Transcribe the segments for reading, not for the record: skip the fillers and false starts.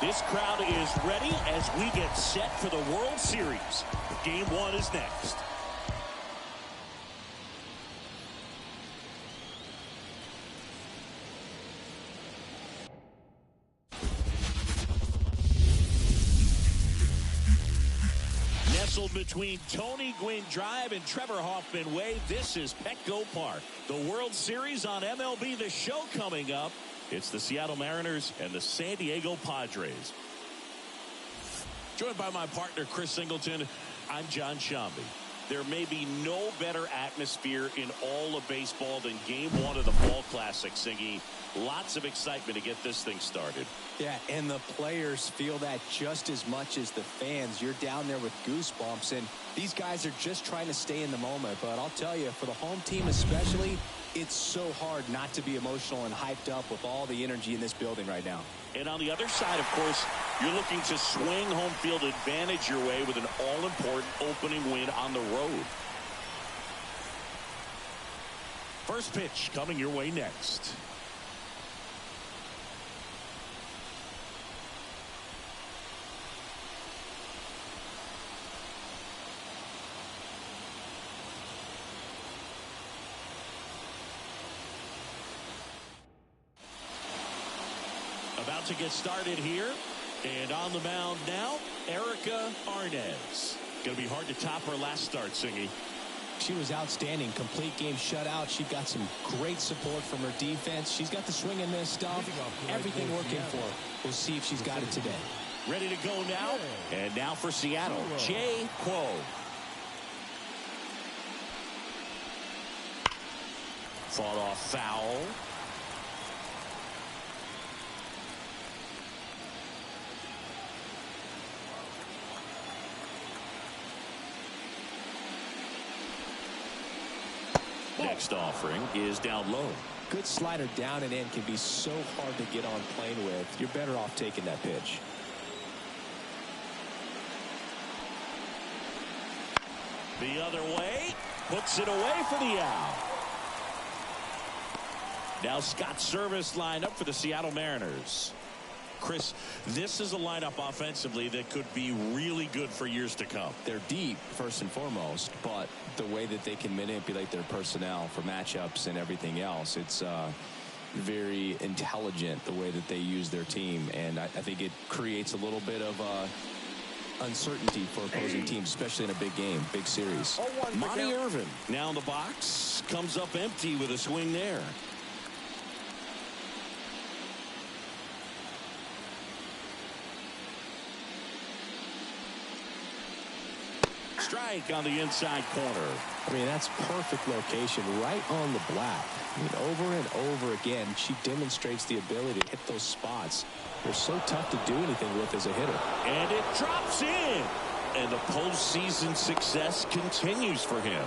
This crowd is ready as we get set for the World Series. Game 1 is next. Nestled between Tony Gwynn Drive and Trevor Hoffman Way, this is Petco Park. The World Series on MLB The Show coming up. It's the Seattle Mariners and the San Diego Padres. Joined by my partner, Chris Singleton, I'm John Shambi. There may be no better atmosphere in all of baseball than Game 1 of the Fall Classic, Singy. Lots of excitement to get this thing started. Yeah, and the players feel that just as much as the fans. You're down there with goosebumps, and these guys are just trying to stay in the moment. But I'll tell you, for the home team especially, it's so hard not to be emotional and hyped up with all the energy in this building right now. And on the other side, of course, you're looking to swing home field advantage your way with an all-important opening win on the road. First pitch coming your way next. About to get started here. And on the mound now, Erica Arnaz. Going to be hard to top her last start, Singy. She was outstanding. Complete game shutout. She got some great support from her defense. She's got the swing and miss stuff. Everything working for her. We'll see if she's got it today. Ready to go now. And now for Seattle, Jay Quo. Fought off foul. Next offering is down low. Good slider down and in can be so hard to get on plane with. You're better off taking that pitch. The other way. Puts it away for the out. Now Scott Service lined up for the Seattle Mariners. Chris, this is a lineup offensively that could be really good for years to come. They're deep, first and foremost, but the way that they can manipulate their personnel for matchups and everything else, it's very intelligent the way that they use their team, and I think it creates a little bit of uncertainty for opposing teams, especially in a big game, big series. Monty Irvin now in the box, comes up empty with a swing there. Strike on the inside corner. I mean, that's perfect location, right on the black. I mean, over and over again, she demonstrates the ability to hit those spots. They're so tough to do anything with as a hitter. And it drops in. And the postseason success continues for him.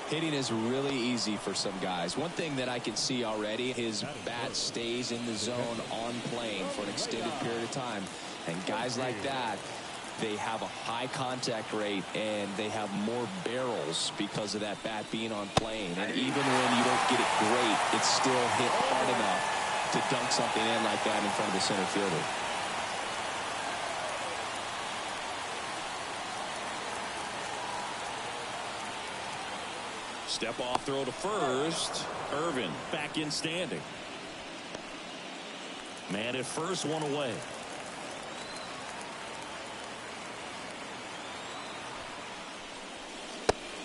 Hitting is really easy for some guys. One thing that I can see already, his bat stays in the zone on plane for an extended period of time. And guys like that, they have a high contact rate and they have more barrels because of that bat being on plane. And even when you don't get it great, it's still hit hard enough to dunk something in like that in front of the center fielder. Step off throw to first. Irvin back in standing. Man at first, one away.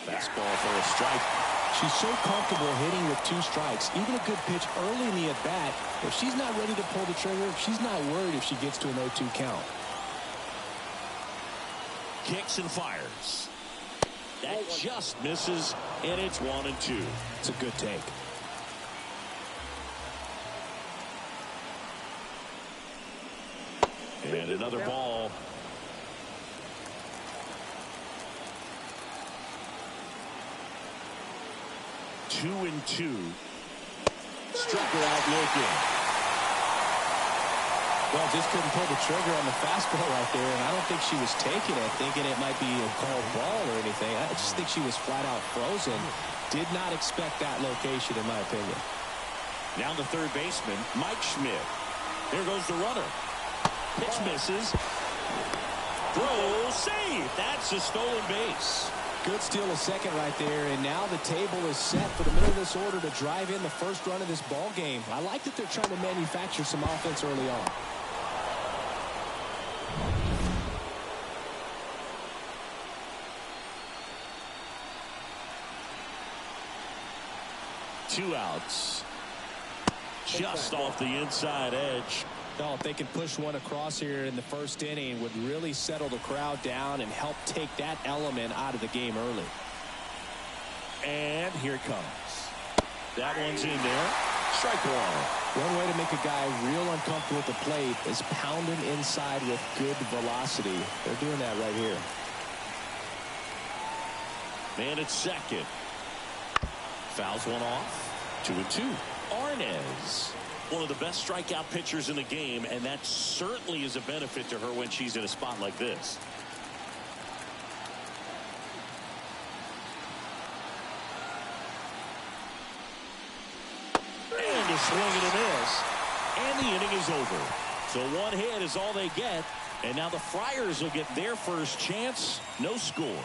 Fastball for a strike. She's so comfortable hitting with 2 strikes. Even a good pitch early in the at-bat. If she's not ready to pull the trigger, she's not worried if she gets to an 0-2 count. Kicks and fires. That just misses, and it's 1-2. It's a good take. And another ball. Two and two. Struck her out looking. Well, just couldn't pull the trigger on the fastball right there, and I don't think she was taking it, thinking it might be a called ball or anything. I just think she was flat out frozen. Did not expect that location, in my opinion. Now the third baseman, Mike Schmidt. There goes the runner. Pitch misses. Throw, save. That's a stolen base. Good steal of second right there, and now the table is set for the middle of this order to drive in the first run of this ball game. I like that they're trying to manufacture some offense early on. Two outs. Just off the inside edge. No, if they can push one across here in the first inning, would really settle the crowd down and help take that element out of the game early. And here it comes. That one's in there. Strike one. One way to make a guy real uncomfortable at the plate is pounding inside with good velocity. They're doing that right here. Man at second. Fouls one off. 2-2. Arnaz, one of the best strikeout pitchers in the game, and that certainly is a benefit to her when she's in a spot like this. And a swing and a miss. And the inning is over. So one hit is all they get. And now the Friars will get their first chance. No score.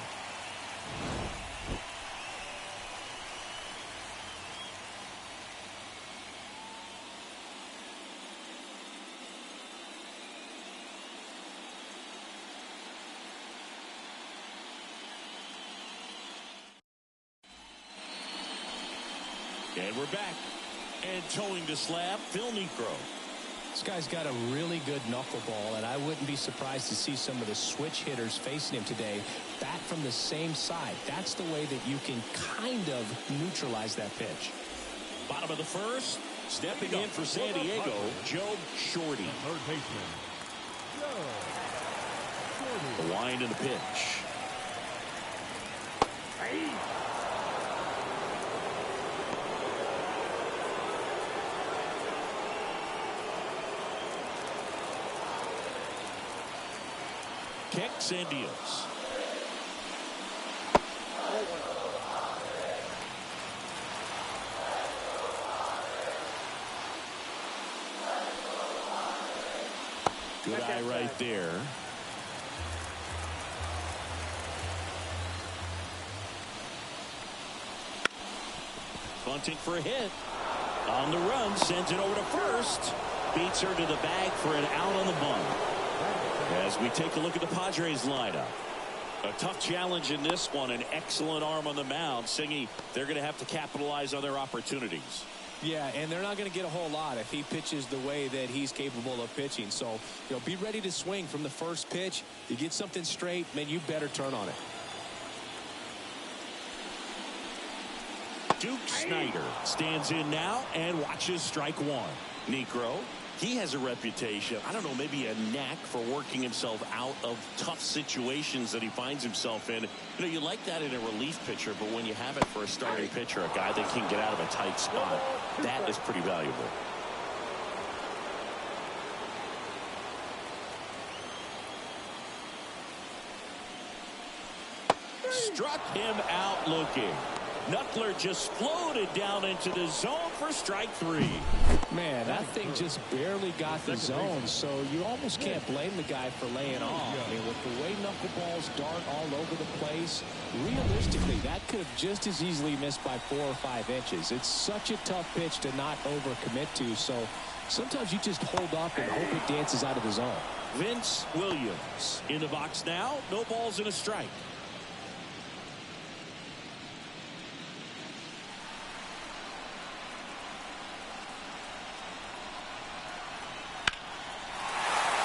And we're back. And towing the slab, Phil Niekro. This guy's got a really good knuckleball, and I wouldn't be surprised to see some of the switch hitters facing him today bat from the same side. That's the way that you can kind of neutralize that pitch. Bottom of the first, stepping in for San Diego, Joe Shorty. Third baseman, Joe Shorty. The wind and the pitch. Kicks and deals. Good eye right there. Bunting for a hit. On the run, sends it over to first. Beats her to the bag for an out on the bunt. As we take a look at the Padres lineup. A tough challenge in this one. An excellent arm on the mound. Singy, they're going to have to capitalize on their opportunities. Yeah, and they're not going to get a whole lot if he pitches the way that he's capable of pitching. So, be ready to swing from the first pitch. You get something straight, man, you better turn on it. Duke Snyder stands in now and watches strike one. Niekro, he has a reputation, I don't know, maybe a knack for working himself out of tough situations that he finds himself in. You like that in a relief pitcher, but when you have it for a starting pitcher, a guy that can get out of a tight spot, that is pretty valuable. Struck him out looking. Knuckler just floated down into the zone for strike three. Man, that thing just barely got the zone, so you almost can't blame the guy for laying off. I mean, with the way knuckleballs dart all over the place, realistically, that could have just as easily missed by 4 or 5 inches. It's such a tough pitch to not overcommit to, so sometimes you just hold up and hope it dances out of the zone. Vince Williams in the box now. No balls and a strike.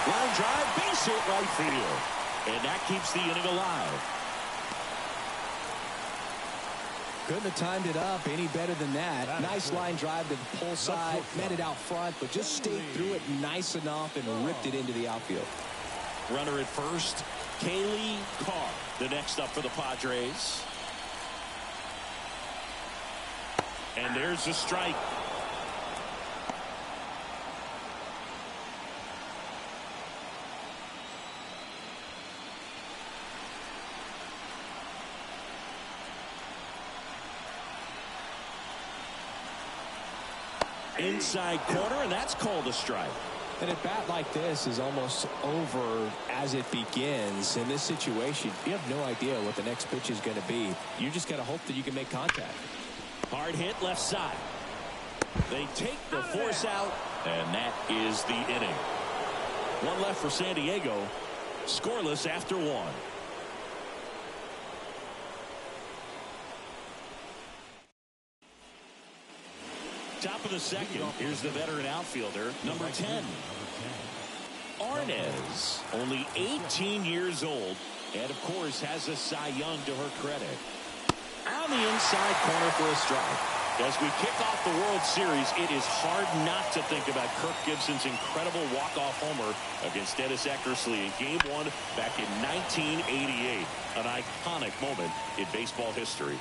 Line drive, base hit right field. And that keeps the inning alive. Couldn't have timed it up any better than that. Nice line drive to the pull side, met it out front, but just stayed through it nice enough and ripped it into the outfield. Runner at first, Kaylee Carr, the next up for the Padres. And there's the strike. Inside corner, and that's called a strike. And a bat like this is almost over as it begins. In this situation, you have no idea what the next pitch is going to be. You just got to hope that you can make contact. Hard hit left side. They take the force out, and that is the inning. One left for San Diego. Scoreless after 1. Top of the second. Here's the veteran outfielder, number 10. Arnez, only 18 years old, and of course has a Cy Young to her credit. On the inside corner for a strike. As we kick off the World Series, it is hard not to think about Kirk Gibson's incredible walk-off homer against Dennis Eckersley in Game 1 back in 1988. An iconic moment in baseball history.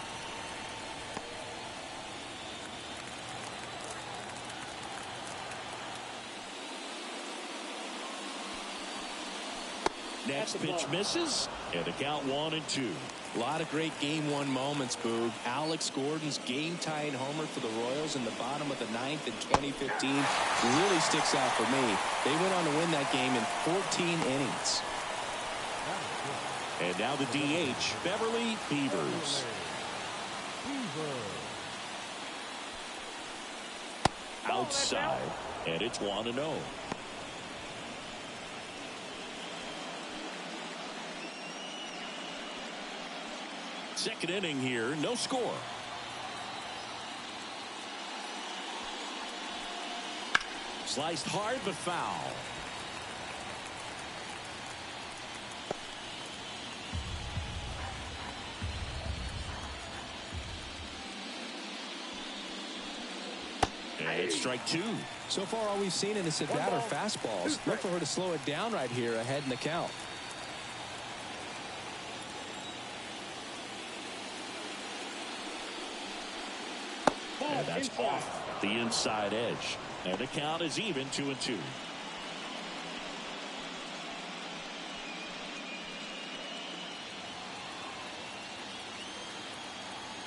Next pitch misses, and the count 1-2. A lot of great Game 1 moments, Boog. Alex Gordon's game-tying homer for the Royals in the bottom of the 9th in 2015 really sticks out for me. They went on to win that game in 14 innings. And now the DH, Beverly Beavers. Outside, and it's 1-0. Second inning here, no score. Sliced hard but foul. And it's strike 2. So far, all we've seen in this at-bat are fastballs. Look for her to slow it down right here ahead in the count. And that's off the inside edge. And the count is even, 2-2.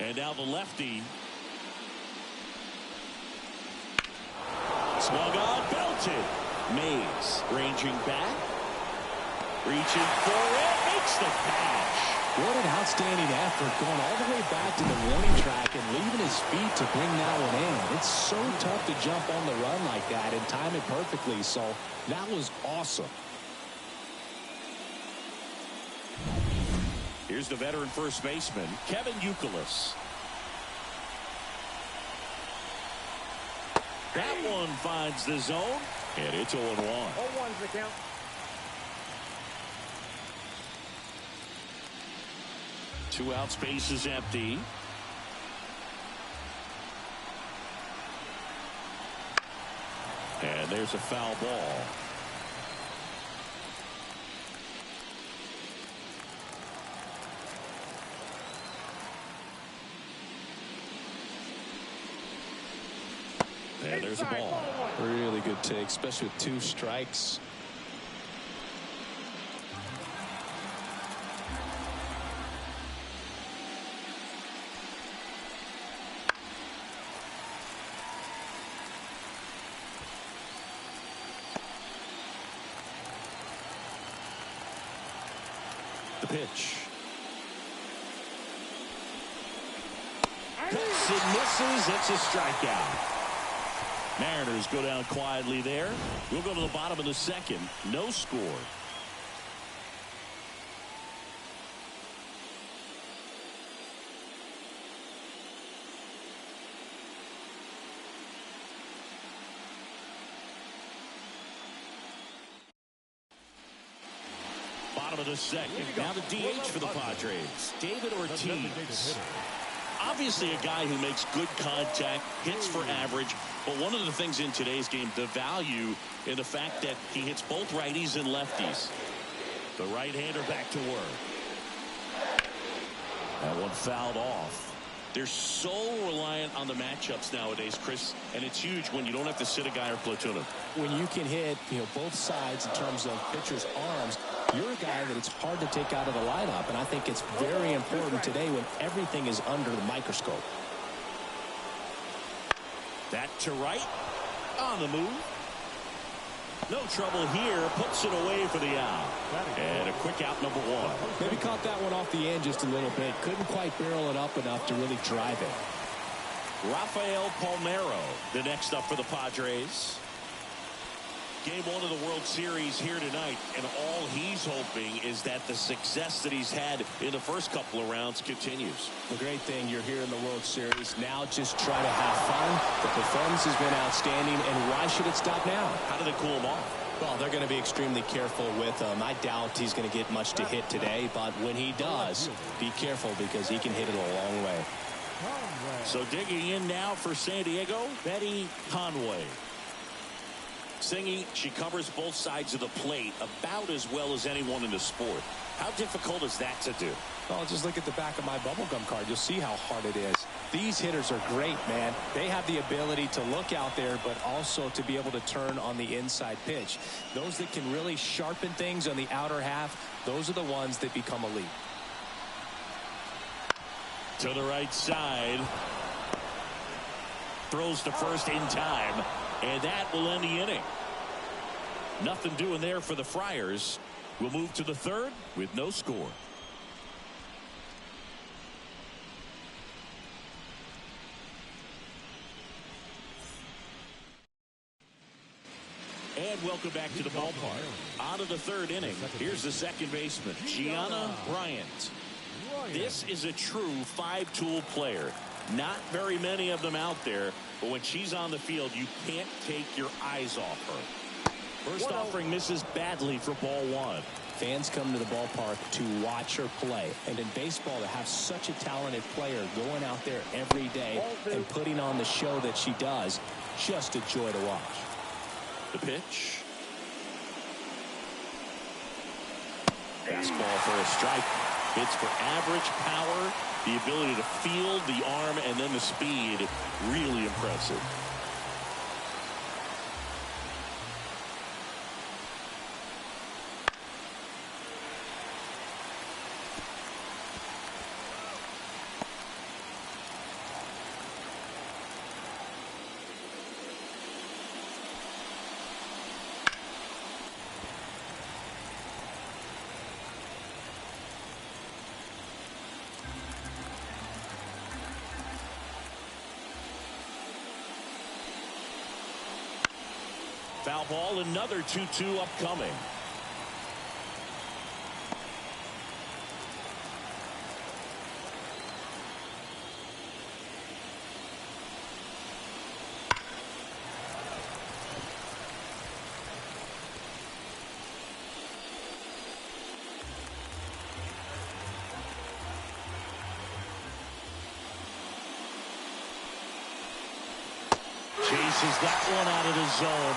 And now the lefty. Swung on, belted. Mays ranging back. Reaching for it. Makes the catch. What an outstanding effort, going all the way back to the warning track and leaving his feet to bring that one in. It's so tough to jump on the run like that and time it perfectly, so that was awesome. Here's the veteran first baseman, Kevin Youkilis. That one finds the zone, and it's 0-1. 0-1's the count. Two out, space is empty. And there's a foul ball. And there's a ball. Really good take, especially with 2 strikes. The pitch. Cuts and misses. It's a strikeout. Mariners go down quietly there. We'll go to the bottom of the second. No score. Bottom of the second. Now the DH for the Padres, David Ortiz. Obviously a guy who makes good contact, hits for average, but one of the things in today's game, the value in the fact that he hits both righties and lefties. The right-hander back to work. That one fouled off. They're so reliant on the matchups nowadays, Chris, and it's huge when you don't have to sit a guy or platoon him. When you can hit, both sides in terms of pitchers' arms, you're a guy that it's hard to take out of the lineup, and I think it's very important today when everything is under the microscope. That to right, on the move. No trouble here, puts it away for the out. And a quick out, number one. Maybe caught that one off the end just a little bit. Couldn't quite barrel it up enough to really drive it. Rafael Palmeiro, the next up for the Padres. Game one of the World Series here tonight, and all he's hoping is that the success that he's had in the first couple of rounds continues. The great thing, you're here in the World Series. Now just try to have fun. The performance has been outstanding, and why should it stop now? How do they cool him off? Well, they're going to be extremely careful with him. I doubt he's going to get much to hit today, but when he does, be careful because he can hit it a long way. So digging in now for San Diego, Betty Conway. Singing, she covers both sides of the plate about as well as anyone in the sport. How difficult is that to do? Well, just look at the back of my bubblegum card. You'll see how hard it is. These hitters are great, man. They have the ability to look out there, but also to be able to turn on the inside pitch. Those that can really sharpen things on the outer half, those are the ones that become elite. To the right side. Throws to first in time. And that will end the inning. Nothing doing there for the Friars. We'll move to the third with no score. And welcome back to the ballpark. Out of the third inning, here's the second baseman, Gianna Bryant. This is a true five-tool player. Not very many of them out there, but when she's on the field, you can't take your eyes off her. First offering misses badly for ball one. Fans come to the ballpark to watch her play. And in baseball, to have such a talented player going out there every day and putting on the show that she does, just a joy to watch. The pitch. Fastball for a strike. Hits for average power, the ability to field the arm, and then the speed. Really impressive. Foul ball, another 2-2 upcoming. Chases that one out of the zone.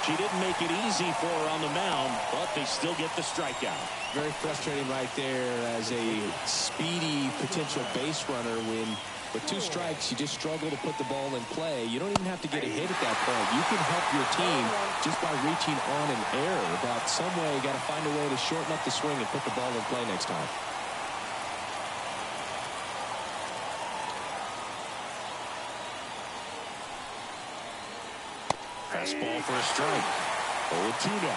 She didn't make it easy for her on the mound, but they still get the strikeout. Very frustrating right there as a speedy potential base runner when with two strikes you just struggle to put the ball in play. You don't even have to get a hit at that point. You can help your team just by reaching on an error, but some way you got to find a way to shorten up the swing and put the ball in play next time. Fastball for a strike. 0-2 now.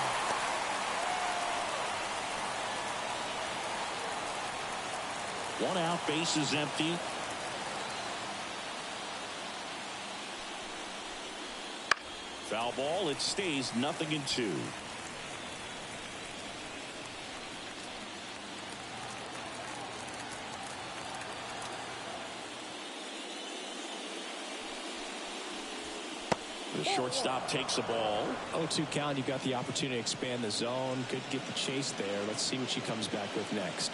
One out, base is empty. Foul ball. It stays 0-2. The shortstop takes a ball. 0-2 count. You've got the opportunity to expand the zone. Could get the chase there. Let's see what she comes back with next.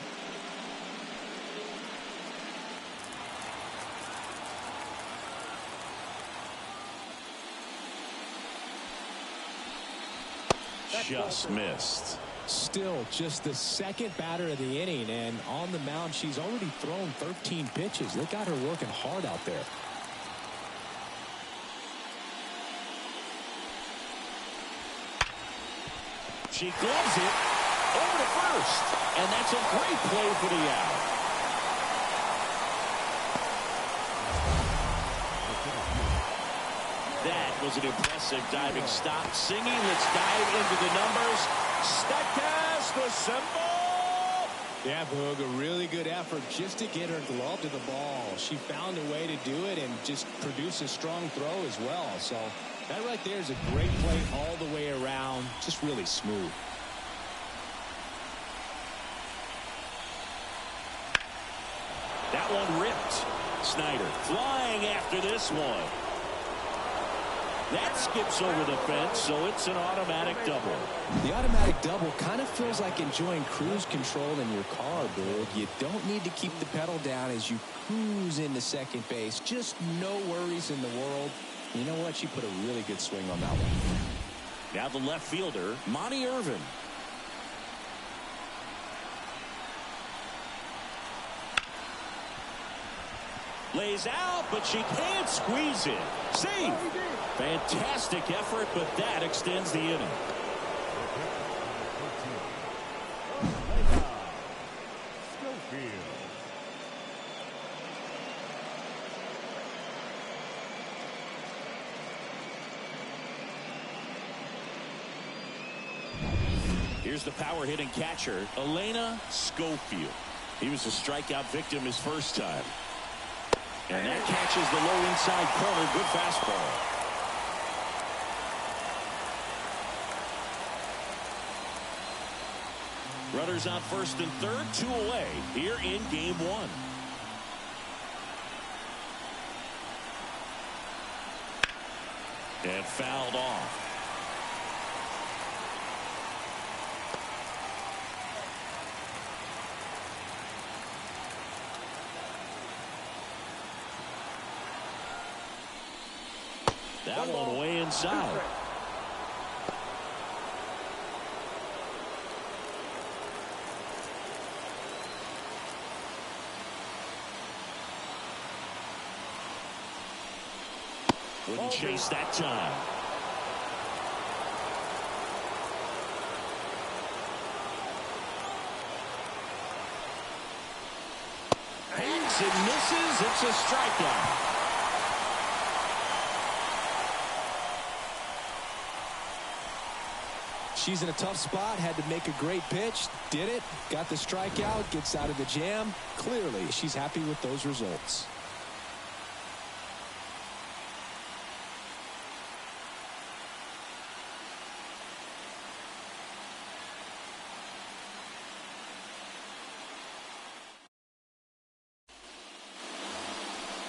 Just missed. Still just the second batter of the inning, and on the mound she's already thrown 13 pitches. They got her working hard out there. She gloves it over to first, and that's a great play for the out. That was an impressive diving stop. Singing, let's dive into the numbers. Statcast, the symbol. Yeah, Boog, a really good effort just to get her glove to the ball. She found a way to do it and just produce a strong throw as well. So that right there is a great play all the way around. Just really smooth. That one ripped. Snyder flying after this one. That skips over the fence, so it's an automatic double. The automatic double kind of feels like enjoying cruise control in your car, Boog. You don't need to keep the pedal down as you cruise into second base. Just no worries in the world. You know what? She put a really good swing on that one. Now the left fielder, Monty Irvin. Lays out, but she can't squeeze it. Save. Fantastic effort, but that extends the inning. Here's the power hitting catcher, Elena Schofield. He was a strikeout victim his first time. And that catches the low inside corner. Good fastball. Runners on first and third, 2 away here in game 1. And fouled off. That one way inside. Wouldn't chase that time. Hangs and misses. It's a strikeout. She's in a tough spot, had to make a great pitch, did it, got the strikeout, gets out of the jam. Clearly, she's happy with those results.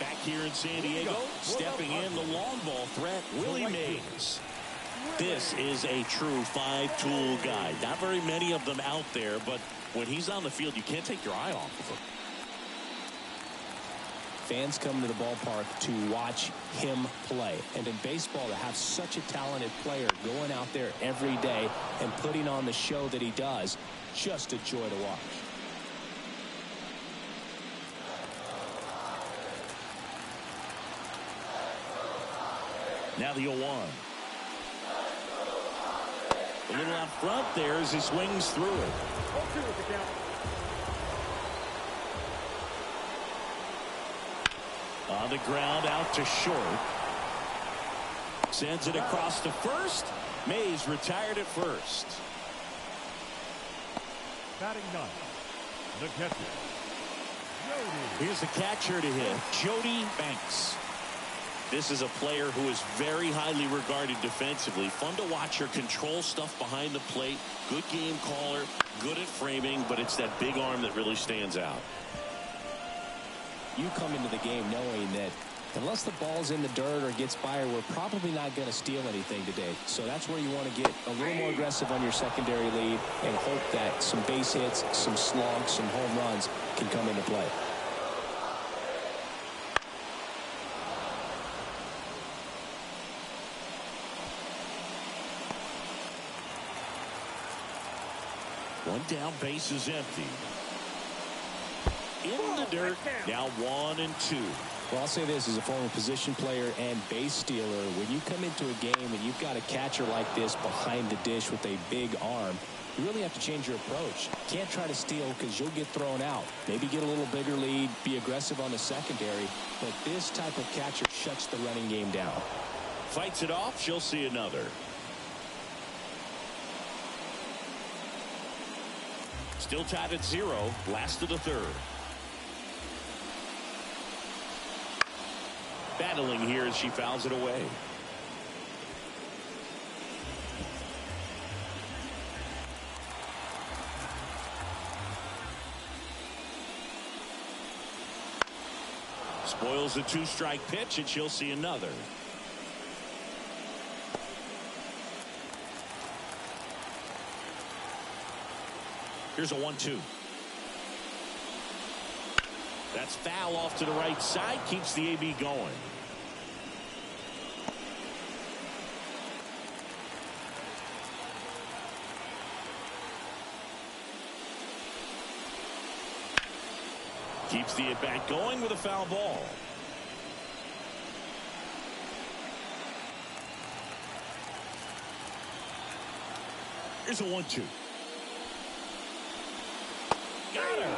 Back here in San Diego, stepping in the long ball threat, Willie Mays. This is a true 5-tool guy. Not very many of them out there, but when he's on the field, you can't take your eye off of him. Fans come to the ballpark to watch him play. And in baseball, to have such a talented player going out there every day and putting on the show that he does, just a joy to watch. Now the 0-1. A little out front there as he swings through it. On the ground, out to short. Sends it across to first. Mays retired at first. Batting ninth, the catcher, Here's the catcher to hit, Jody Banks. This is a player who is very highly regarded defensively. Fun to watch her control stuff behind the plate. Good game caller, good at framing, but it's that big arm that really stands out. You come into the game knowing that unless the ball's in the dirt or gets by her, we're probably not going to steal anything today. So that's where you want to get a little more aggressive on your secondary lead and hope that some base hits, some slugs, some home runs can come into play. One down, base is empty. In the dirt, now 1-2. Well, I'll say this as a former position player and base stealer. When you come into a game and you've got a catcher like this behind the dish with a big arm, you really have to change your approach. Can't try to steal because you'll get thrown out. Maybe get a little bigger lead, be aggressive on the secondary, but this type of catcher shuts the running game down. Fights it off, she'll see another. Still tied at 0, last of the third. Battling here as she fouls it away. Spoils the 2-strike pitch, and she'll see another. Here's a 1-2. That's foul off to the right side. Keeps the AB going. Keeps the at-bat going with a foul ball. Here's a 1-2. Got her.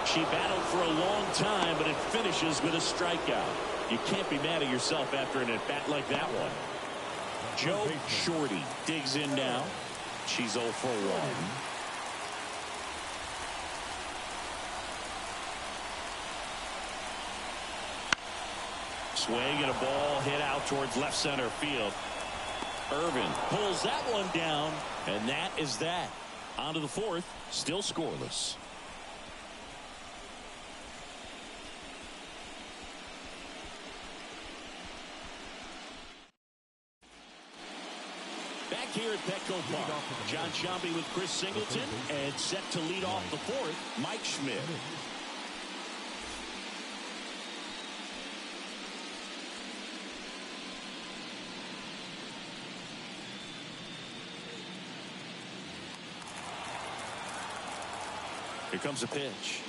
She battled for a long time, but it finishes with a strikeout. You can't be mad at yourself after an at-bat like that one. Joe Shorty digs in now. She's 0 for 1. Swing and a ball hit out towards left center field. Irvin pulls that one down, and that is that. On to the fourth, still scoreless. Back here at Petco Park, John Sciambi with Chris Singleton, and set to lead off the fourth, Mike Schmidt. Here comes a pitch.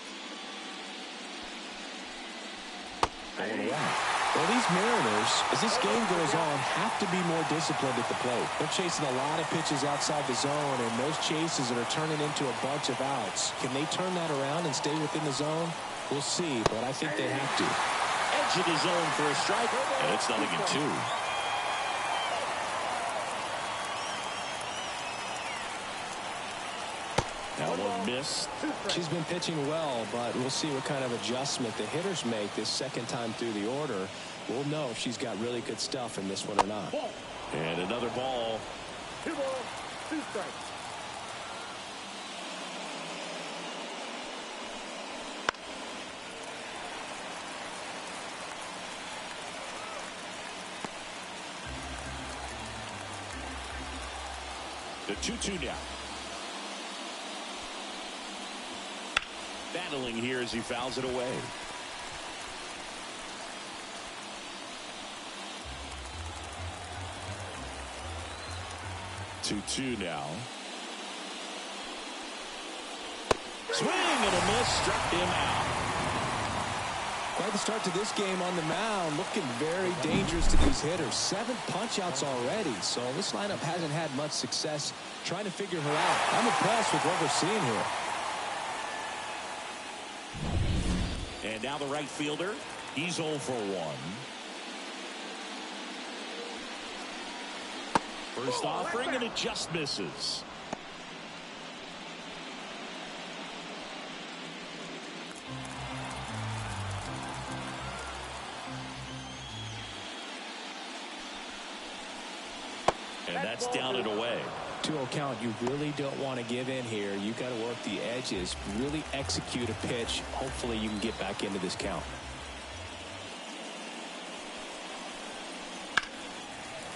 Well, these Mariners, as this game goes on, have to be more disciplined at the plate. They're chasing a lot of pitches outside the zone, and those chases that are turning into a bunch of outs. Can they turn that around and stay within the zone? We'll see, but I think they have to. Edge of the zone for a strike, and it's 0-2. That one missed. She's been pitching well, but we'll see what kind of adjustment the hitters make this second time through the order. We'll know if she's got really good stuff in this one or not. And another ball. 2 balls, 2 strikes. The 2-2 now. Battling here as he fouls it away. Two now. Swing and a miss, struck him out. Quite the start to this game on the mound, looking very dangerous to these hitters. 7 punch-outs already, so this lineup hasn't had much success trying to figure her out. I'm impressed with what we're seeing here. And now the right fielder, he's 0 for 1. First offering, and it just misses. That's down and away. 2-0 count. You really don't want to give in here. You got to work the edges, really execute a pitch. Hopefully you can get back into this count.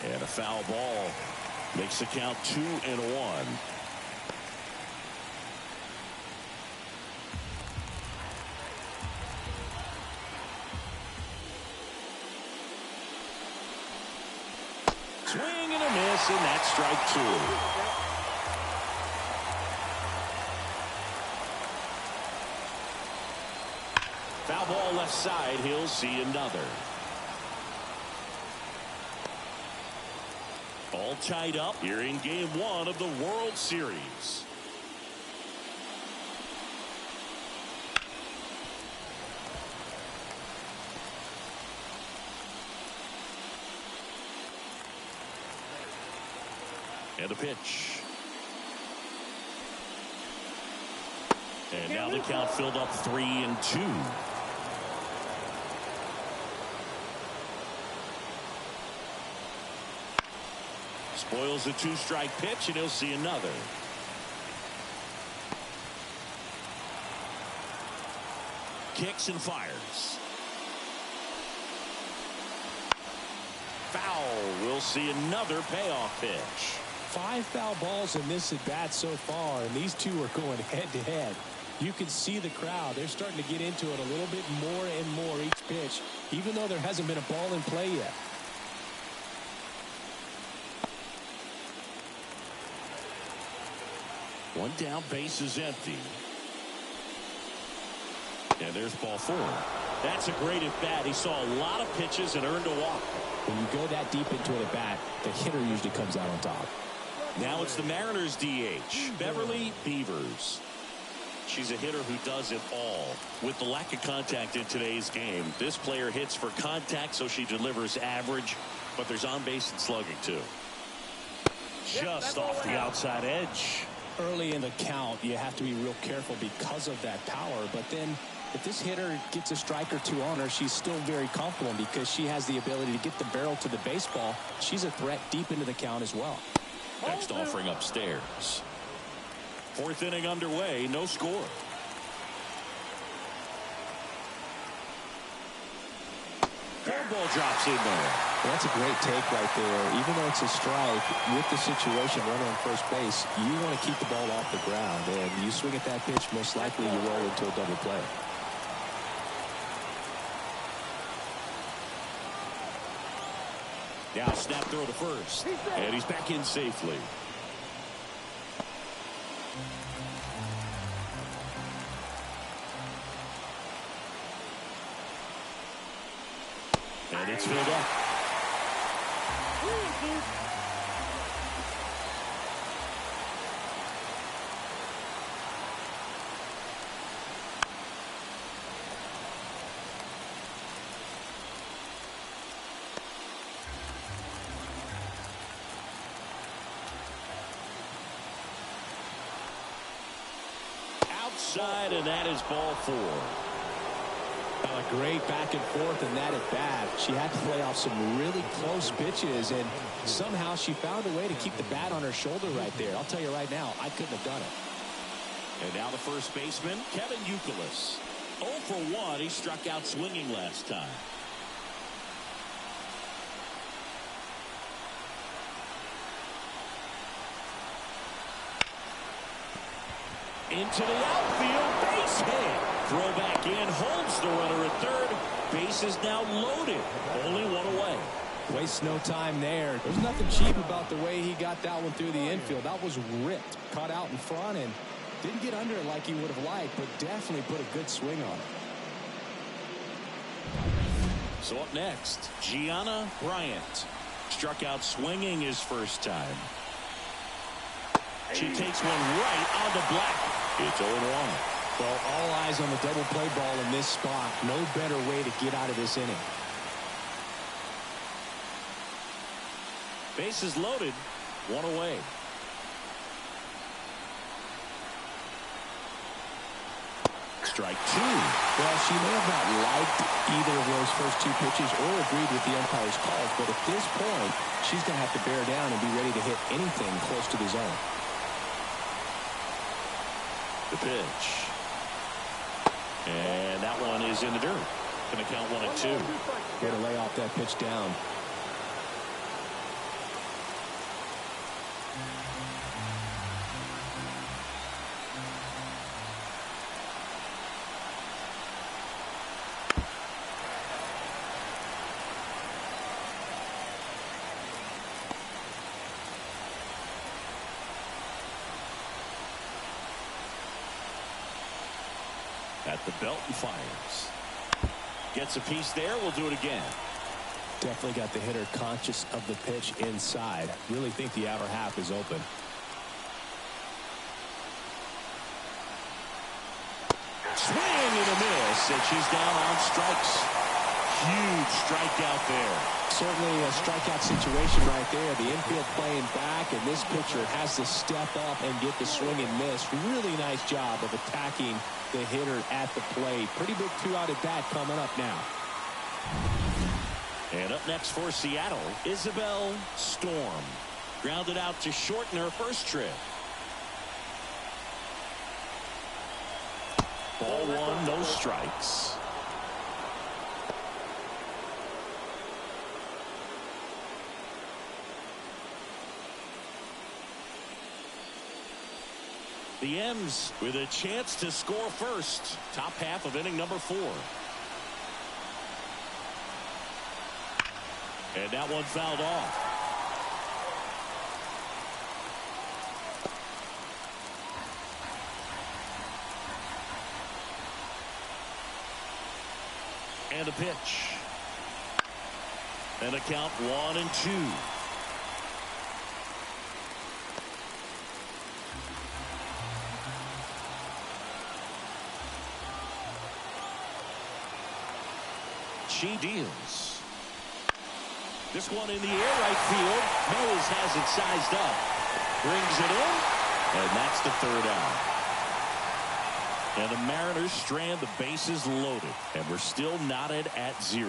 And a foul ball makes the count 2-1. Swing and a miss, and that's strike 2. Foul ball left side. He'll see another. All tied up here in Game 1 of the World Series. And a pitch. And now the count filled up 3-2. Spoils a 2-strike pitch, and he'll see another. Kicks and fires. Foul. We'll see another payoff pitch. 5 foul balls in this at bat so far, and these two are going head to head. You can see the crowd. They're starting to get into it a little bit more and more each pitch, even though there hasn't been a ball in play yet. One down, base is empty. And there's ball 4. That's a great at bat. He saw a lot of pitches and earned a walk. When you go that deep into an at bat, the hitter usually comes out on top. Now it's the Mariners DH, Beverly Beavers. She's a hitter who does it all. With the lack of contact in today's game, this player hits for contact, so she delivers average, but there's on base and slugging too. Just off the outside edge. Early in the count, you have to be real careful because of that power, but then if this hitter gets a strike or two on her, she's still very comfortable because she has the ability to get the barrel to the baseball. She's a threat deep into the count as well. Next offering upstairs. 4th inning underway, no score. Curveball drops in there. Well, that's a great take right there. Even though it's a strike, with the situation running on first base, you want to keep the ball off the ground. And you swing at that pitch, most likely you roll into a double play. Now snap throw to first. And he's back in safely. And it's filled up. Outside, and that is ball 4. A great back and forth in that at bat. She had to play off some really close pitches, and somehow she found a way to keep the bat on her shoulder right there. I'll tell you right now, I couldn't have done it. And now the first baseman, Kevin Youkilis. 0 for 1. He struck out swinging last time. Into the outfield, base hit. Throw back in, holds the runner at third. Base is now loaded. Only 1 away. Wastes no time there. There's nothing cheap about the way he got that one through the infield. That was ripped. Caught out in front and didn't get under it like he would have liked, but definitely put a good swing on it. So up next, Gianna Bryant. Struck out swinging his first time. She takes one right on the black. It's 0-1. Well, all eyes on the double play ball in this spot. No better way to get out of this inning. Bases loaded. 1 away. strike two. Well, she may have not liked either of those first two pitches or agreed with the umpire's calls, but at this point, she's going to have to bear down and be ready to hit anything close to the zone. The pitch. And that one is in the dirt. Going to count 1-2. Way to lay off that pitch down. At the belt and fires. Gets a piece there. We'll do it again. Definitely got the hitter conscious of the pitch inside. Really think the outer half is open. Swing and a miss, and she's down on strikes. Huge strikeout there. Certainly a strikeout situation right there. The infield playing back, and this pitcher has to step up and get the swing and miss. Really nice job of attacking the hitter at the plate. Pretty big two-out at bat coming up now. And up next for Seattle, Isabel Storm. Grounded out to short in her first trip. Ball one, no strikes. The M's with a chance to score first. Top half of inning number 4. And that one fouled off. And a pitch. And a count 1-2. She deals. This one in the air, right field. Mills has it sized up. Brings it in. And that's the third out. And the Mariners strand the bases loaded. And we're still knotted at 0.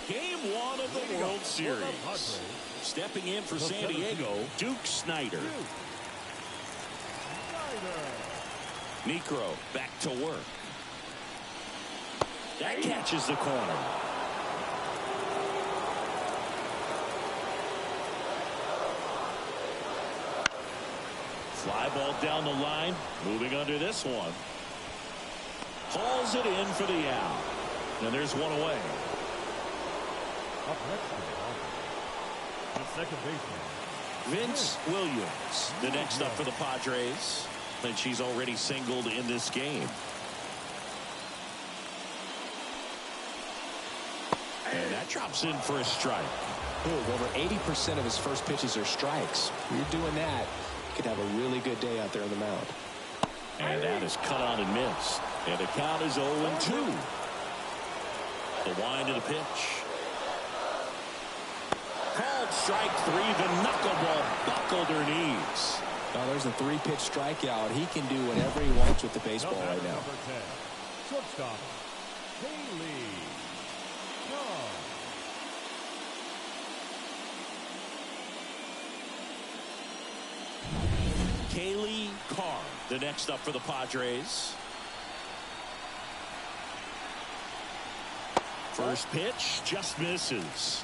Game 1 of the World Series. Stepping in for San Diego, Duke Snider. Necro back to work. That catches the corner. Fly ball down the line. Moving under this one. Hauls it in for the out. And there's one away. Up next, the second baseman, Vince Williams, the next up for the Padres. And she's already singled in this game. And that drops in for a strike. Ooh, over 80% of his first pitches are strikes. When you're doing that, you could have a really good day out there on the mound. And that is cut on and missed. And the count is 0-2. The wind of the pitch. Called strike 3. The knuckleball buckled her knees. Now there's a 3-pitch strikeout. He can do whatever he wants with the baseball right now. number 10, shortstop, Haley. Kaylee Carr, the next up for the Padres. First pitch just misses.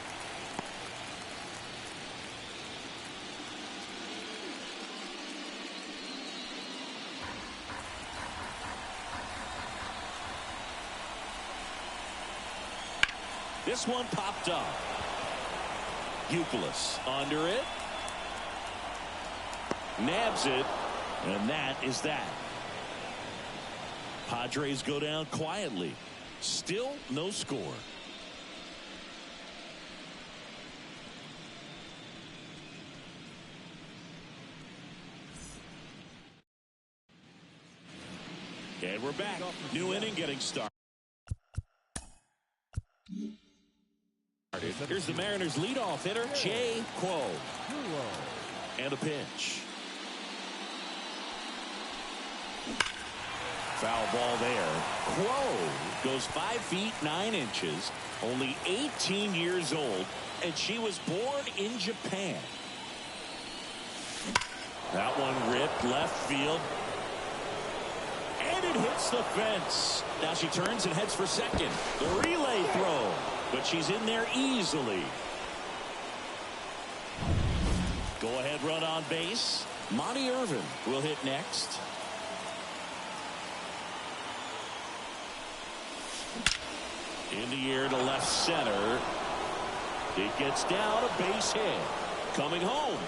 This one popped up. Euclid under it. Nabs it. And that is that. Padres go down quietly. Still no score. And we're back. New inning getting started. Here's the Mariners' leadoff hitter, Jay Quo. And a pitch. Foul ball there. Quo goes 5 feet 9 inches, only 18 years old, and she was born in Japan. That one ripped left field. And it hits the fence. Now she turns and heads for second. The relay throw, but she's in there easily. Go-ahead run on base. Monty Irvin will hit next. In the air to left center. It gets down, a base hit. Coming home.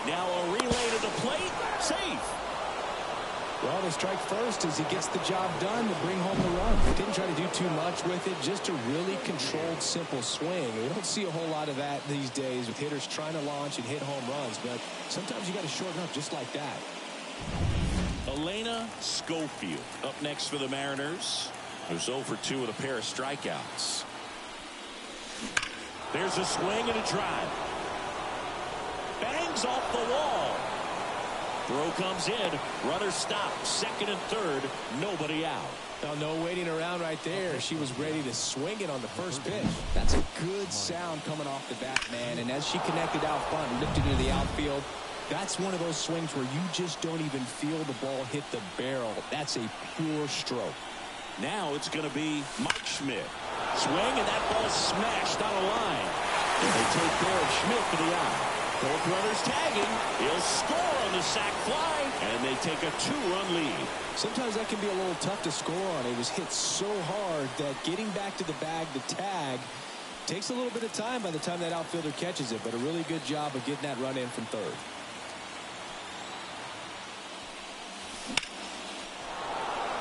Now a relay to the plate. Safe. Well, the strike first as he gets the job done to bring home the run. Didn't try to do too much with it, just a really controlled, simple swing. We don't see a whole lot of that these days with hitters trying to launch and hit home runs, but sometimes you got to shorten up just like that. Elena Schofield up next for the Mariners, who's 0 for 2 with a pair of strikeouts. There's a swing and a drive. Bangs off the wall. Throw comes in. Runner stopped. Second and third. Nobody out. Now, no waiting around right there. She was ready to swing it on the first pitch. That's a good sound coming off the bat, man. And as she connected out front and lifted into the outfield, that's one of those swings where you just don't even feel the ball hit the barrel. That's a pure stroke. Now it's going to be Mike Schmidt. Swing, and that ball smashed on a line. And they take care of Schmidt for the out. Both runners tagging. He'll score on the sac fly, and they take a 2-run lead. Sometimes that can be a little tough to score on. It was hit so hard that getting back to the bag, the tag, takes a little bit of time by the time that outfielder catches it, but a really good job of getting that run in from third.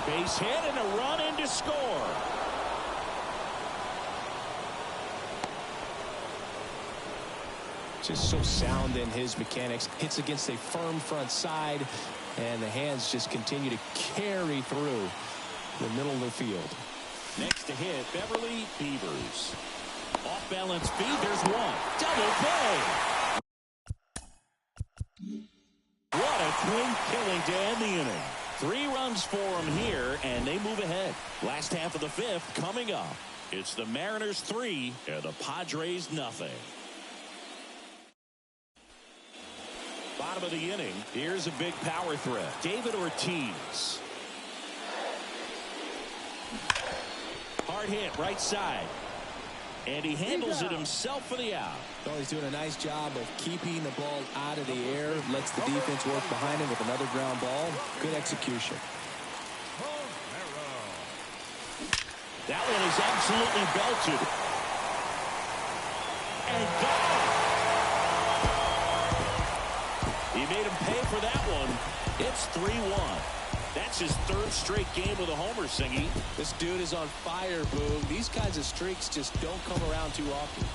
Base hit and a run in to score. Just so sound in his mechanics. Hits against a firm front side, and the hands just continue to carry through the middle of the field. Next to hit, Beverly Beavers. Off balance feed, there's one. Double play. What a twin killing to end the inning. 3 runs for them here, and they move ahead. Last half of the 5th coming up. It's the Mariners 3 and the Padres nothing. Bottom of the inning. Here's a big power threat. David Ortiz. Hard hit right side. And he handles it himself for the out. Well, he's doing a nice job of keeping the ball out of the air. Lets the defense work behind him with another ground ball. Good execution. That one is absolutely belted. And gone. He made him pay for that one. It's 3-1. That's his 3rd straight game with a homer, Singy. This dude is on fire, Boog. These kinds of streaks just don't come around too often.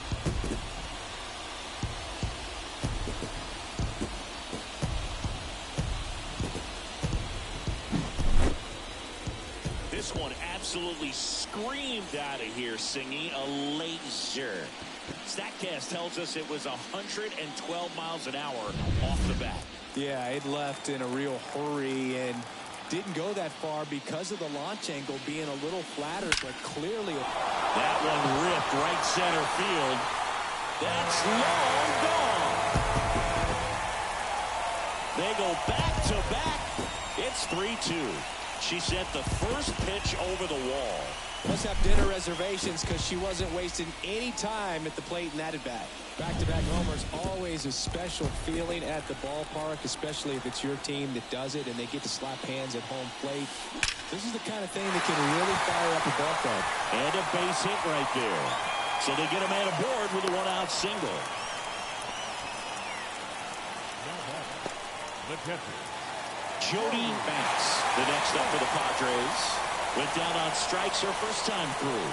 This one absolutely screamed out of here, Singy. A laser. StatCast tells us it was 112 miles an hour off the bat. Yeah, it left in a real hurry and didn't go that far because of the launch angle being a little flatter, but clearly. That one ripped right center field. That's long gone. They go back to back. It's 3-2. She sent the first pitch over the wall. Must have dinner reservations because she wasn't wasting any time at the plate in that at bat. Back-to-back homers, always a special feeling at the ballpark, especially if it's your team that does it and they get to slap hands at home plate. This is the kind of thing that can really fire up a ball club. And a base hit right there. So they get a man aboard with a 1-out single. Jody Banks, the next up for the Padres. Went down on strikes her first time through.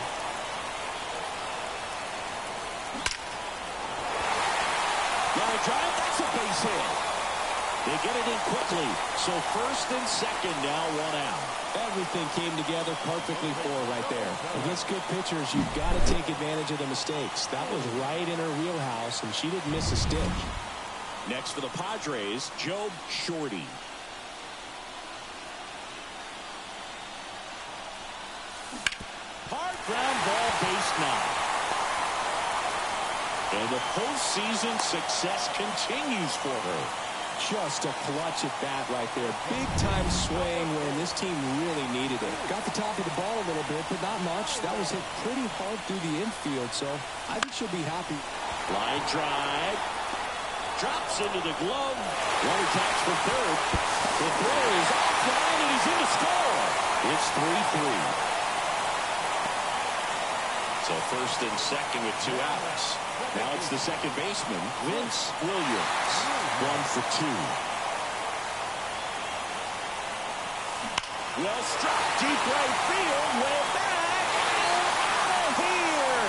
Line drive, that's a base hit. They get it in quickly. So first and second now, one out. Everything came together perfectly for her right there. Against good pitchers, you've got to take advantage of the mistakes. That was right in her wheelhouse, and she didn't miss a stitch. Next for the Padres, Joe Shorty. Hard ground ball, base knock. And the postseason success continues for her. Just a clutch at bat right there. Big time swing when this team really needed it. Got the top of the ball a little bit, but not much. That was hit pretty hard through the infield, so I think she'll be happy. Line drive. Drops into the glove. Runner taps for third. The throw is offline and he's in to score. It's 3-3. So first and second with 2 outs. Now it's the second baseman, Vince Williams. 1 for 2. Well struck, deep right field, way back, and out of here.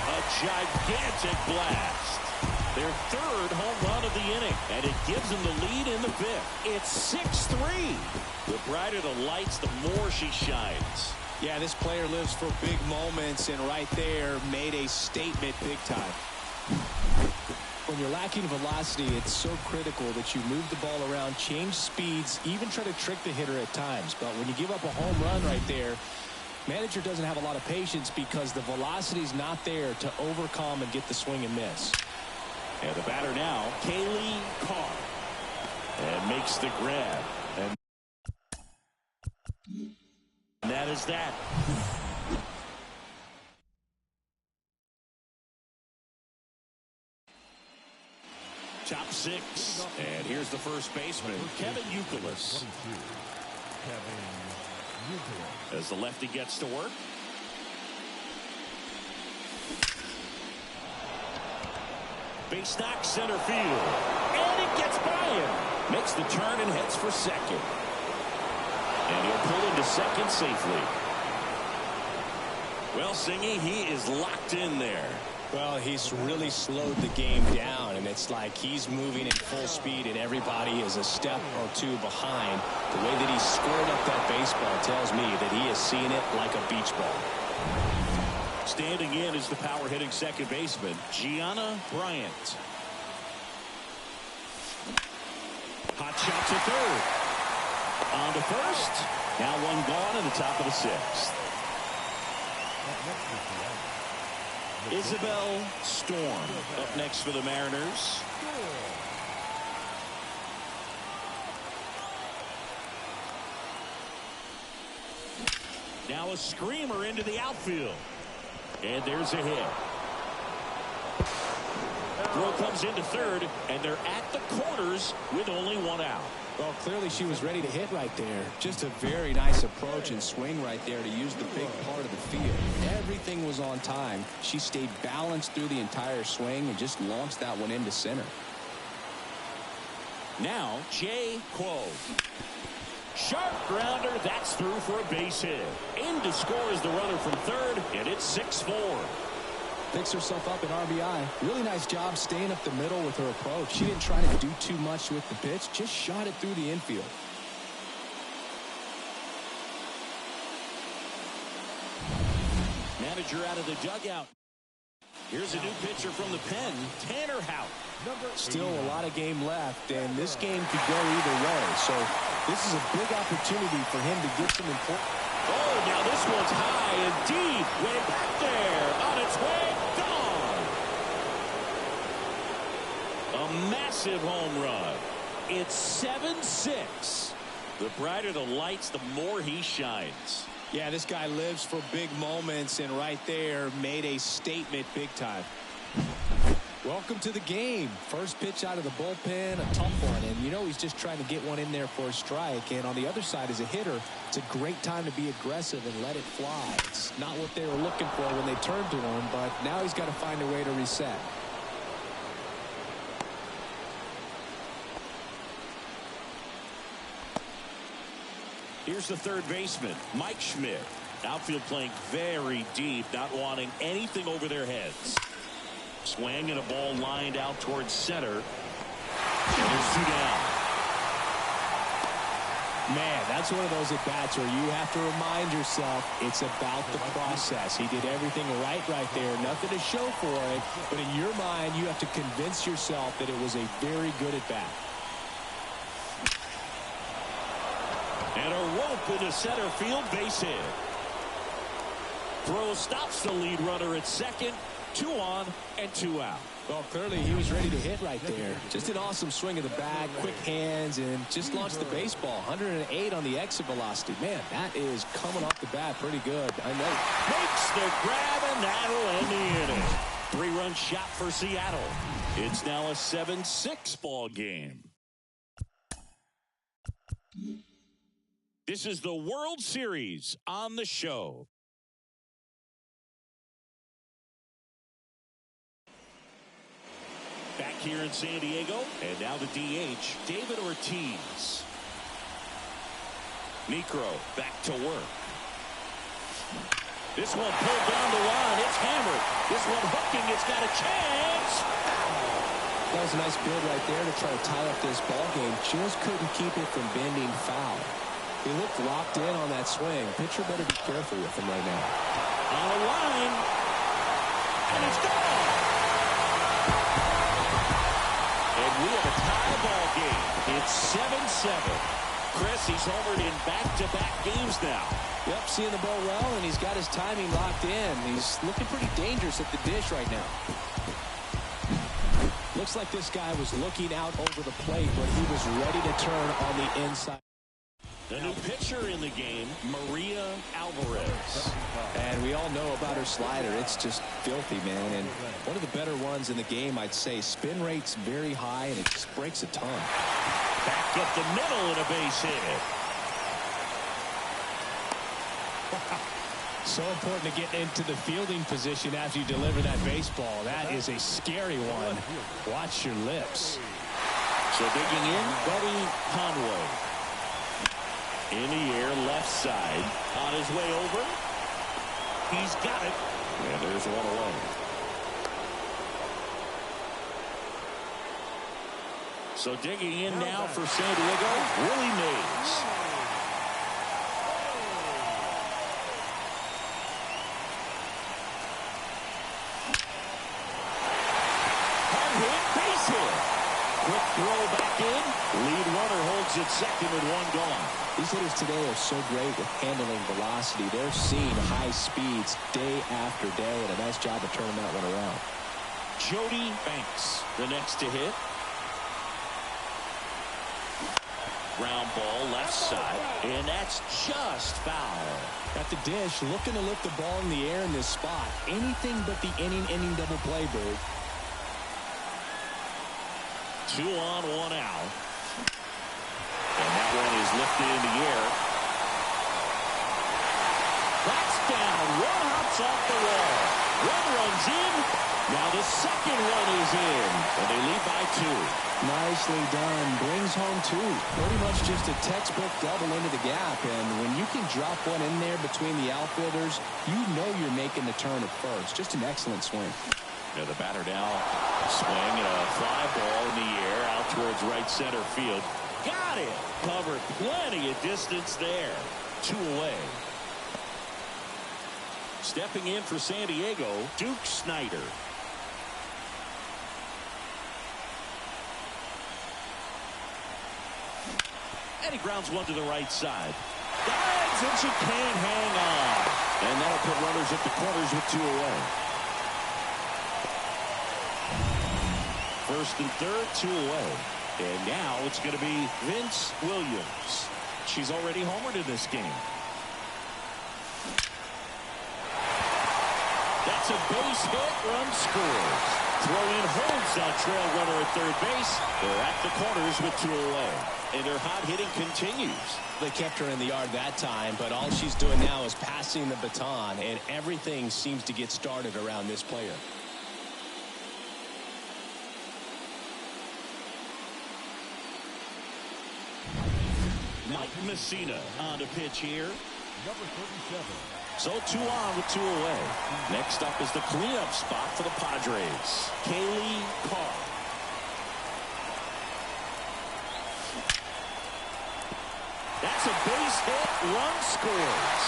A gigantic blast. Their third home run of the inning, and it gives them the lead in the 5th. It's 6-3. The brighter the lights, the more she shines. Yeah, this player lives for big moments, and right there made a statement big time. When you're lacking velocity, it's so critical that you move the ball around, change speeds, even try to trick the hitter at times. But when you give up a home run right there, manager doesn't have a lot of patience because the velocity's not there to overcome and get the swing and miss. And the batter now, Kaylee Carr, and makes the grab. And that is that. Top 6. And here's the first baseman, Kevin Youkilis. As the lefty gets to work. Base knock, center field. And it gets by him. Makes the turn and heads for second. And he'll pull into second safely. Well, Singy, he is locked in there. Well, he's really slowed the game down, and it's like he's moving at full speed, and everybody is a step or two behind. The way that he squared up that baseball tells me that he is seeing it like a beach ball. Standing in is the power-hitting second baseman, Gianna Bryant. Hot shot to third. On to first. Now one gone in the top of the 6th. Isabel Storm up next for the Mariners. Now a screamer into the outfield. And there's a hit. Throw comes into third, and they're at the corners with only 1 out. Well, clearly she was ready to hit right there. Just a very nice approach and swing right there to use the big part of the field. Everything was on time. She stayed balanced through the entire swing and just launched that one into center. Now, Jay Quo. Sharp grounder, that's through for a base hit. In to score is the runner from third, and it's 6-4. Picks herself up at RBI. Really nice job staying up the middle with her approach. She didn't try to do too much with the pitch, just shot it through the infield. Manager out of the dugout. Here's a new pitcher from the pen, Tanner Houck. Still a lot of game left, and this game could go either way. So this is a big opportunity for him to get some important. Oh, now this one's high and deep. Way back there. On its way. Gone. A massive home run. It's 7-6. The brighter the lights, the more he shines. Yeah, this guy lives for big moments, and right there made a statement big time. Welcome to the game. First pitch out of the bullpen, a tough one, and you know he's just trying to get one in there for a strike. And on the other side, as a hitter, it's a great time to be aggressive and let it fly. It's not what they were looking for when they turned to him, but now he's got to find a way to reset. Here's the third baseman, Mike Schmidt. Outfield playing very deep, not wanting anything over their heads. Swing and a ball lined out towards center. And there's 2 down. Man, that's one of those at-bats where you have to remind yourself it's about the process. He did everything right there. Nothing to show for it. But in your mind, you have to convince yourself that it was a very good at-bat. And a rope into center field, base hit. Throw stops the lead runner at second. 2 on and 2 out. Well, clearly he was ready to hit right there. Just an awesome swing of the bat, quick hands, and just launched the baseball. 108 on the exit velocity. Man, that is coming off the bat pretty good. I know. Makes the grab, and that'll end the inning. 3-run shot for Seattle. It's now a 7-6 ball game. This is the World Series on the show. Back here in San Diego, and now the DH, David Ortiz. Necro back to work. This one pulled down the line. It's hammered. This one hooking. It's got a chance. That was a nice build right there to try to tie up this ball game. Just couldn't keep it from bending foul. He looked locked in on that swing. Pitcher better be careful with him right now. On the line. And it's gone. And we have a tie ball game. It's 7-7. Chris, he's homered in back-to-back games now. Yep, seeing the ball well, and he's got his timing locked in. He's looking pretty dangerous at the dish right now. Looks like this guy was looking out over the plate, but he was ready to turn on the inside. The new pitcher in the game, Maria Alvarez. And we all know about her slider. It's just filthy, man. And one of the better ones in the game, I'd say. Spin rate's very high, and it just breaks a ton. Back up the middle and a base hit. So important to get into the fielding position after you deliver that baseball. That is a scary one. Watch your lips. So digging in, Buddy Conway. In the air, left side. On his way over. He's got it. And there's one away. So digging in now for San Diego, Willie Mays. Hard hit, base hit. Quick throw back in. Lead runner holds it second and one gone. These hitters today are so great with handling velocity. They're seeing high speeds day after day, and a nice job of turning that one around. Jody Banks, the next to hit. Ground ball left side, and that's just foul. At the dish, looking to lift the ball in the air in this spot. Anything but the inning double play, Bird. 2 on, 1 out. And that one is lifted in the air. That's down. One hops off the wall. One runs in. Now the second one is in. And they lead by 2. Nicely done. Brings home 2. Pretty much just a textbook double into the gap. And when you can drop one in there between the outfielders, you know you're making the turn at first. Just an excellent swing. Now the batter now swing and a fly ball in the air out towards right center field. Got it. Covered plenty of distance there. 2 away. Stepping in for San Diego, Duke Snider. And he grounds one to the right side. Dives and she can't hang on. And that'll put runners at the corners with 2 away. First and third, 2 away. And now it's going to be Vince Williams. She's already homered in this game. That's a base hit. Run scores. Throw in holds that trail runner at third base. They're at the corners with 2 away. And their hot hitting continues. They kept her in the yard that time, but all she's doing now is passing the baton, and everything seems to get started around this player. Mike Messina on the pitch here. Number 37. So 2 on with 2 away. Next up is the cleanup spot for the Padres. Kaylee Carr. That's a base hit. Run scores.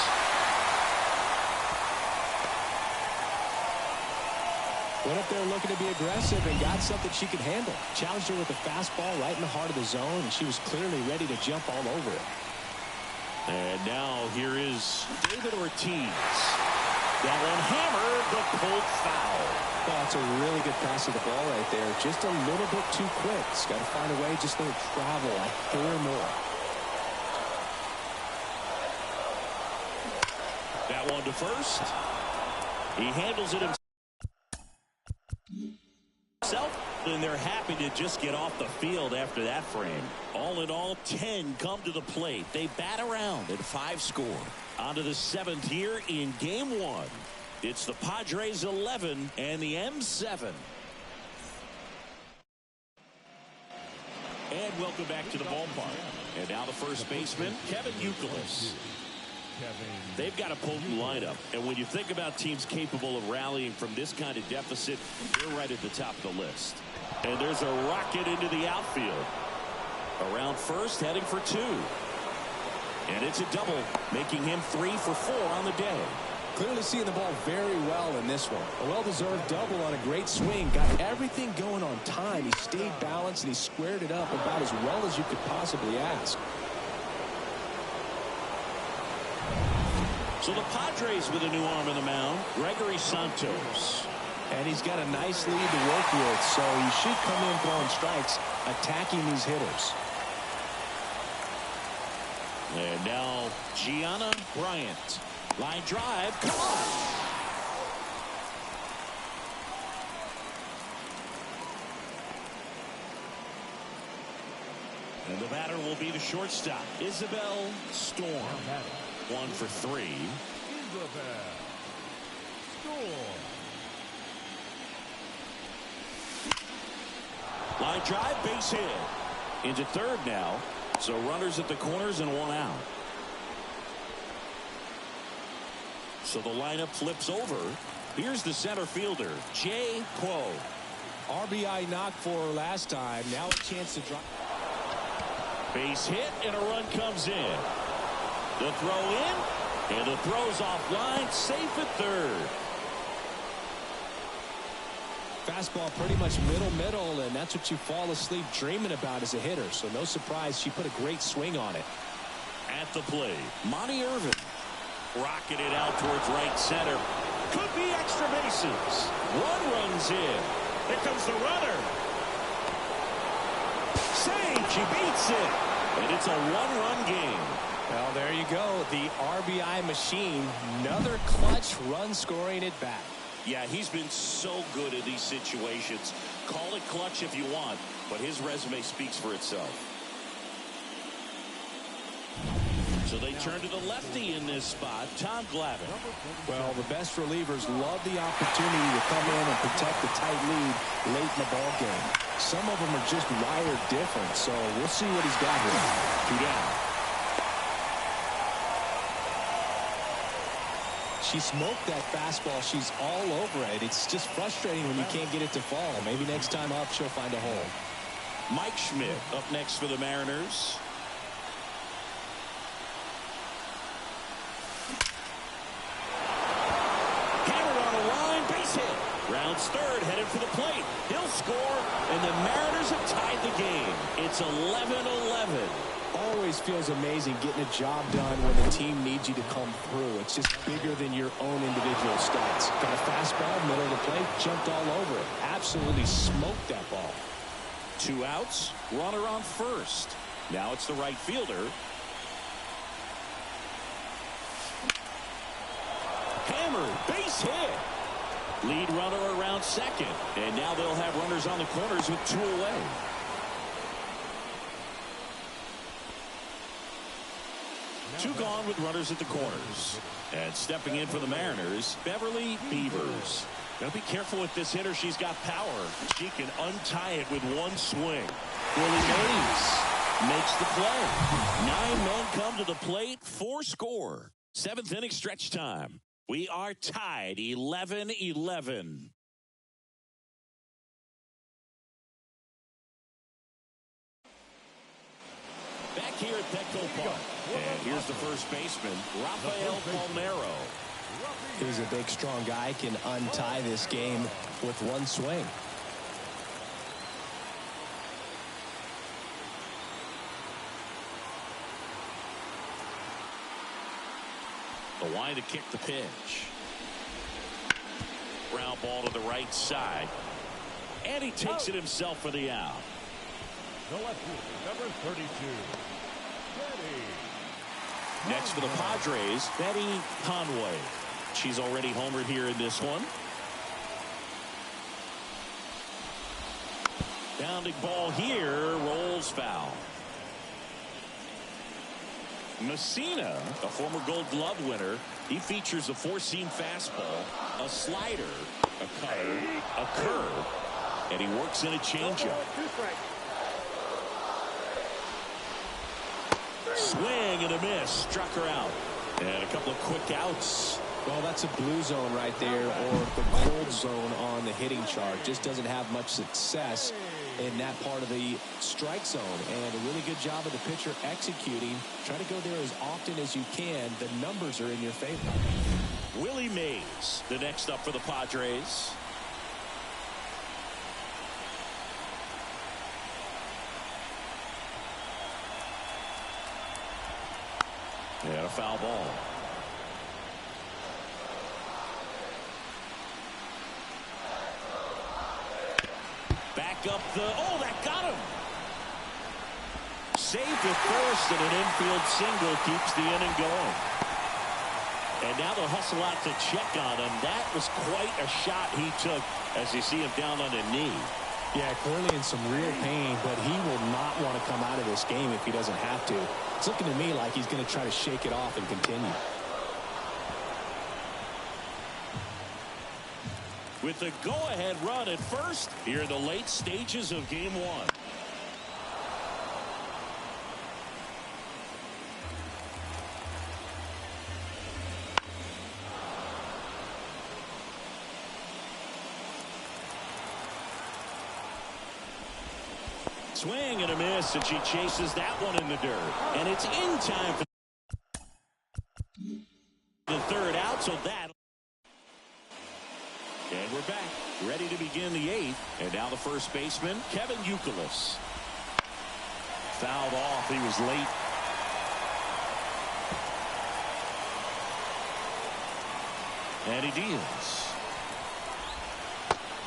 Went up there looking to be aggressive and got something she could handle. Challenged her with a fastball right in the heart of the zone, and she was clearly ready to jump all over it. And now here is David Ortiz. That one hammered, but pulled foul. Well, it's a really good pass of the ball right there. Just a little bit too quick. It's got to find a way, just let it travel a hair more. That one to first. He handles it himself, and they're happy to just get off the field after that frame. All in all, 10 come to the plate. They bat around at 5 score. On to the 7th here in game 1. It's the Padres 11 and the M7. And welcome back to the ballpark. And now the first baseman, Kevin Youkilis. They've got a potent lineup, and when you think about teams capable of rallying from this kind of deficit, they're right at the top of the list. And there's a rocket into the outfield. Around first, heading for 2. And it's a double, making him 3 for 4 on the day. Clearly seeing the ball very well in this one. A well-deserved double on a great swing. Got everything going on time. He stayed balanced, and he squared it up about as well as you could possibly ask. So the Padres with a new arm on the mound, Gregory Santos. And he's got a nice lead to work with, so he should come in throwing strikes, attacking these hitters. And now Gianna Bryant. Line drive, come on. And the batter will be the shortstop, Isabel Storm. 1 for 3. Isabel Storm. Line drive, base hit. Into third now. So runners at the corners and 1 out. So the lineup flips over. Here's the center fielder, Jay Quo. RBI knocked for her last time. Now a chance to drop. Base hit, and a run comes in. The throw in, and the throw's offline, safe at third. Fastball pretty much middle, and that's what you fall asleep dreaming about as a hitter. So no surprise, she put a great swing on it. At the plate, Monty Irvin. Rocketed out towards right center. Could be extra bases. 1 runs in. Here comes the runner. Save, she beats it. And it's a 1-run game. Well, there you go. The RBI machine. Another clutch run scoring at bat. Yeah, he's been so good in these situations. Call it clutch if you want, but his resume speaks for itself. So they turn to the lefty in this spot, Tom Glavine. Well, the best relievers love the opportunity to come in and protect the tight lead late in the ball game. Some of them are just wired different, so we'll see what he's got here. 2 down. She smoked that fastball. She's all over it. It's just frustrating when you can't get it to fall. Maybe next time up she'll find a hole. Mike Schmidt up next for the Mariners. Rounds third, headed for the plate. He'll score, and the Mariners have tied the game. It's 11-11. Always feels amazing getting a job done when the team needs you to come through. It's just bigger than your own individual stats. Got a fastball, middle of the plate, jumped all over it. Absolutely smoked that ball. 2 outs, runner on first. Now it's the right fielder. Hammered, base hit. Lead runner around second. And now they'll have runners on the corners with 2 away. Two gone with runners at the corners. And stepping in for the Mariners, Beverly Beavers. Now be careful with this hitter. She's got power. She can untie it with 1 swing. Willie Mays makes the play. 9 men come to the plate, 4 score. Seventh inning stretch time. We are tied 11-11. Back here at Petco Park. And here's the first baseman, Rafael Palmeiro. He's a big, strong guy, can untie this game with one swing. The line to kick the pitch. Ground ball to the right side. And he takes it himself for the out. The left fielder, number 32. Next for the Padres, Betty Conway. She's already homered here in this one. Bounding ball here, rolls foul. Messina, a former Gold Glove winner, he features a four-seam fastball, a slider, a cutter, a curve, and he works in a changeup. Swing and a miss, struck her out. And a couple of quick outs. Well, that's a blue zone right there, or the cold zone on the hitting chart. Just doesn't have much success in that part of the strike zone. And a really good job of the pitcher executing. Try to go there as often as you can. The numbers are in your favor. Willie Mays, the next up for the Padres. And a foul ball. Back up the, that got him. Saved at first, and an infield single keeps the inning going. And now they'll hustle out to check on him. That was quite a shot he took as you see him down on a knee. Yeah, clearly in some real pain, but he will not want to come out of this game if he doesn't have to. It's looking to me like he's going to try to shake it off and continue. With the go-ahead run at first here in the late stages of game one. Swing and a miss, and she chases that one in the dirt. And it's in time for the third out, so that. And we're back, ready to begin the eighth. And now the first baseman, Kevin Youkilis. Fouled off, he was late. And he deals.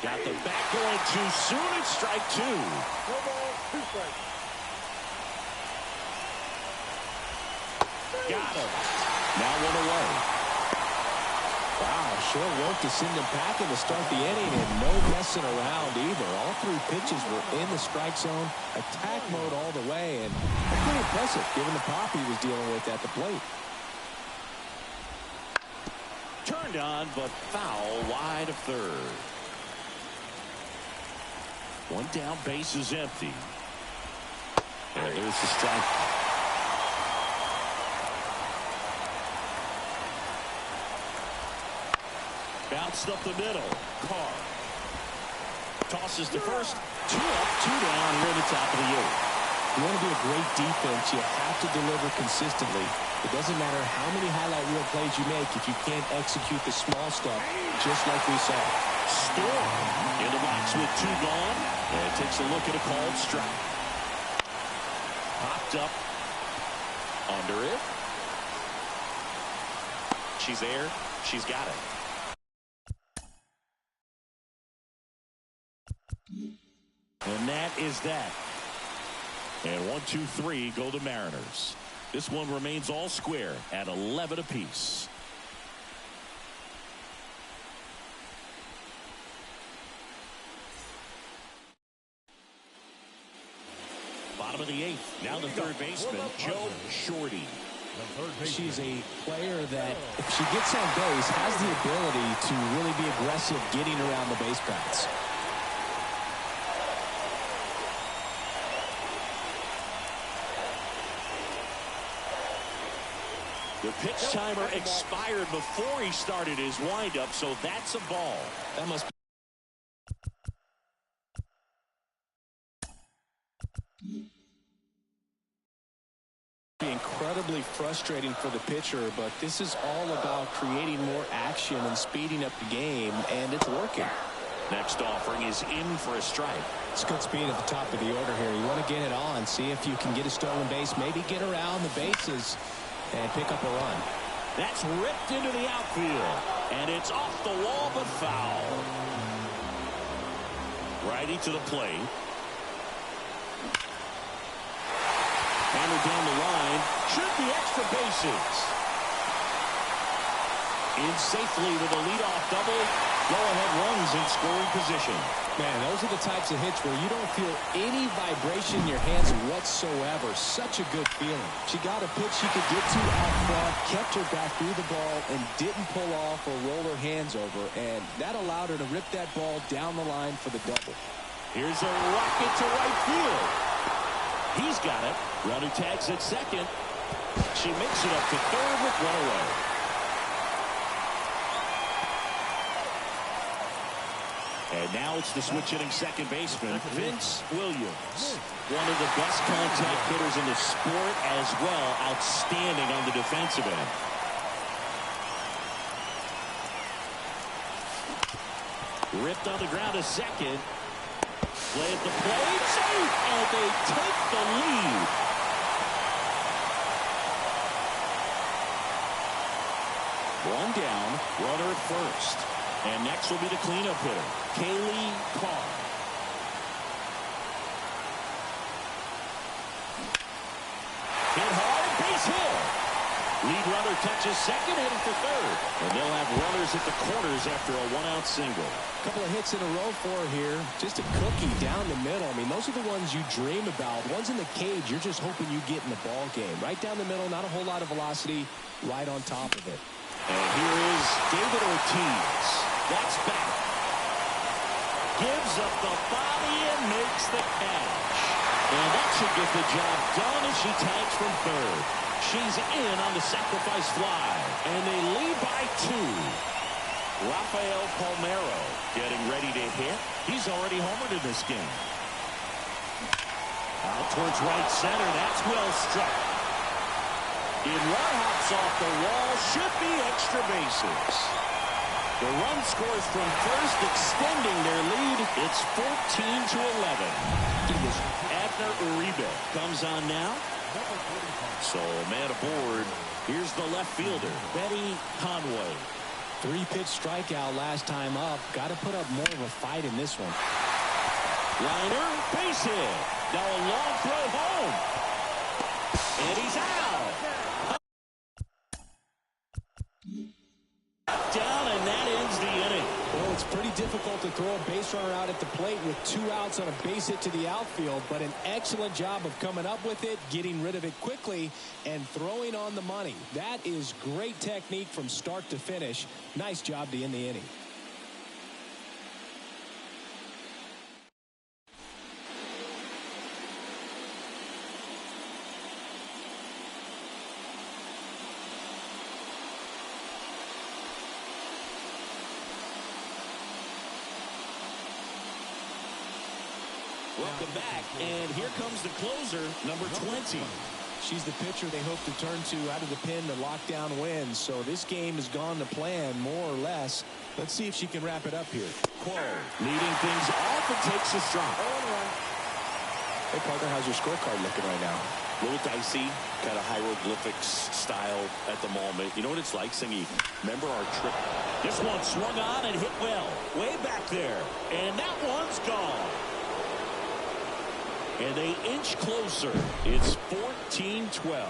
Got the bat going too soon, it's strike two. No ball, 2 strikes. Got him. Now one away. Wow, sure work to send him packing to start the inning, and no messing around either. All 3 pitches were in the strike zone, attack mode all the way, and pretty impressive given the pop he was dealing with at the plate. Turned on, but foul wide of third. One down, base is empty. And there's the strike. Bounced up the middle. Carr tosses to first. 2 up, 2 down here at the top of the eighth. You want to be a great defense, you have to deliver consistently. It doesn't matter how many highlight reel plays you make if you can't execute the small stuff, just like we saw. Storm in the box with 2 gone, and takes a look at a called strike. Popped up under it. She's there. She's got it. And that is that. And 1, 2, 3 go the Mariners. This one remains all square at 11 apiece. Bottom of the eighth. Now the third baseman, Joe Shorty. She's a player that, if she gets on base, has the ability to really be aggressive getting around the base paths. The pitch timer expired before he started his windup, so that's a ball. That must be incredibly frustrating for the pitcher, but this is all about creating more action and speeding up the game, and it's working. Next offering is in for a strike. It's good speed at the top of the order here. You want to get it on, see if you can get a stolen base, maybe get around the bases and pick up a run. That's ripped into the outfield, and it's off the wall but foul. Righty to the plate. Hammered down the line. Should be extra bases. In safely with a leadoff double. Go-ahead runs in scoring position. Man, those are the types of hits where you don't feel any vibration in your hands whatsoever. Such a good feeling. She got a pitch she could get to out front, kept her back through the ball, and didn't pull off or roll her hands over. And that allowed her to rip that ball down the line for the double. Here's a rocket to right field. He's got it. Runner tags at second. She makes it up to third with one away. And now it's the switch-hitting second baseman, Vince Williams. One of the best contact hitters in the sport as well. Outstanding on the defensive end. Ripped on the ground to second. Play at the plate. Safe! And they take the lead. One down. Runner at first. And next will be the cleanup hitter, Kaylee Carr. Hit hard, base hit. Lead runner touches second, heading for third. And they'll have runners at the corners after a one-out single. A couple of hits in a row for her here. Just a cookie down the middle. I mean, those are the ones you dream about. Ones in the cage, you're just hoping you get in the ball game. Right down the middle, not a whole lot of velocity, right on top of it. And here is David Ortiz. That's back. Gives up the body and makes the catch. And that should get the job done as she tags from third. She's in on the sacrifice fly. And they lead by 2. Rafael Palmeiro getting ready to hit. He's already homered in this game. Out towards right center. That's well struck. It hops off the wall. Should be extra bases. The run scores from first, extending their lead. It's 14-11. Abner Uribe comes on now. So, man aboard. Here's the left fielder, Betty Conway. 3-pitch strikeout last time up. Got to put up more of a fight in this one. Liner, base hit. Now a long throw home. And he's out. Down, and that ends the inning. Well, it's pretty difficult to throw a base runner out at the plate with 2 outs on a base hit to the outfield, but an excellent job of coming up with it, getting rid of it quickly, and throwing on the money. That is great technique from start to finish. Nice job to end the inning. Welcome back, and here comes the closer, number 20. She's the pitcher they hope to turn to out of the pen to lock down wins. So this game has gone to plan, more or less. Let's see if she can wrap it up here. Quo leading things off and takes a strike. Hey, partner, how's your scorecard looking right now? A little dicey, kind of hieroglyphics style at the moment. You know what it's like, Singy? Remember our trip? This one swung on and hit well, way back there. And that one's gone. And they inch closer. It's 14-12.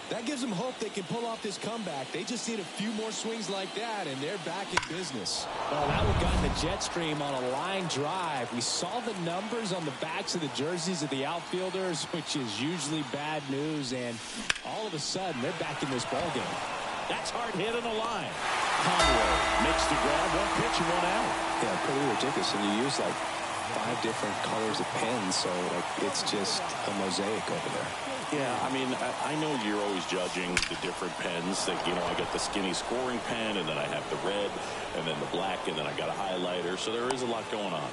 That gives them hope they can pull off this comeback. They just need a few more swings like that, and they're back in business. Well, that one got in the jet stream on a line drive. We saw the numbers on the backs of the jerseys of the outfielders, which is usually bad news, and all of a sudden, they're back in this ballgame. That's hard hit on the line. Conway makes the grab, 1 pitch and 1 out. Yeah, pretty ridiculous, and you use like 5 different colors of pens, so like it's just a mosaic over there. Yeah, I mean, I know you're always judging the different pens. That, I got the skinny scoring pen, and then I have the red, and then the black, and then I got a highlighter. So there is a lot going on.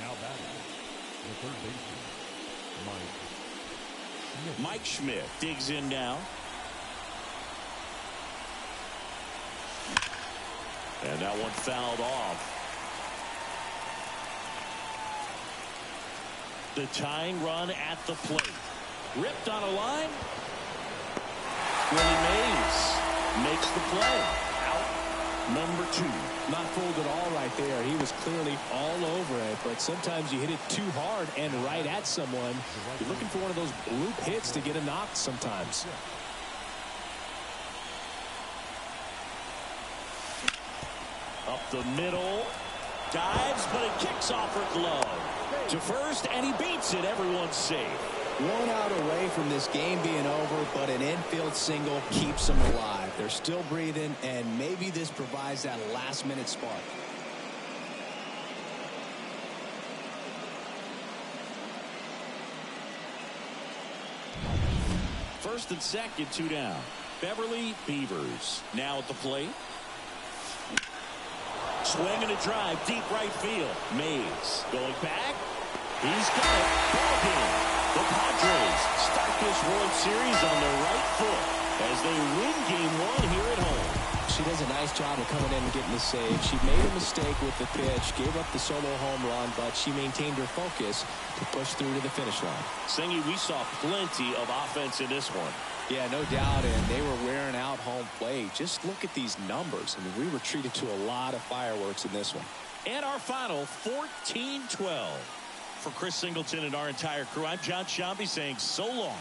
Now batting, the third baseman, Mike Schmidt digs in now. And that one fouled off. The tying run at the plate. Ripped on a line. Willie Mays makes the play. Out number 2. Not fooled at all right there. He was clearly all over it, but sometimes you hit it too hard and right at someone. You're looking for one of those loop hits to get a knock sometimes. Up the middle. Dives, but it kicks off her glove. To first, and he beats it. Everyone's safe. 1 out away from this game being over, but an infield single keeps them alive. They're still breathing, and maybe this provides that last-minute spark. First and second, 2 down. Beverly Beavers now at the plate. Swing and a drive, deep right field. Mays going back. He's got it. Ball game. The Padres start this World Series on the right foot as they win Game 1 here at home. She does a nice job of coming in and getting the save. She made a mistake with the pitch, gave up the solo home run, but she maintained her focus to push through to the finish line. Singy, we saw plenty of offense in this one. Yeah, no doubt, and they were wearing out home plate. Just look at these numbers. I mean, we were treated to a lot of fireworks in this one. And our final 14-12. For Chris Singleton and our entire crew, I'm John Shambi saying so long.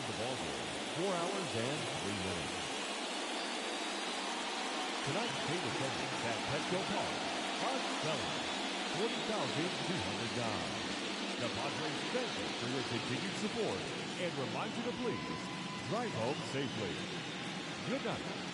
the ball game, 4 hours and 3 minutes. Tonight's paid attendance at Petco Park are selling 40,200 guys. The Padres thank you for your continued support and remind you to please drive home safely. Good night.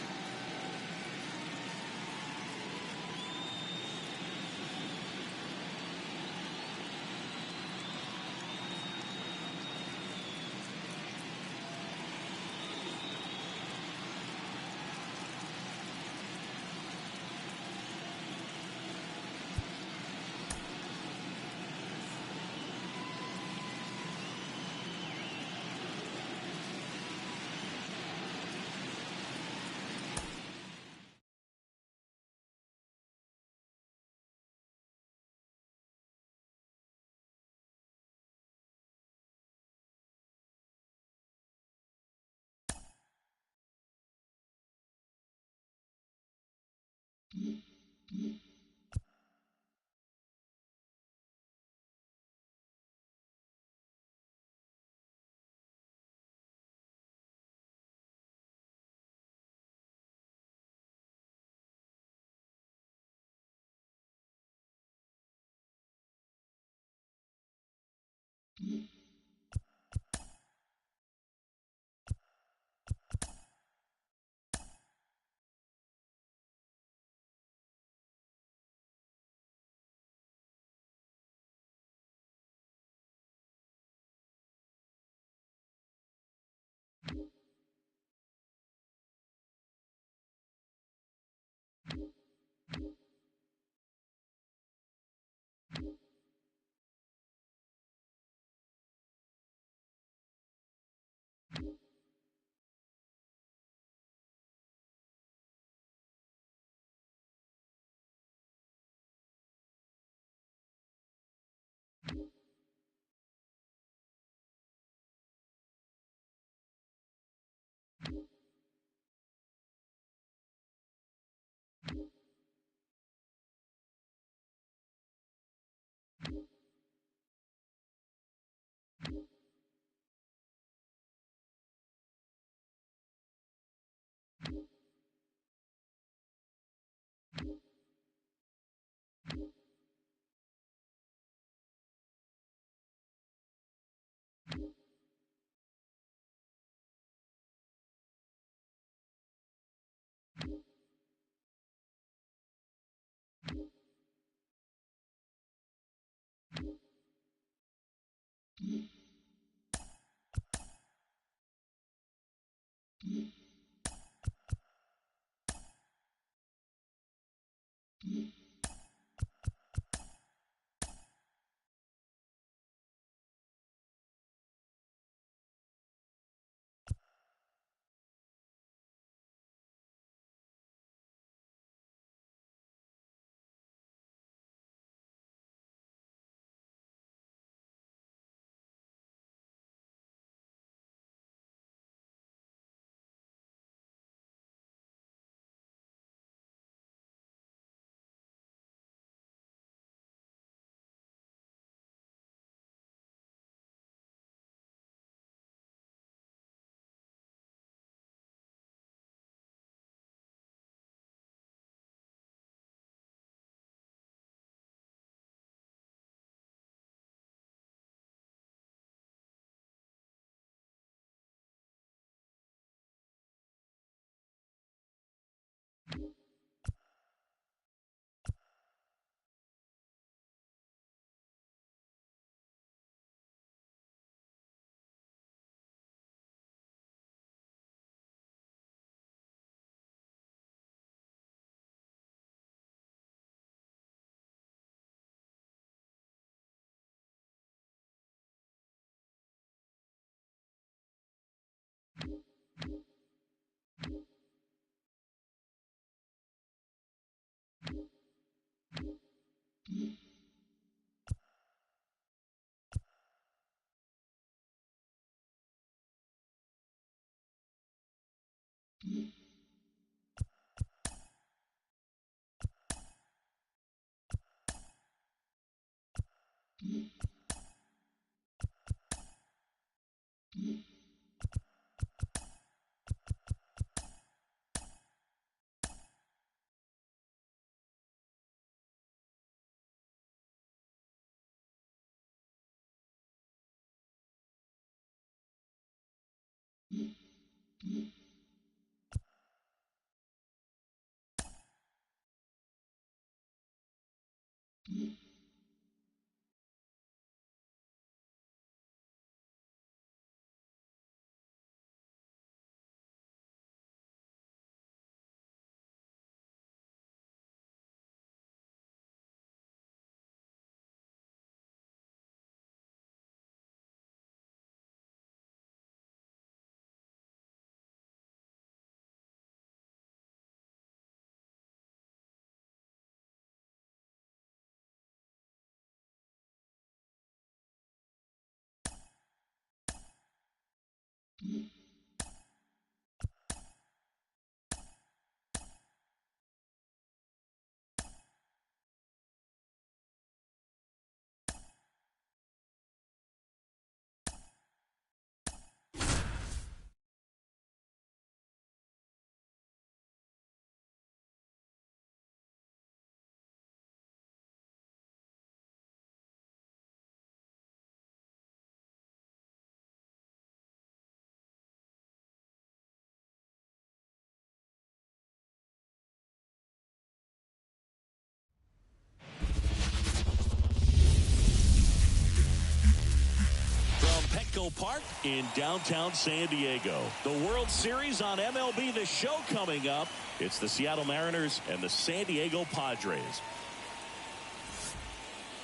Petco Park in downtown San Diego. The World Series on MLB The Show coming up. It's the Seattle Mariners and the San Diego Padres.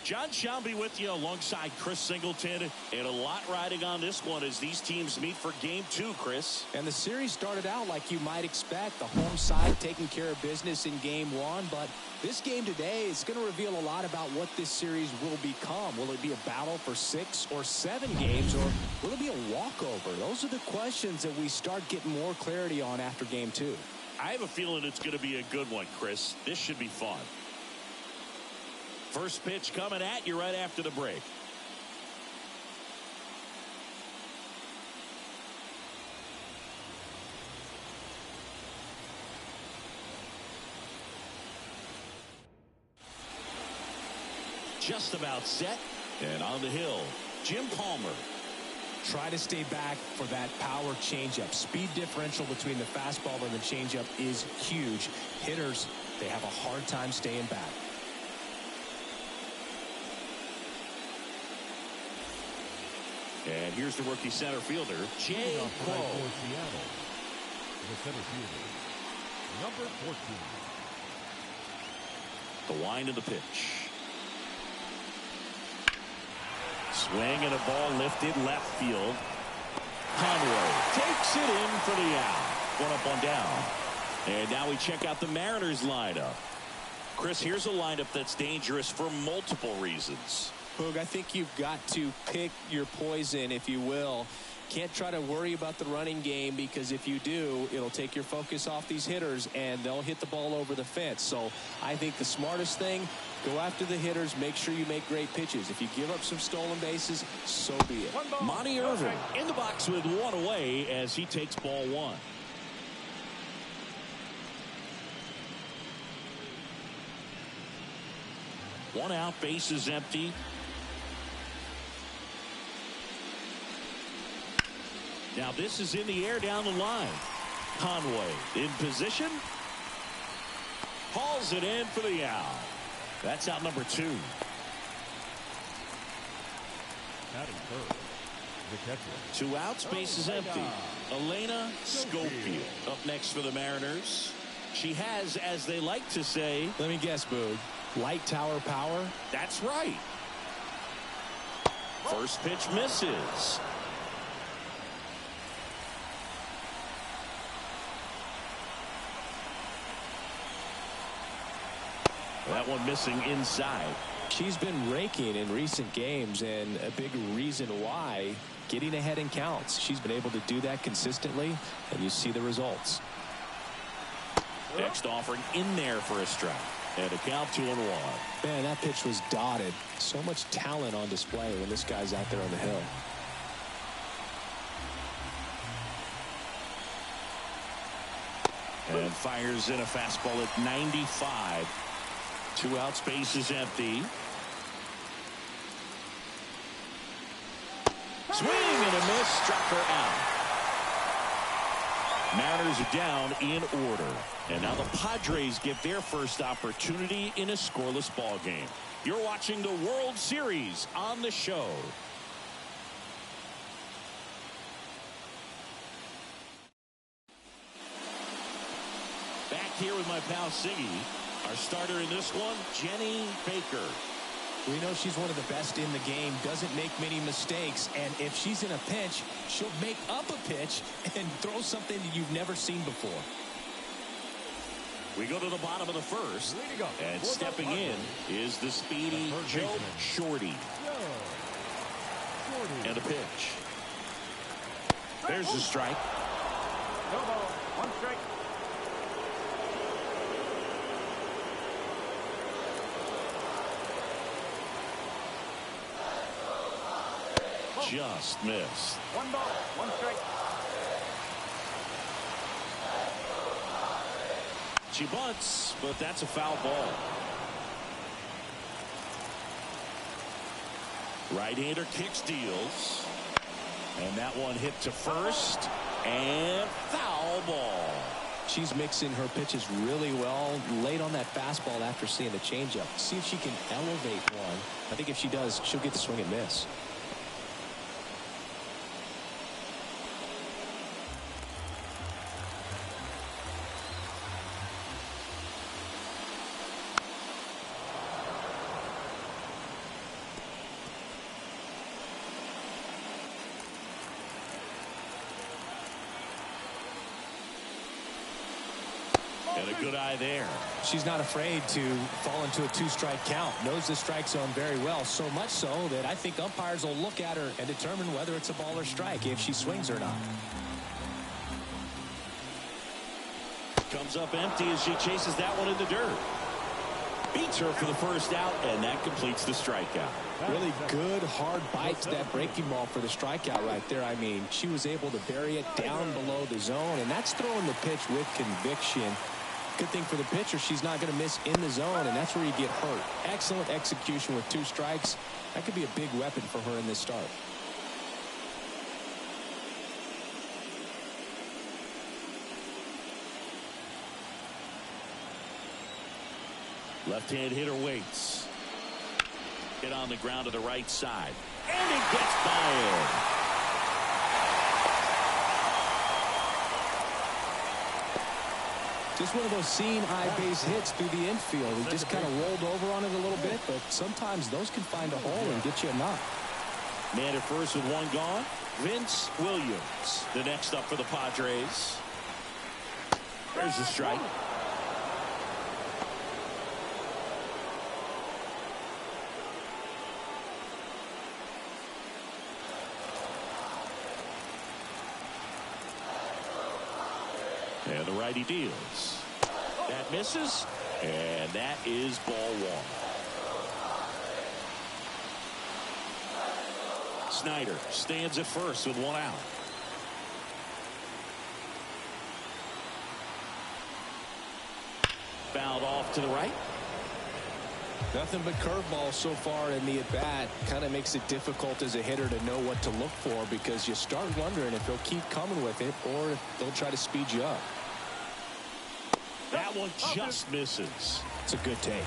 John Shambi with you alongside Chris Singleton, and a lot riding on this one as these teams meet for Game 2, Chris. And the series started out like you might expect, the home side taking care of business in Game 1, but this game today is going to reveal a lot about what this series will become. Will it be a battle for 6 or 7 games, or will it be a walkover? Those are the questions that we start getting more clarity on after Game 2. I have a feeling it's going to be a good one, Chris. This should be fun. First pitch coming at you right after the break. Just about set and on the hill, Jim Palmer. Try to stay back for that power changeup. Speed differential between the fastball and the changeup is huge. Hitters, they have a hard time staying back. And here's the rookie center fielder, Jay For Crow. Seattle, the center fielder, number 14. The wind of the pitch. Swing and a ball lifted left field. Conway takes it in for the out. One up, one down. And now we check out the Mariners lineup. Chris, here's a lineup that's dangerous for multiple reasons. Boog, I think you've got to pick your poison, if you will. Can't try to worry about the running game, because if you do, it'll take your focus off these hitters and they'll hit the ball over the fence. So I think the smartest thing, go after the hitters, make sure you make great pitches. If you give up some stolen bases, so be it. Monty Irvin in the box with one away as he takes ball one. One out, bases empty. Now this is in the air down the line. Conway in position. Hauls it in for the out. That's out number 2. Batting third, the catcher. 2 outs, bases empty. Elena Schofield up next for the Mariners. She has, as they like to say, Let me guess, Boog. Light tower power? that's right. First pitch misses. That one missing inside. She's been raking in recent games, and a big reason why, getting ahead in counts. She's been able to do that consistently, and you see the results. Next offering in there for a strike. And a count 2-1. Man, that pitch was dotted. So much talent on display when this guy's out there on the hill. And fires in a fastball at 95. 2 outs, bases empty. Swing and a miss, struck her out. Mariners are down in order. And now the Padres get their first opportunity in a scoreless ball game. You're watching the World Series on the show. Back here with my pal Siggy. Our starter in this one, Jenny Baker. We know she's one of the best in the game, doesn't make many mistakes, and if she's in a pinch, she'll make up a pitch and throw something that you've never seen before. We go to the bottom of the first, and stepping in is the speedy Joe Shorty. And a pitch. There's the strike. No ball, 1 strike. Just missed. 1 ball, 1 strike. She bunts, but that's a foul ball. Right-hander kicks, deals. And that one hit to first. And foul ball. She's mixing her pitches really well. Late on that fastball after seeing the changeup. See if she can elevate one. I think if she does, she'll get the swing and miss. And a good eye there. She's not afraid to fall into a 2-strike count. Knows the strike zone very well. So much so that I think umpires will look at her and determine whether it's a ball or strike, if she swings or not. Comes up empty as she chases that one in the dirt. Beats her for the first out, and that completes the strikeout. Really good, hard bite to that breaking ball for the strikeout right there. I mean, she was able to bury it down below the zone, and that's throwing the pitch with conviction. Good thing for the pitcher, she's not going to miss in the zone, and that's where you get hurt. Excellent execution with 2 strikes. That could be a big weapon for her in this start. Left-hand hitter waits. Hit on the ground to the right side. And it gets by him. Just one of those seeing eye base hits through the infield. He just kind of rolled over on it a little bit, but sometimes those can find a hole and get you a knock. Man at first with one gone. Vince Williams, the next up for the Padres. There's the strike. And the righty deals. That misses, and that is ball one. Snyder stands at first with one out. Fouled off to the right. Nothing but curveballs so far in the at-bat. Kind of makes it difficult as a hitter to know what to look for, because you start wondering if he'll keep coming with it or if they'll try to speed you up. That one just misses. It's a good take.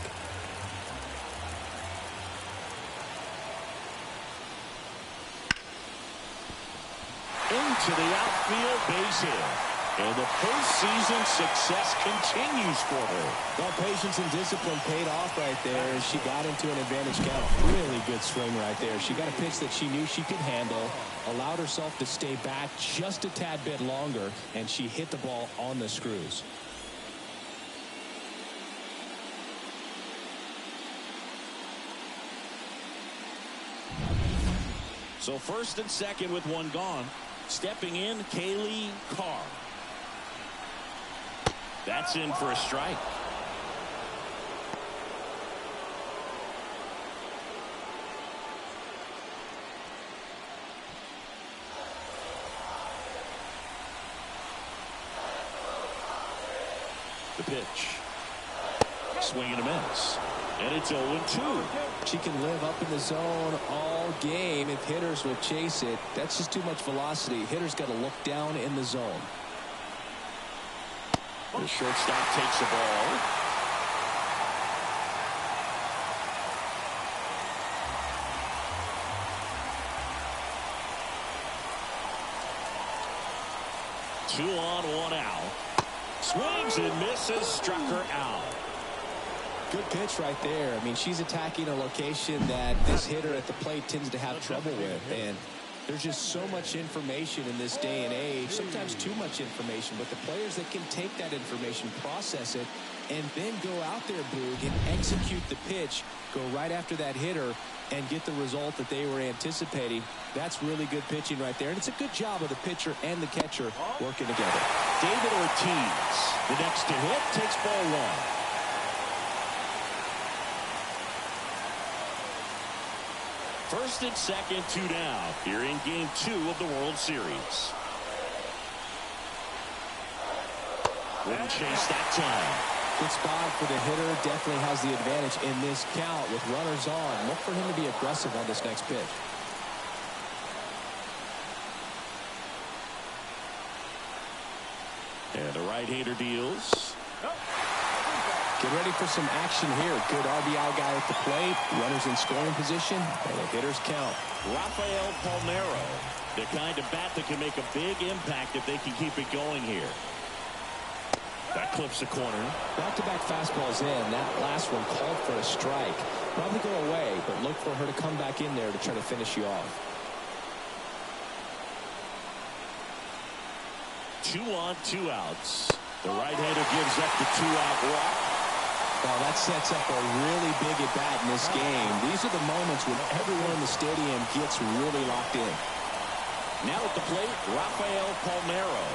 Into the outfield, base hit. And the postseason success continues for her. Well, patience and discipline paid off right there as she got into an advantage count. Really good swing right there. She got a pitch that she knew she could handle, allowed herself to stay back just a tad bit longer, and she hit the ball on the screws. So first and second with one gone. Stepping in, Kaylee Carr. That's in for a strike. The pitch. Swing and a miss. And it's 0-2. She can live up in the zone all game if hitters will chase it. That's just too much velocity. Hitters got to look down in the zone. The shortstop takes the ball. Two on, one out. Swings and misses, struck her out. Good pitch right there. I mean, she's attacking a location that this hitter at the plate tends to have trouble with. And there's just so much information in this day and age, sometimes too much information, but the players that can take that information, process it, and then go out there, Boog, and execute the pitch, go right after that hitter, and get the result that they were anticipating. That's really good pitching right there. And it's a good job of the pitcher and the catcher working together. David Ortiz, the next to hit, takes ball one. First and second, two down here in game 2 of the World Series. Wouldn't chase that time. Good spot for the hitter. Definitely has the advantage in this count with runners on. Look for him to be aggressive on this next pitch. And the right-hander deals. Get ready for some action here. Good RBI guy at the plate. Runners in scoring position. And the hitters count. Rafael Palmeiro, the kind of bat that can make a big impact if they can keep it going here. That clips the corner. Back-to-back fastballs in. That last one called for a strike. Probably go away, but look for her to come back in there to try to finish you off. 2 on, 2 outs. The right-hander gives up the 2-out walk. Well, that sets up a really big at-bat in this game. These are the moments when everyone in the stadium gets really locked in. Now at the plate, Rafael Palmeiro.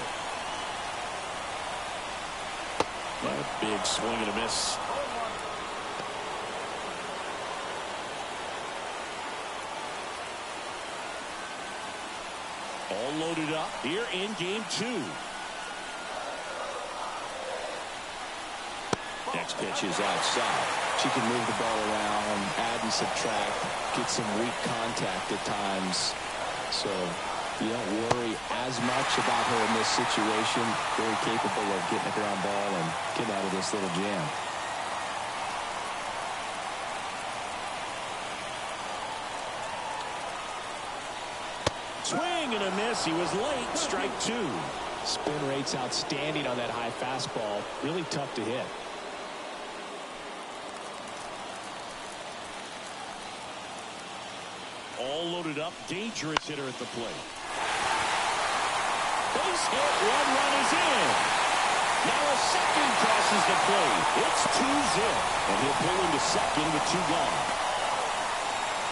A big swing and a miss. All loaded up here in game 2. Next pitch is outside. She can move the ball around, add and subtract, get some weak contact at times. So you don't worry as much about her in this situation. Very capable of getting a ground ball and getting out of this little jam. Swing and a miss. He was late. Strike 2. Spin rate's outstanding on that high fastball. Really tough to hit. All loaded up, dangerous hitter at the plate. Base hit, one run is in. Now a second crosses the plate. It's 2-0, and he'll pull into second with 2 gone.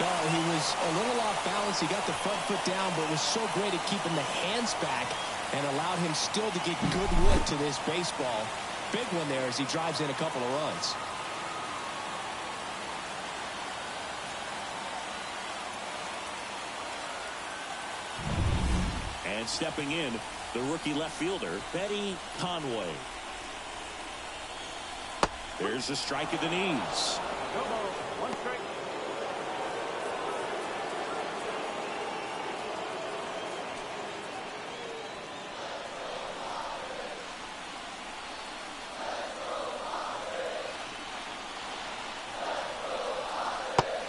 No, he was a little off balance. He got the front foot down, but was so great at keeping the hands back and allowed him still to get good wood to this baseball. Big one there as he drives in a couple of runs. And stepping in, the rookie left fielder, Betty Conway. There's the strike at the knees. No ball, 1 strike.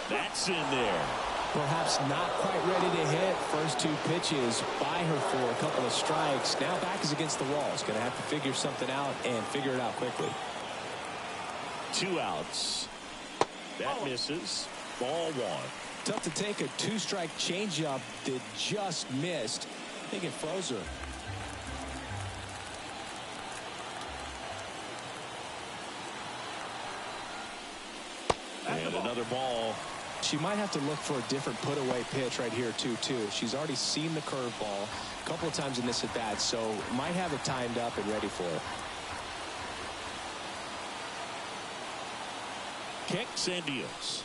That's in there. Perhaps not quite ready to hit. First 2 pitches by her for a couple of strikes. Now back is against the wall. He's going to have to figure something out and figure it out quickly. 2 outs. That misses. Ball 1. Tough to take a 2-strike changeup that just missed. I think it froze her. And another ball. She might have to look for a different put-away pitch right here, too. She's already seen the curveball a couple of times in this at-bat, so might have it timed up and ready for it. Kicks and deals.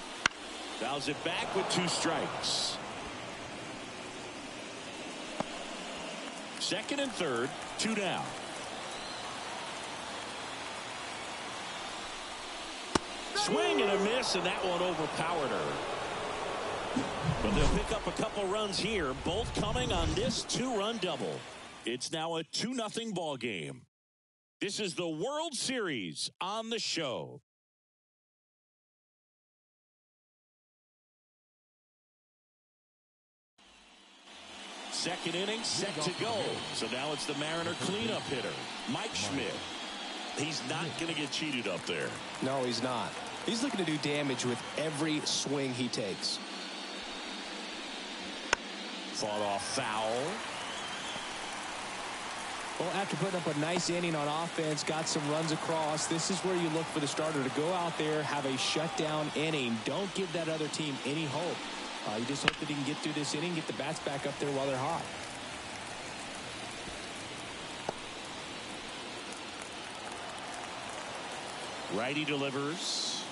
Fouls it back with 2 strikes. Second and third, 2 down. Swing and a miss, and that one overpowered her. But they'll pick up a couple runs here, both coming on this 2-run double. It's now a 2-0 ball game. This is the World Series on the show. Second inning set to go. So now it's the Mariner cleanup hitter, Mike Schmidt. He's not going to get cheated up there. No, he's not. He's looking to do damage with every swing he takes. Fought off foul. Well, after putting up a nice inning on offense, got some runs across, this is where you look for the starter to go out there, have a shutdown inning. Don't give that other team any hope. You just hope that he can get through this inning, get the bats back up there while they're hot. Righty delivers.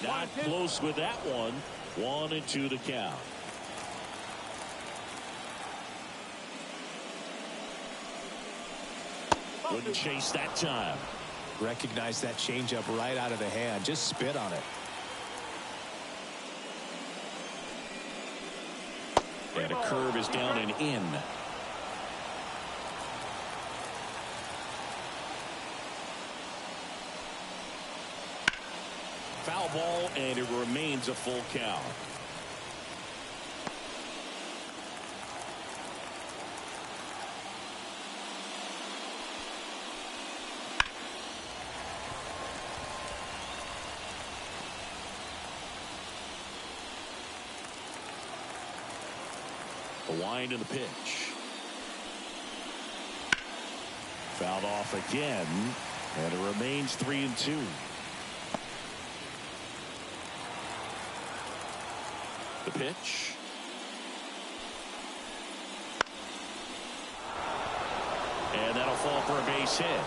Not close with that one. 1-2 the count. Wouldn't chase that time. Recognize that changeup right out of the hand. Just spit on it. And a curve is down and in. Foul ball, and it remains a full count. The wind and the pitch. Fouled off again, and it remains 3-2. The pitch. And that'll fall for a base hit.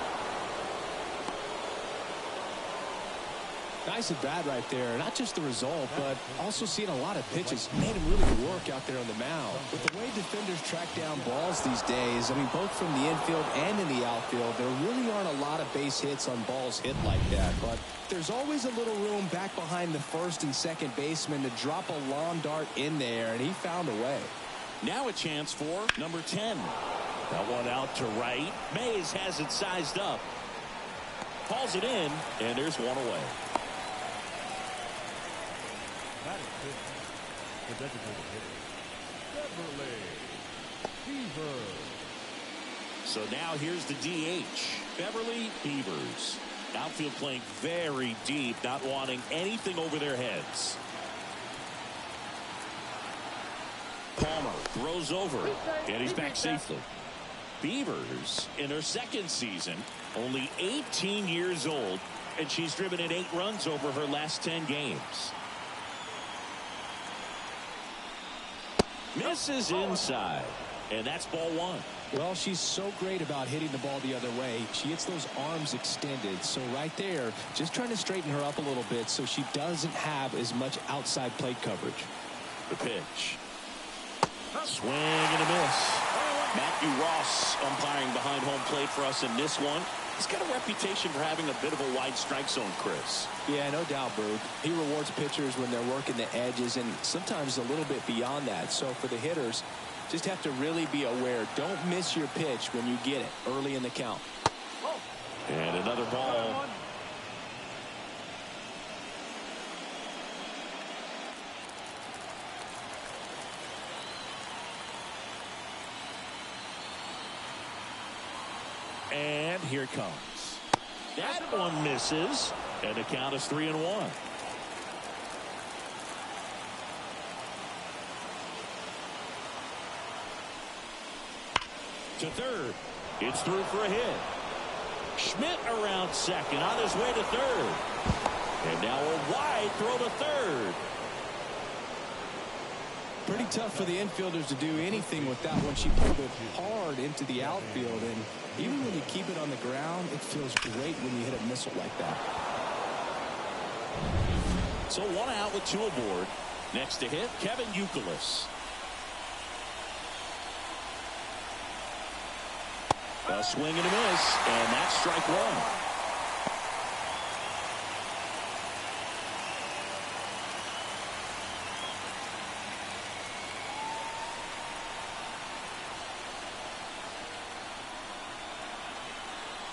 Nice at bat right there. Not just the result, but also seeing a lot of pitches. Made him really work out there on the mound. With the way defenders track down balls these days, I mean, both from the infield and in the outfield, there really aren't a lot of base hits on balls hit like that. But there's always a little room back behind the first and second baseman to drop a lawn dart in there, and he found a way. Now a chance for number 10. That one out to right. Mays has it sized up. Calls it in, and there's one away. That is good. The designated hitter, Beverly. Beaver. So now here's the DH, Beverly Beavers. Outfield playing very deep, not wanting anything over their heads. Palmer throws over, and he's back safely. Beavers, in her second season, only 18 years old, and she's driven in 8 runs over her last 10 games. Misses inside, and that's ball 1. Well, she's so great about hitting the ball the other way. She gets those arms extended. So right there, just trying to straighten her up a little bit so she doesn't have as much outside plate coverage. The pitch. Swing and a miss. Matthew Ross umpiring behind home plate for us in this one. He's got a reputation for having a bit of a wide strike zone, Chris. Yeah, no doubt, Boog. He rewards pitchers when they're working the edges and sometimes a little bit beyond that. So for the hitters, just have to really be aware. Don't miss your pitch when you get it early in the count. And another ball. And here it comes. That one misses, and the count is 3-1. To third. It's through for a hit. Schmidt around second, on his way to third. And now a wide throw to third. Pretty tough for the infielders to do anything with that one. She pulled it hard into the outfield, and even when you keep it on the ground, it feels great when you hit a missile like that. So 1 out with 2 aboard. Next to hit, Kevin Youkilis. A swing and a miss, and that's strike 1.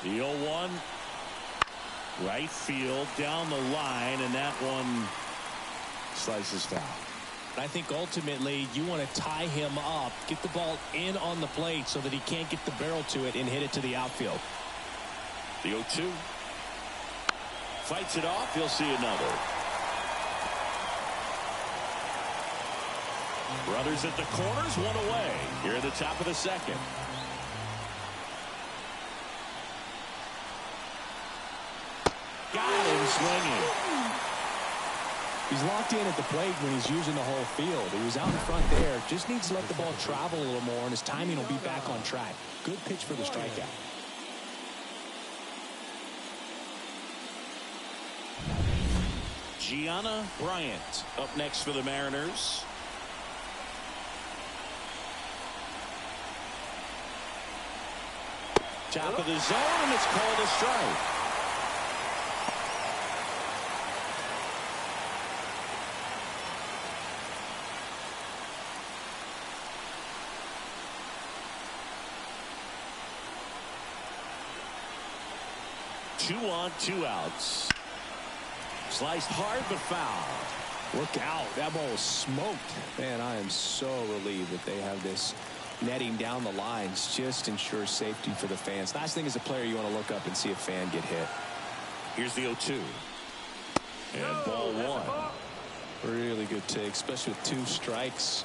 The 0-1, right field, down the line, and that one slices foul. I think ultimately you want to tie him up, get the ball in on the plate so that he can't get the barrel to it and hit it to the outfield. The 0-2. Fights it off. He'll see another. Brothers at the corners, 1 away. Here at the top of the second. Got him swinging. He's locked in at the plate when he's using the whole field. He was out in front there. Just needs to let the ball travel a little more, and his timing will be back on track. Good pitch for the strikeout. Gianna Bryant up next for the Mariners. Top of the zone, and it's called a strike. Two on, 2 outs. Sliced hard but foul. Look out. That ball was smoked. Man, I am so relieved that they have this netting down the lines. Just ensures safety for the fans. Last thing as a player, you want to look up and see a fan get hit. Here's the 0-2. And ball 1. Really good take, especially with 2 strikes.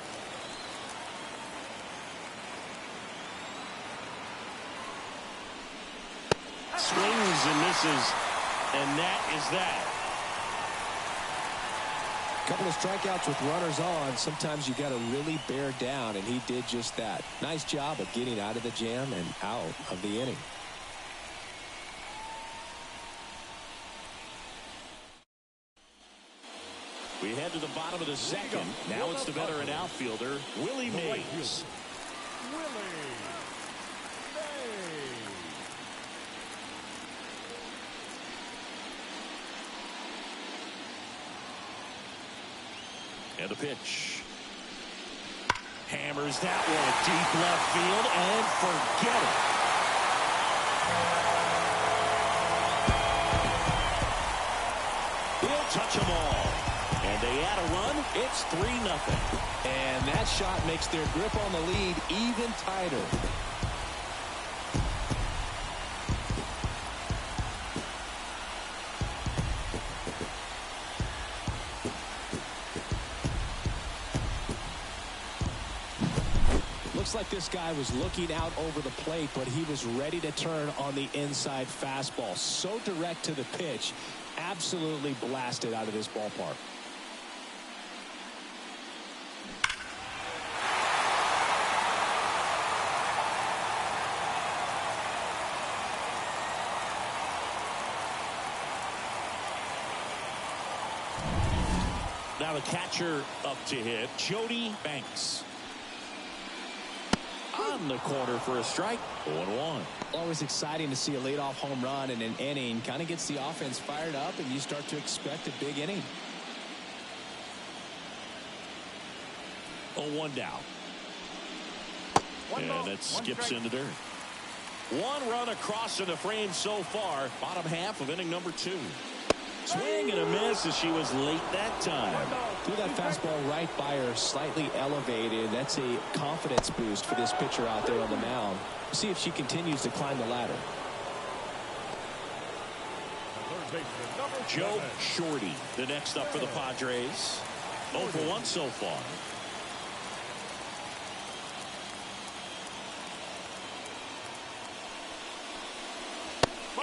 Swings and misses, and that is that. A couple of strikeouts with runners on. Sometimes you got to really bear down, and he did just that. Nice job of getting out of the jam and out of the inning. We head to the bottom of the second. Now it's the veteran outfielder, Willie Mays. And the pitch. Hammers that one deep left field and forget it. He'll touch them all. And they add a a run. It's 3-0. And that shot makes their grip on the lead even tighter. Looks like this guy was looking out over the plate, but he was ready to turn on the inside fastball. So direct to the pitch, absolutely blasted out of this ballpark. Now the catcher up to hit, Jody Banks. On the corner for a strike. 0-1. Always exciting to see a leadoff home run in an inning. Kind of gets the offense fired up, and you start to expect a big inning. 0-1 down. And it skips into dirt. One run across in the frame so far. Bottom half of inning number 2. Swing and a miss as she was late that time. Threw that fastball right by her, slightly elevated. That's a confidence boost for this pitcher out there on the mound. See if she continues to climb the ladder. Joe Shorty, the next up for the Padres. 0 for 1 so far.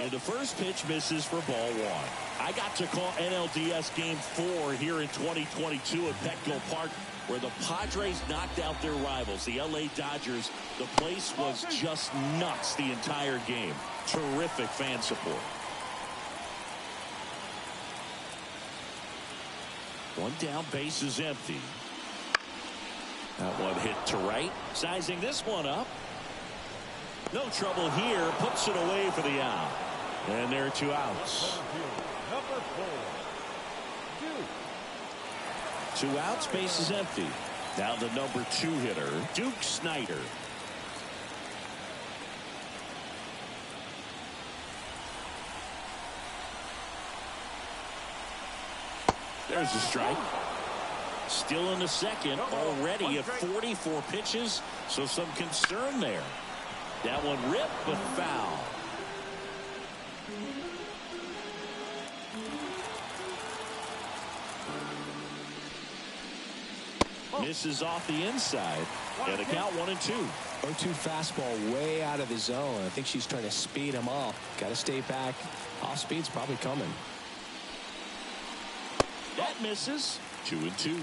And the first pitch misses for ball 1. I got to call NLDS Game 4 here in 2022 at Petco Park, where the Padres knocked out their rivals, the LA Dodgers. The place was just nuts the entire game. Terrific fan support. One down, base is empty. That one hit to right. Sizing this one up. No trouble here. Puts it away for the out. And there are 2 outs. Number 4. 2 outs, base is empty. Now the number 2 hitter, Duke Snider. There's a strike. Still in the second, already at 44 pitches, so some concern there. That one ripped, but foul. Misses off the inside. And a count 1-2. 0-2 fastball way out of the zone. I think she's trying to speed him up. Got to stay back. Off speed's probably coming. That misses. 2-2.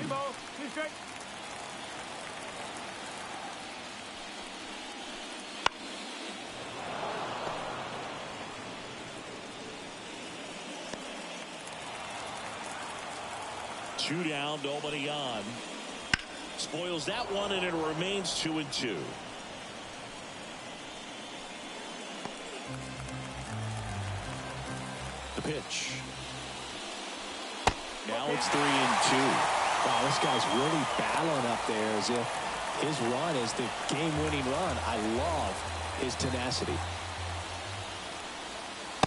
Two down, nobody on. Spoils that one, and it remains 2-2. The pitch. Now it's 3-2. Wow, this guy's really battling up there as if his run is the game-winning run. I love his tenacity.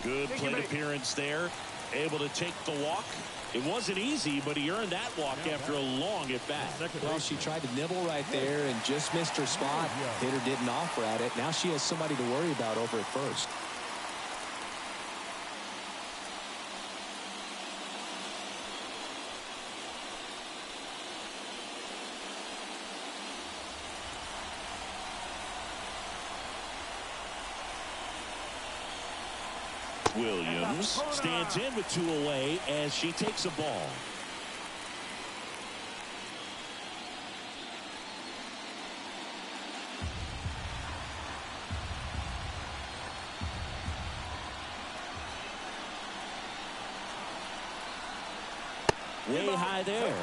Good plate appearance there. Able to take the walk. It wasn't easy, but he earned that walk after a long at-bat. Well, she tried to nibble right there and just missed her spot. Hitter didn't offer at it. Now she has somebody to worry about over at first. Williams stands in with 2 away as she takes a ball. Way high there.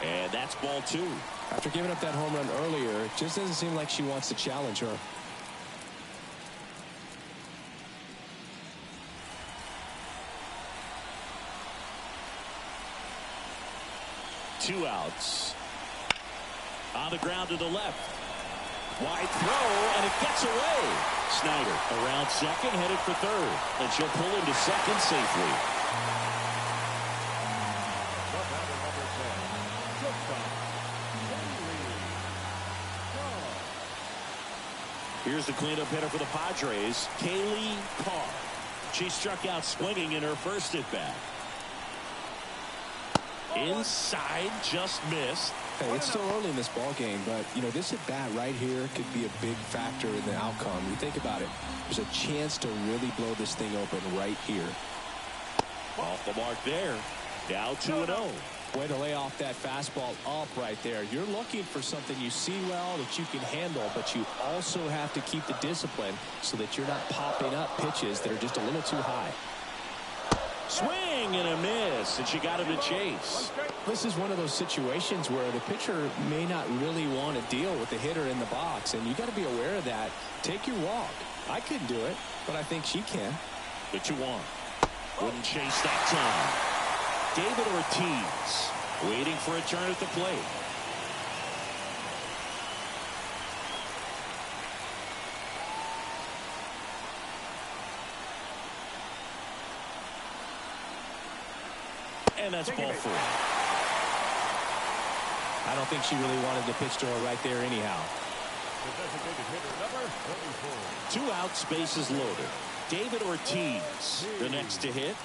And that's ball 2. After giving up that home run earlier, it just doesn't seem like she wants to challenge her. Two outs. On the ground to the left. Wide throw, and it gets away. Snider around second, headed for third. And she'll pull into second safely. Here's the cleanup hitter for the Padres, Kaylee Carr. She struck out swinging in her first at-bat. Inside, just missed. Hey, it's still early in this ball game, but, you know, this at-bat right here could be a big factor in the outcome. You think about it. There's a chance to really blow this thing open right here. Off the mark there. Now 2-0. Way to lay off that fastball up right there. You're looking for something you see well that you can handle, but you also have to keep the discipline so that you're not popping up pitches that are just a little too high. Swing and a miss, and she got him to chase. This is one of those situations where the pitcher may not really want to deal with the hitter in the box, and you got to be aware of that. Take your walk. I couldn't do it, but I think she can. But you want. Wouldn't chase that time. David Ortiz waiting for a turn at the plate. And that's ball four. I don't think she really wanted to pitch to her right there anyhow. The designated hitter, number 24. 2 outs, bases loaded. David Ortiz, the next to hit.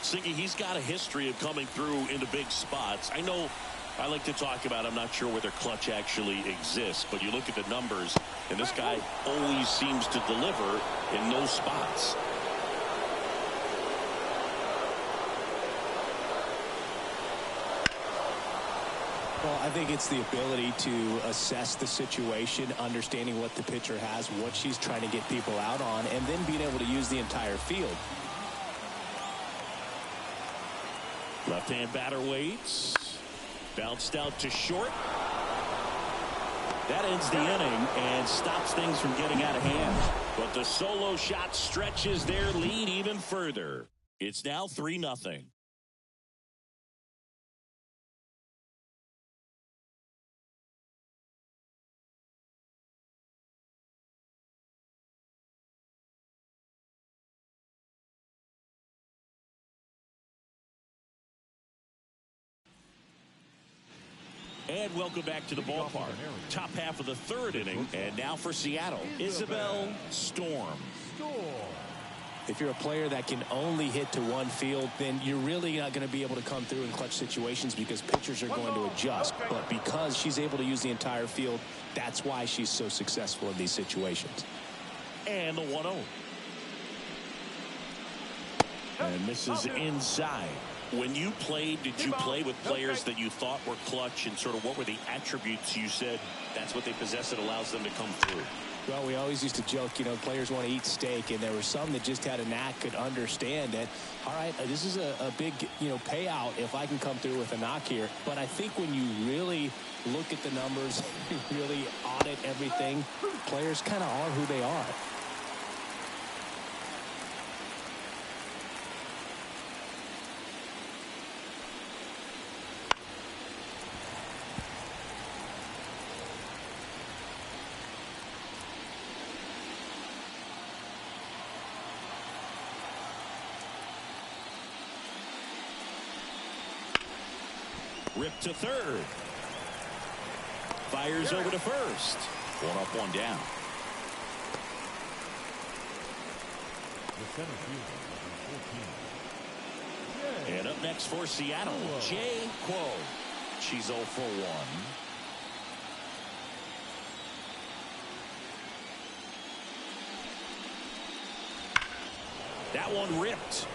Siggy, he's got a history of coming through into big spots. I know I like to talk about, I'm not sure whether clutch actually exists, but you look at the numbers, and this guy always seems to deliver in those spots. Well, I think it's the ability to assess the situation, understanding what the pitcher has, what she's trying to get people out on, and then being able to use the entire field. Left-hand batter waits. Bounced out to short. That ends the inning and stops things from getting out of hand. But the solo shot stretches their lead even further. It's now 3-0. And welcome back to the ballpark. Top half of the third inning. And now for Seattle, Isabel Storm. If you're a player that can only hit to one field, then you're really not going to be able to come through in clutch situations because pitchers are going to adjust. But because she's able to use the entire field, that's why she's so successful in these situations. And the 1-0. And this is inside. When you played, did you play with players that you thought were clutch, and sort of what were the attributes you said that's what they possess that allows them to come through? Well, we always used to joke, you know, players want to eat steak, and there were some that just had a knack, could understand that, all right, this is a big, you know, payout if I can come through with a knock here. But I think when you really look at the numbers, really audit everything, players kind of are who they are. Ripped to third. Fires over to first. 1 up, 1 down. The center fielder, number 14. And up next for Seattle, Jay Quo. She's 0 for 1. That one ripped.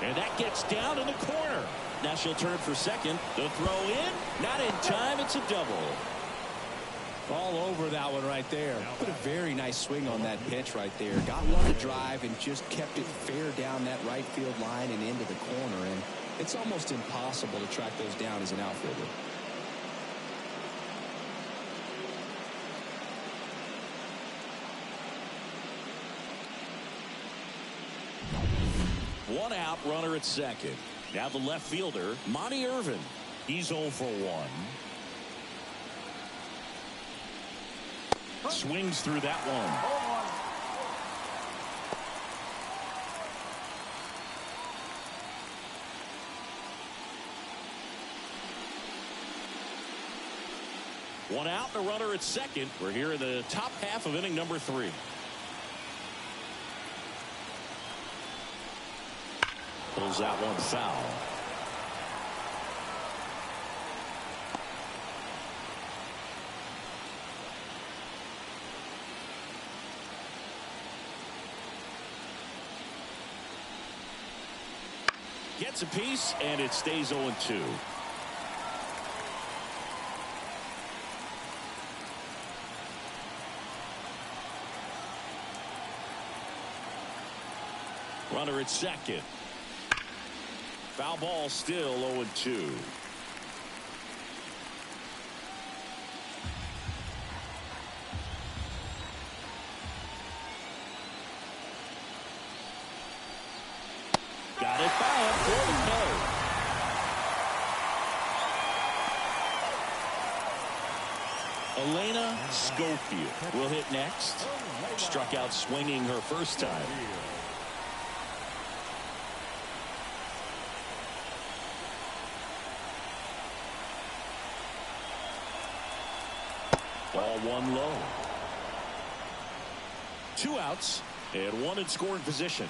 And that gets down in the corner. Now she'll turn for second. The throw in. Not in time. It's a double. All over that one right there. Put a very nice swing on that pitch right there. Got one to drive and just kept it fair down that right field line and into the corner. And it's almost impossible to track those down as an outfielder. One out, runner at second. Now the left fielder, Monty Irvin. He's 0 for 1. Swings through that one. One out and a runner at second. We're here in the top half of inning number 3. Pulls that one foul. Gets a piece, and it stays 0-2. Runner at second. Foul ball, still 0-2. Got it by him for the play. Elena Schofield will hit next. Struck out swinging her first time. Ball one low. 2 outs and 1 in scoring position.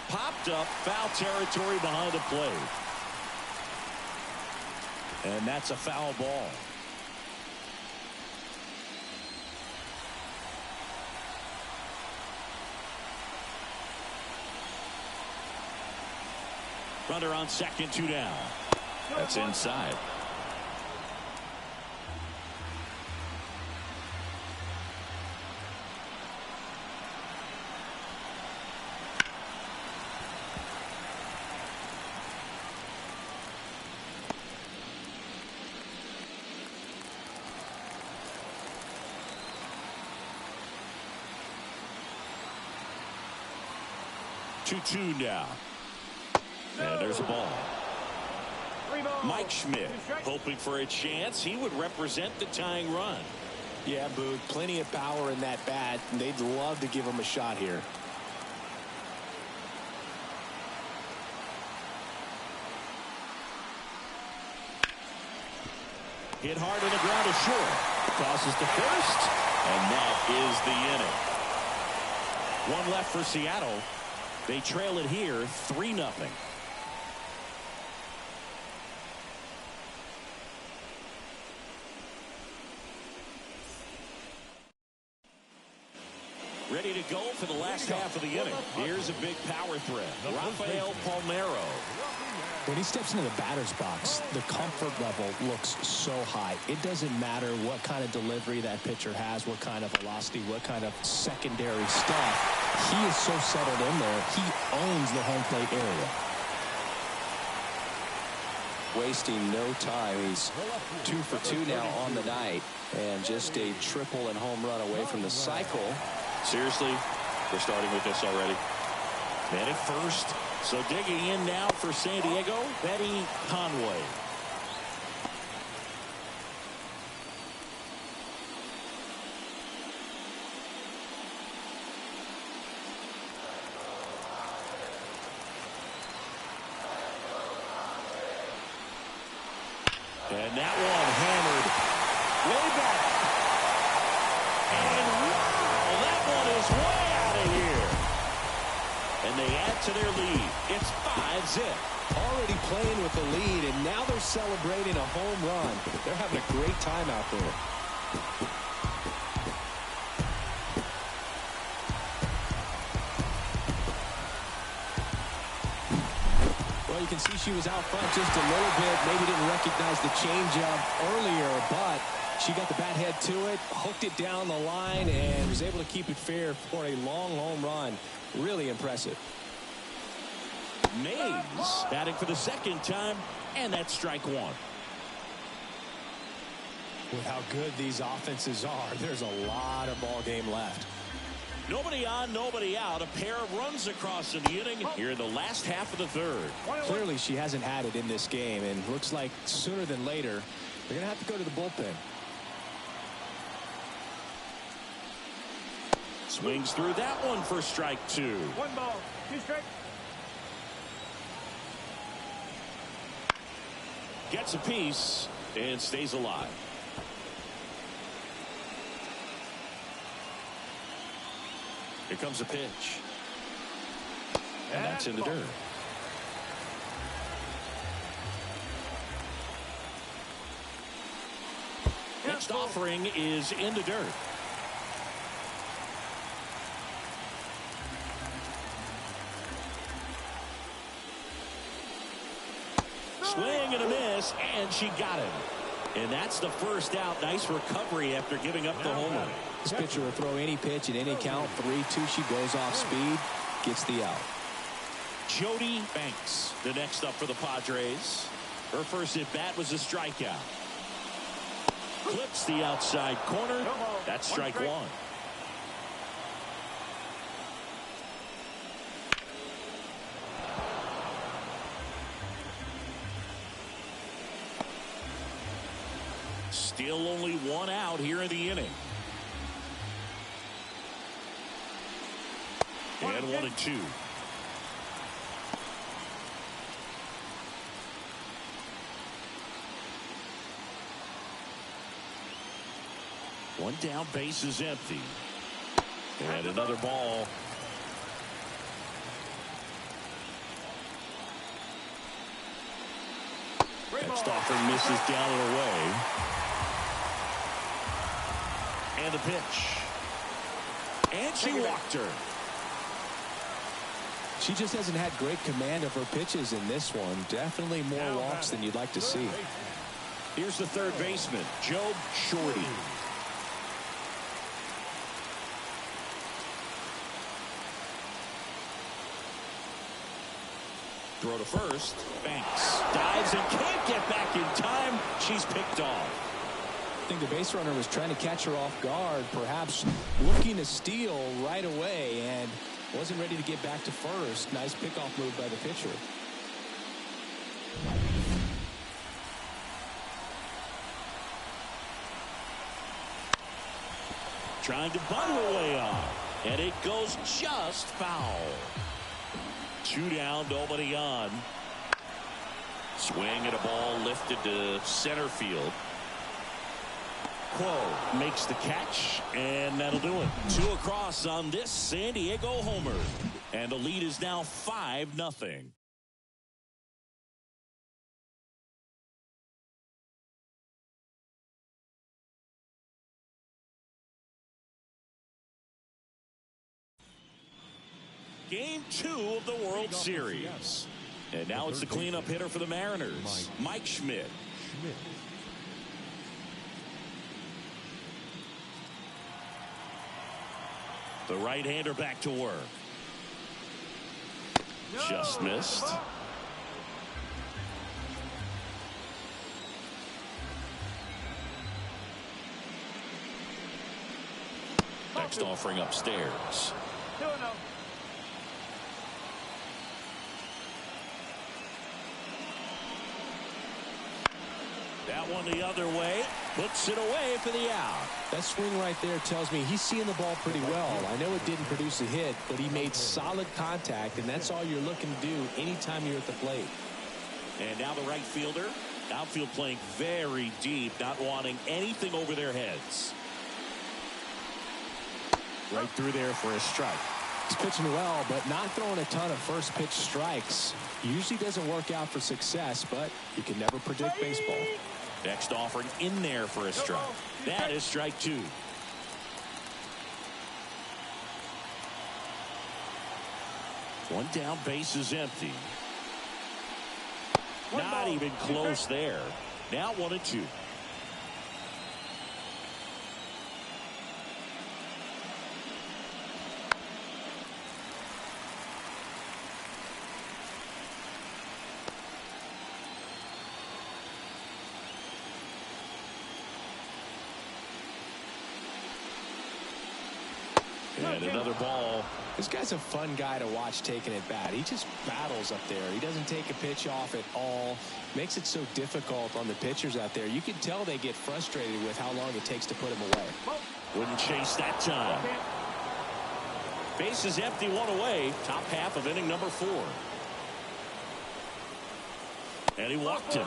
Popped up, foul territory behind the plate. And that's a foul ball. Runner on second, 2 down. That's inside. Two now. And there's a ball. Mike Schmidt hoping for a chance. He would represent the tying run. Yeah, Boog, plenty of power in that bat. They'd love to give him a shot here. Hit hard on the ground to short. Tosses to first. And that is the inning. 1 left for Seattle. They trail it here 3-0. Ready to go for the last half of the inning. Here's a big power threat. Rafael Palmeiro. When he steps into the batter's box, the comfort level looks so high. It doesn't matter what kind of delivery that pitcher has, what kind of velocity, what kind of secondary stuff. He is so settled in there. He owns the home plate area. Wasting no time. He's 2 for 2 now on the night, and just a triple and home run away from the cycle. Seriously, we're starting with this already. Man at first. So digging in now for San Diego, Betty Conway. And that one hammered way back. And wow, that one is way out of here. And they add to their lead. It's 5-zip. Already playing with the lead, and now they're celebrating a home run. They're having a great time out there. Well, you can see she was out front just a little bit. Maybe didn't recognize the changeup earlier, but she got the bat head to it, hooked it down the line, and was able to keep it fair for a long home run. Really impressive. Mays batting for the second time, and that's strike 1. With how good these offenses are, there's a lot of ball game left. Nobody on, nobody out. A pair of runs across in the inning here in the last half of the third. Clearly, she hasn't had it in this game, and looks like sooner than later, they're going to have to go to the bullpen. Swings through that one for strike 2. 1 ball, 2 strikes. Gets a piece and stays alive. Here comes a pitch. And that's in the dirt. Next offering is in the dirt. Swing and a miss, and she got him. And that's the first out. Nice recovery after giving up the homer. This pitcher will throw any pitch at any count. 3-2. She goes off speed, gets the out. Jody Banks, the next up for the Padres. Her first at bat was a strikeout. Clips the outside corner. That's strike one. Still only one out here in the inning. And 1-2. One down, base is empty. And another ball. Next offering misses down and away. And the pitch. And she walked her. She just hasn't had great command of her pitches in this one. Definitely more walks than you'd like to see. Here's the third baseman, Job Shorty. Throw to first. Banks dives and can't get back in time. She's picked off. I think the base runner was trying to catch her off guard, perhaps looking to steal right away, and wasn't ready to get back to first. Nice pickoff move by the pitcher. Trying to bunt her way off, and it goes just foul. 2 down, nobody on. Swing and a ball lifted to center field. Quo makes the catch, and that'll do it. 2 across on this San Diego homer. And the lead is now 5-0. Game 2 of the World Series. And now it's the cleanup hitter for the Mariners, Mike Schmidt. The right-hander back to work. Just missed. Next offering upstairs. That one the other way. Puts it away for the out. That swing right there tells me he's seeing the ball pretty well. I know it didn't produce a hit, but he made solid contact, and that's all you're looking to do anytime you're at the plate. And now the right fielder. Outfield playing very deep, not wanting anything over their heads. Right through there for a strike. He's pitching well, but not throwing a ton of first pitch strikes. Usually doesn't work out for success, but you can never predict baseball. Next offering in there for a strike. That is strike 2. One down, base is empty. Not even close there. Now 1-2. And another ball. This guy's a fun guy to watch taking at bat. He just battles up there. He doesn't take a pitch off at all. Makes it so difficult on the pitchers out there. You can tell they get frustrated with how long it takes to put him away. Wouldn't chase that time. Base is empty, 1 away. Top half of inning number 4. And he walked him.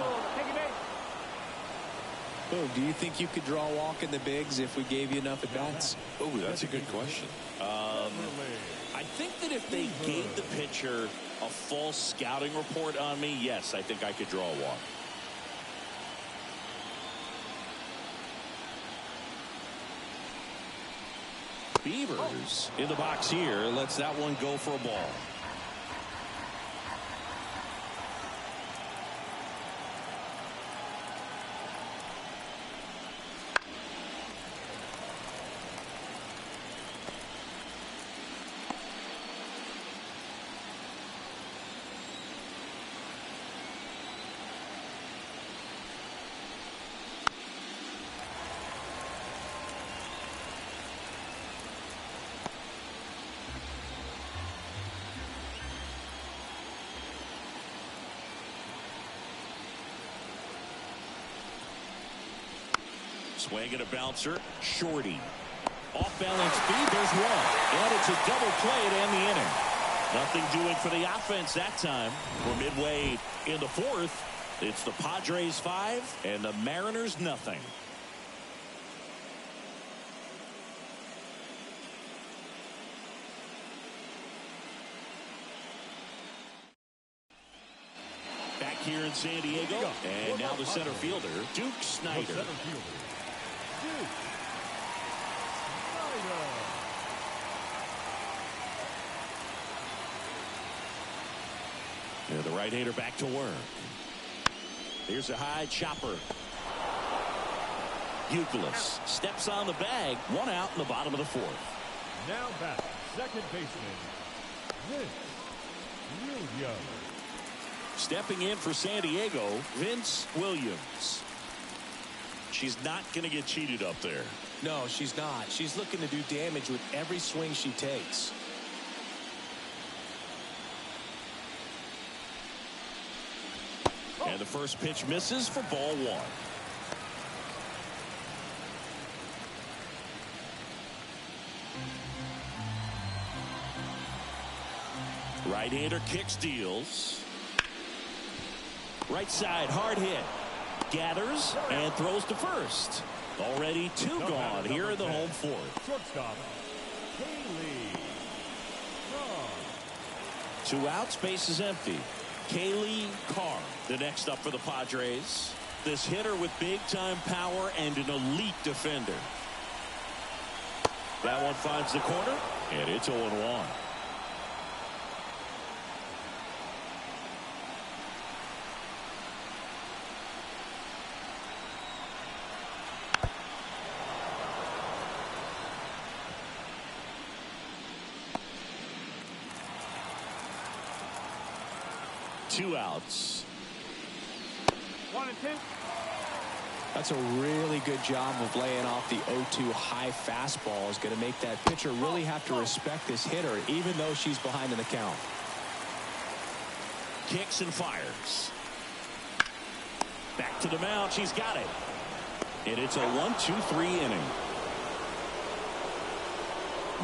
Oh, do you think you could draw a walk in the bigs if we gave you enough at-bats? Oh, that's a good question. I think that if they gave the pitcher a false scouting report on me, yes, I think I could draw a walk. Beavers in the box here. Lets that one go for a ball. Swing and a bouncer. Shorty. Off balance feed. There's one. And it's a double play to end the inning. Nothing doing for the offense that time. We're midway in the fourth. It's the Padres 5 and the Mariners nothing. Back here in San Diego. And now the center fielder, Duke Snyder. The right-hander back to work. Here's a high chopper. Youkilis steps on the bag. One out in the bottom of the fourth. Now back, second baseman, Vince Williams. Stepping in for San Diego, Vince Williams. She's not going to get cheated up there. No, she's not. She's looking to do damage with every swing she takes. And the first pitch misses for ball one. Right-hander kicks, deals. Right side, hard hit. Gathers and throws to first. Already two gone here in the home fourth. Shortstop, Kaylee Carr. 2 outs, base is empty. Kaylee Carr, the next up for the Padres. This hitter with big-time power and an elite defender. That one finds the corner, and it's 0-1. Two outs. 1 and 2. That's a really good job of laying off the 0-2 high fastball. Is going to make that pitcher really have to respect this hitter, even though she's behind in the count. Kicks and fires. Back to the mound. She's got it. And it's a 1-2-3 inning.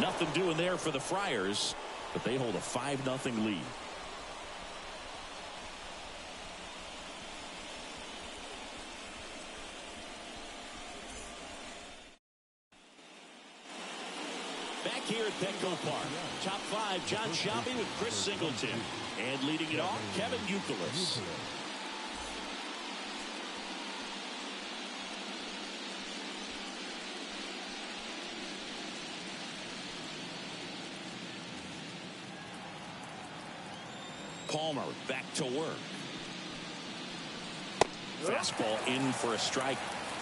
Nothing doing there for the Friars, but they hold a 5-0 lead. Back here at Petco Park. Top 5, John Shelby with Chris Singleton. And leading it off, Kevin Youkilis. Palmer back to work. Fastball in for a strike.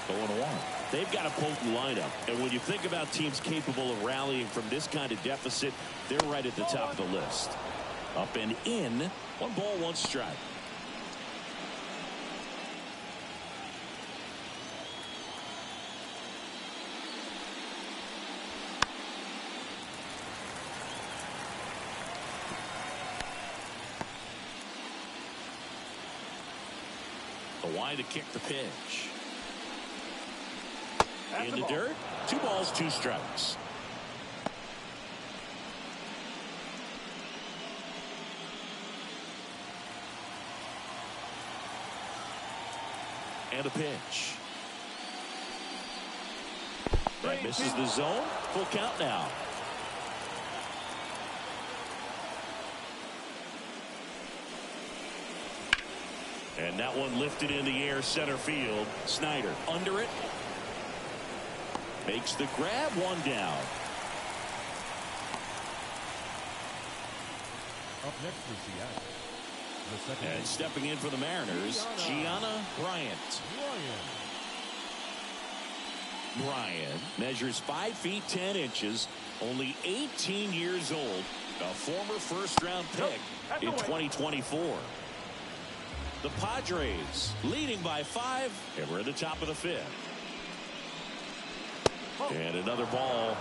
0-1. They've got a potent lineup, and when you think about teams capable of rallying from this kind of deficit, they're right at the top of the list. Up and in. 1 ball, 1 strike. The wide to kick the pitch. In the dirt. 2 balls, 2 strikes. And a pitch. That misses the zone. Full count now. And that one lifted in the air center field. Snyder under it. Makes the grab, one down. Up next for Seattle. The second And stepping in for the Mariners, Gianna Bryant. Bryant measures 5 feet 10 inches, only 18 years old, a former first-round pick in 2024. The Padres leading by 5, and we're at the top of the 5th. And another ball.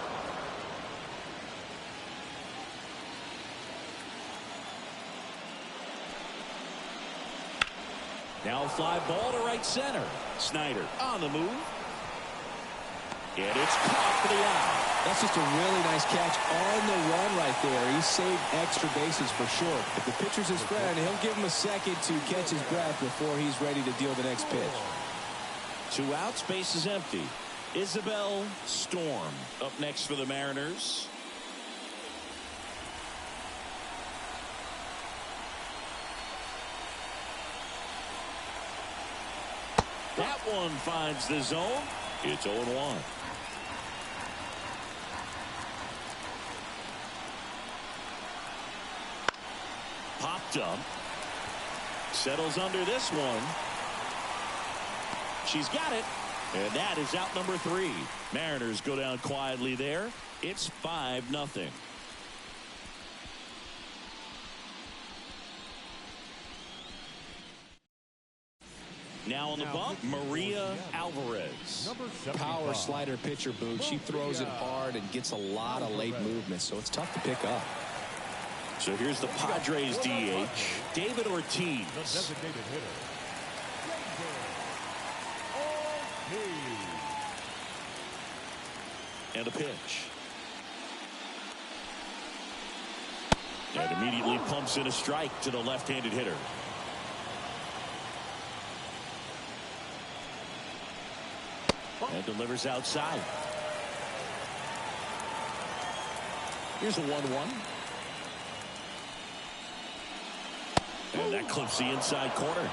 Now a fly ball to right center. Snyder on the move. And it's caught for the out. That's just a really nice catch on the run right there. He saved extra bases for sure. If the pitcher's his friend, he'll give him a second to catch his breath before he's ready to deal the next pitch. 2 outs, base is empty. Isabel Storm up next for the Mariners. That one finds the zone. It's 0-1. Popped up. Settles under this one. She's got it. And that is out number 3. Mariners go down quietly there. It's 5-0. Now on the bump, Maria Alvarez. Power slider pitcher, Boog. She throws it hard and gets a lot of late movement, so it's tough to pick up. So here's the Padres DH, David Ortiz. the designated hitter. And a pitch. And immediately pumps in a strike to the left-handed hitter. And delivers outside. Here's a 1-1. And that clips the inside corner.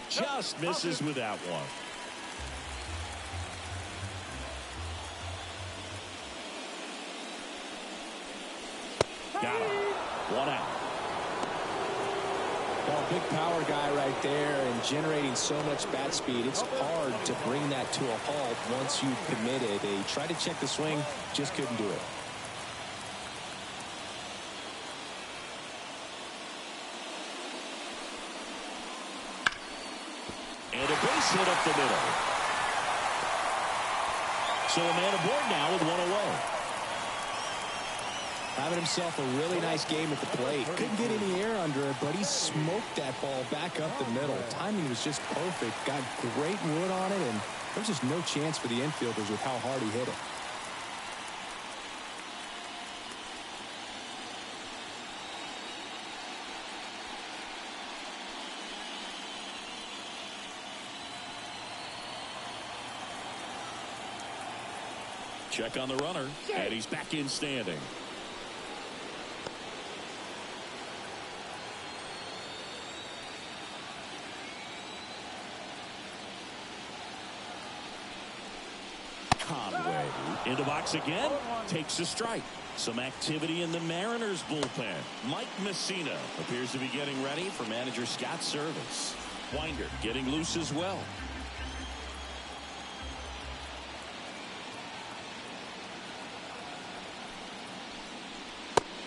Just misses with that one. Got him. 1 out. Well, big power guy right there and generating so much bat speed. It's hard to bring that to a halt once you've committed. They tried to check the swing, just couldn't do it. And a base hit up the middle. So a man aboard now with 1 away. Having himself a really nice game at the plate. Couldn't get any air under it, but he smoked that ball back up the middle. Timing was just perfect. Got great wood on it, and there's just no chance for the infielders with how hard he hit it. Check on the runner, and he's back in standing. Conway in the box again, takes a strike. Some activity in the Mariners bullpen. Mike Messina appears to be getting ready for manager Scott's service. Winder getting loose as well.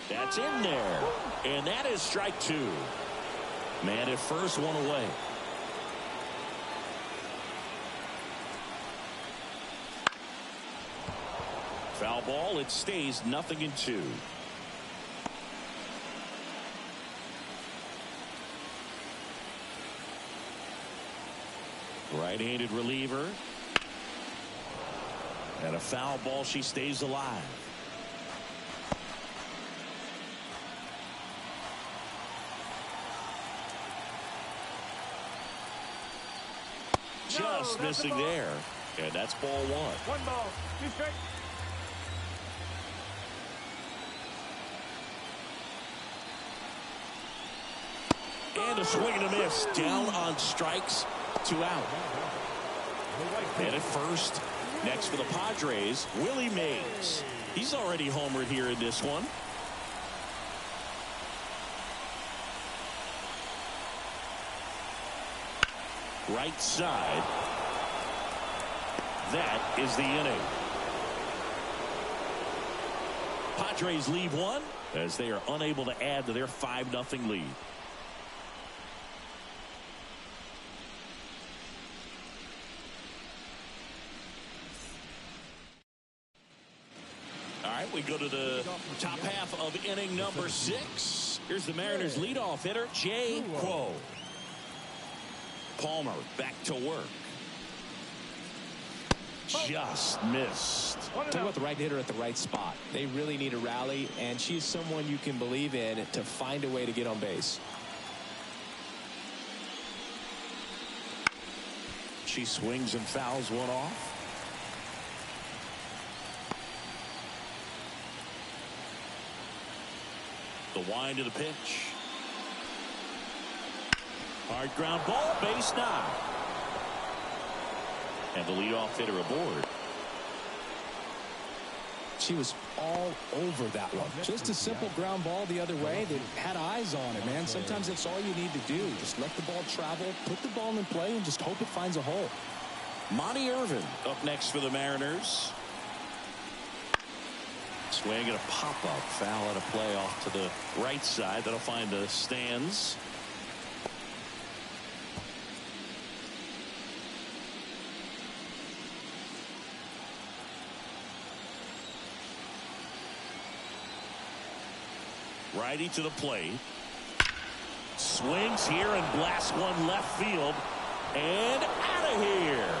That's in there. And that is strike 2. Man at first, 1 away. Foul ball. It stays 0-2. Right-handed reliever. And a foul ball. She stays alive. just missing there. And that's ball one. One ball. Two strikes. And a swing and a miss. Down on strikes, 2 out. And at first, next for the Padres, Willie Mays. He's already homered here in this one. Right side. That is the inning. Padres leave one as they are unable to add to their 5-0 lead. All right, we go to the top half of inning number 6. Here's the Mariners leadoff hitter, Jay Quo. Palmer back to work. Just missed. Talk about the right hitter at the right spot. They really need a rally, and she's someone you can believe in to find a way to get on base. She swings and fouls one off. The wind to the pitch. Hard ground ball, base knock. And the leadoff hitter aboard. She was all over that one. Just a simple ground ball the other way that had eyes on it, man. Sometimes that's all you need to do. Just let the ball travel, put the ball in play, and just hope it finds a hole. Monty Irvin up next for the Mariners. Swing and a pop-up foul at a play off to the right side. That'll find the stands. Righty to the plate. Swings here and blasts one left field. And out of here.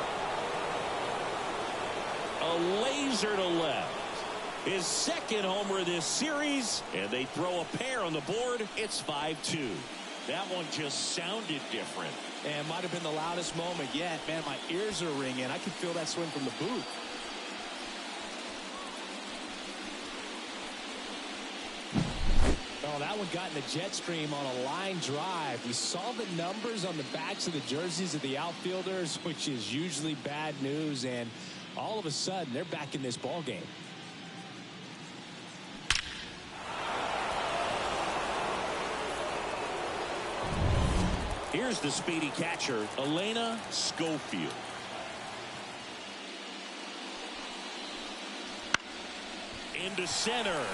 A laser to left. His second homer this series. And they throw a pair on the board. It's 5-2. That one just sounded different. And might have been the loudest moment yet. Man, my ears are ringing. I can feel that swing from the booth. Oh, that one got in the jet stream on a line drive. We saw the numbers on the backs of the jerseys of the outfielders, which is usually bad news, and all of a sudden they're back in this ball game. Here's the speedy catcher, Elena Schofield. Into center.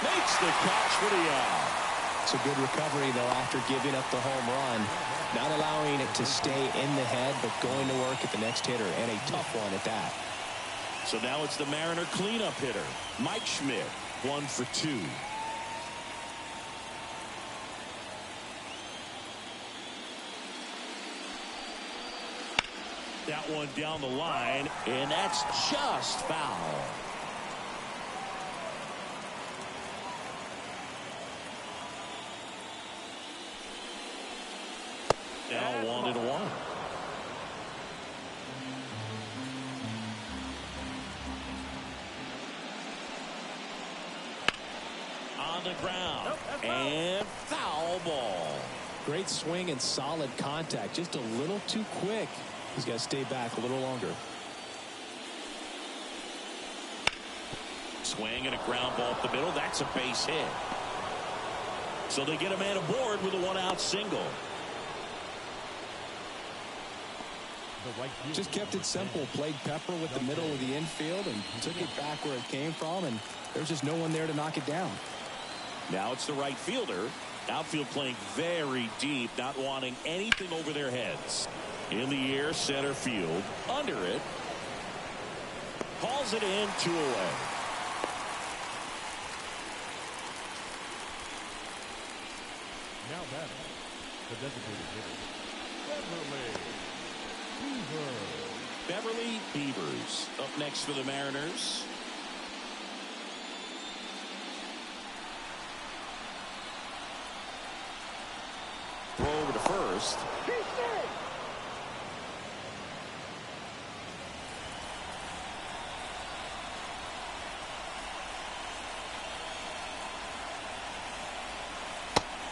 Makes the catch for the out. It's a good recovery, though, after giving up the home run. Not allowing it to stay in the head, but going to work at the next hitter, and a tough one at that. So now it's the Mariner cleanup hitter, Mike Schmidt, 1 for 2. That one down the line, and that's just foul. Now 1-1. On the ground. And foul ball. Great swing and solid contact. Just a little too quick. He's got to stay back a little longer. Swing and a ground ball up the middle. That's a base hit. So they get a man aboard with a 1-out single. Just kept it simple. Played pepper with the middle of the infield and took it back where it came from, and there's just no one there to knock it down. Now it's the right fielder. Outfield playing very deep, not wanting anything over their heads. In the air, center field. Under it. Hauls it in, 2 away. Now batting, the designated hitter, Beverly Beavers up next for the Mariners. Throw over to first.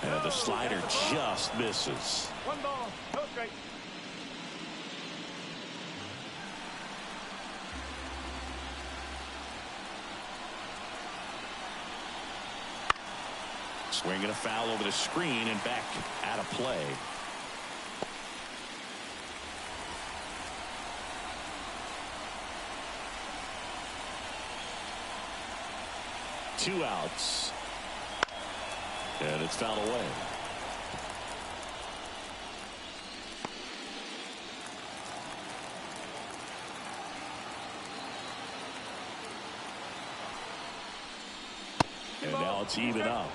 And the slider just misses. One ball, no strike. Swinging a foul over the screen and back out of play. Two outs. And it's fouled away. And now it's even up.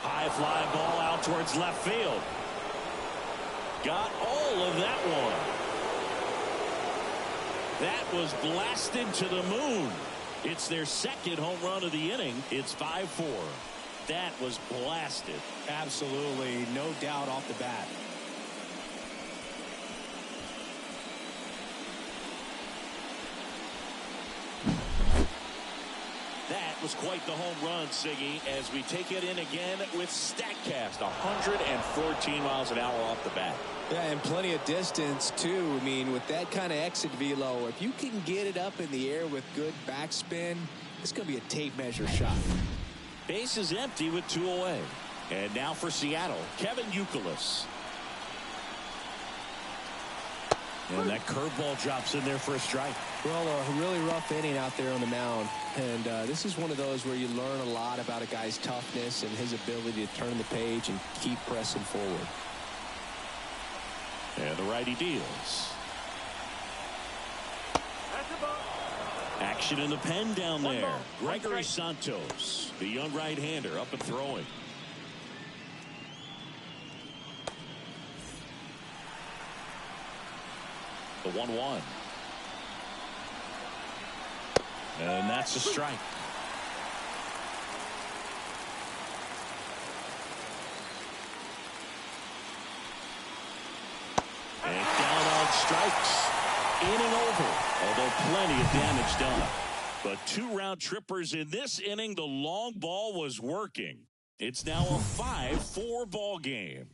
High fly ball out towards left field. Got all of that one. That was blasted to the moon. It's their second home run of the inning. It's 5-4. That was blasted. Absolutely, no doubt off the bat. That was quite the home run, Siggy, as we take it in again with StatCast. 114 miles an hour off the bat. Yeah, and plenty of distance, too. I mean, with that kind of exit velo, if you can get it up in the air with good backspin, it's going to be a tape measure shot. Base is empty with 2 away. And now for Seattle, Kevin Youkilis. And that curveball drops in there for a strike. Well, a really rough inning out there on the mound. And this is one of those where you learn a lot about a guy's toughness and his ability to turn the page and keep pressing forward. And the righty deals. Action in the pen down there. Gregory Santos, the young right-hander, up and throwing. The 1-1. And that's a strike. And down on strikes. Inning over, although plenty of damage done. But 2 round trippers in this inning. The long ball was working. It's now a 5-4 ball game.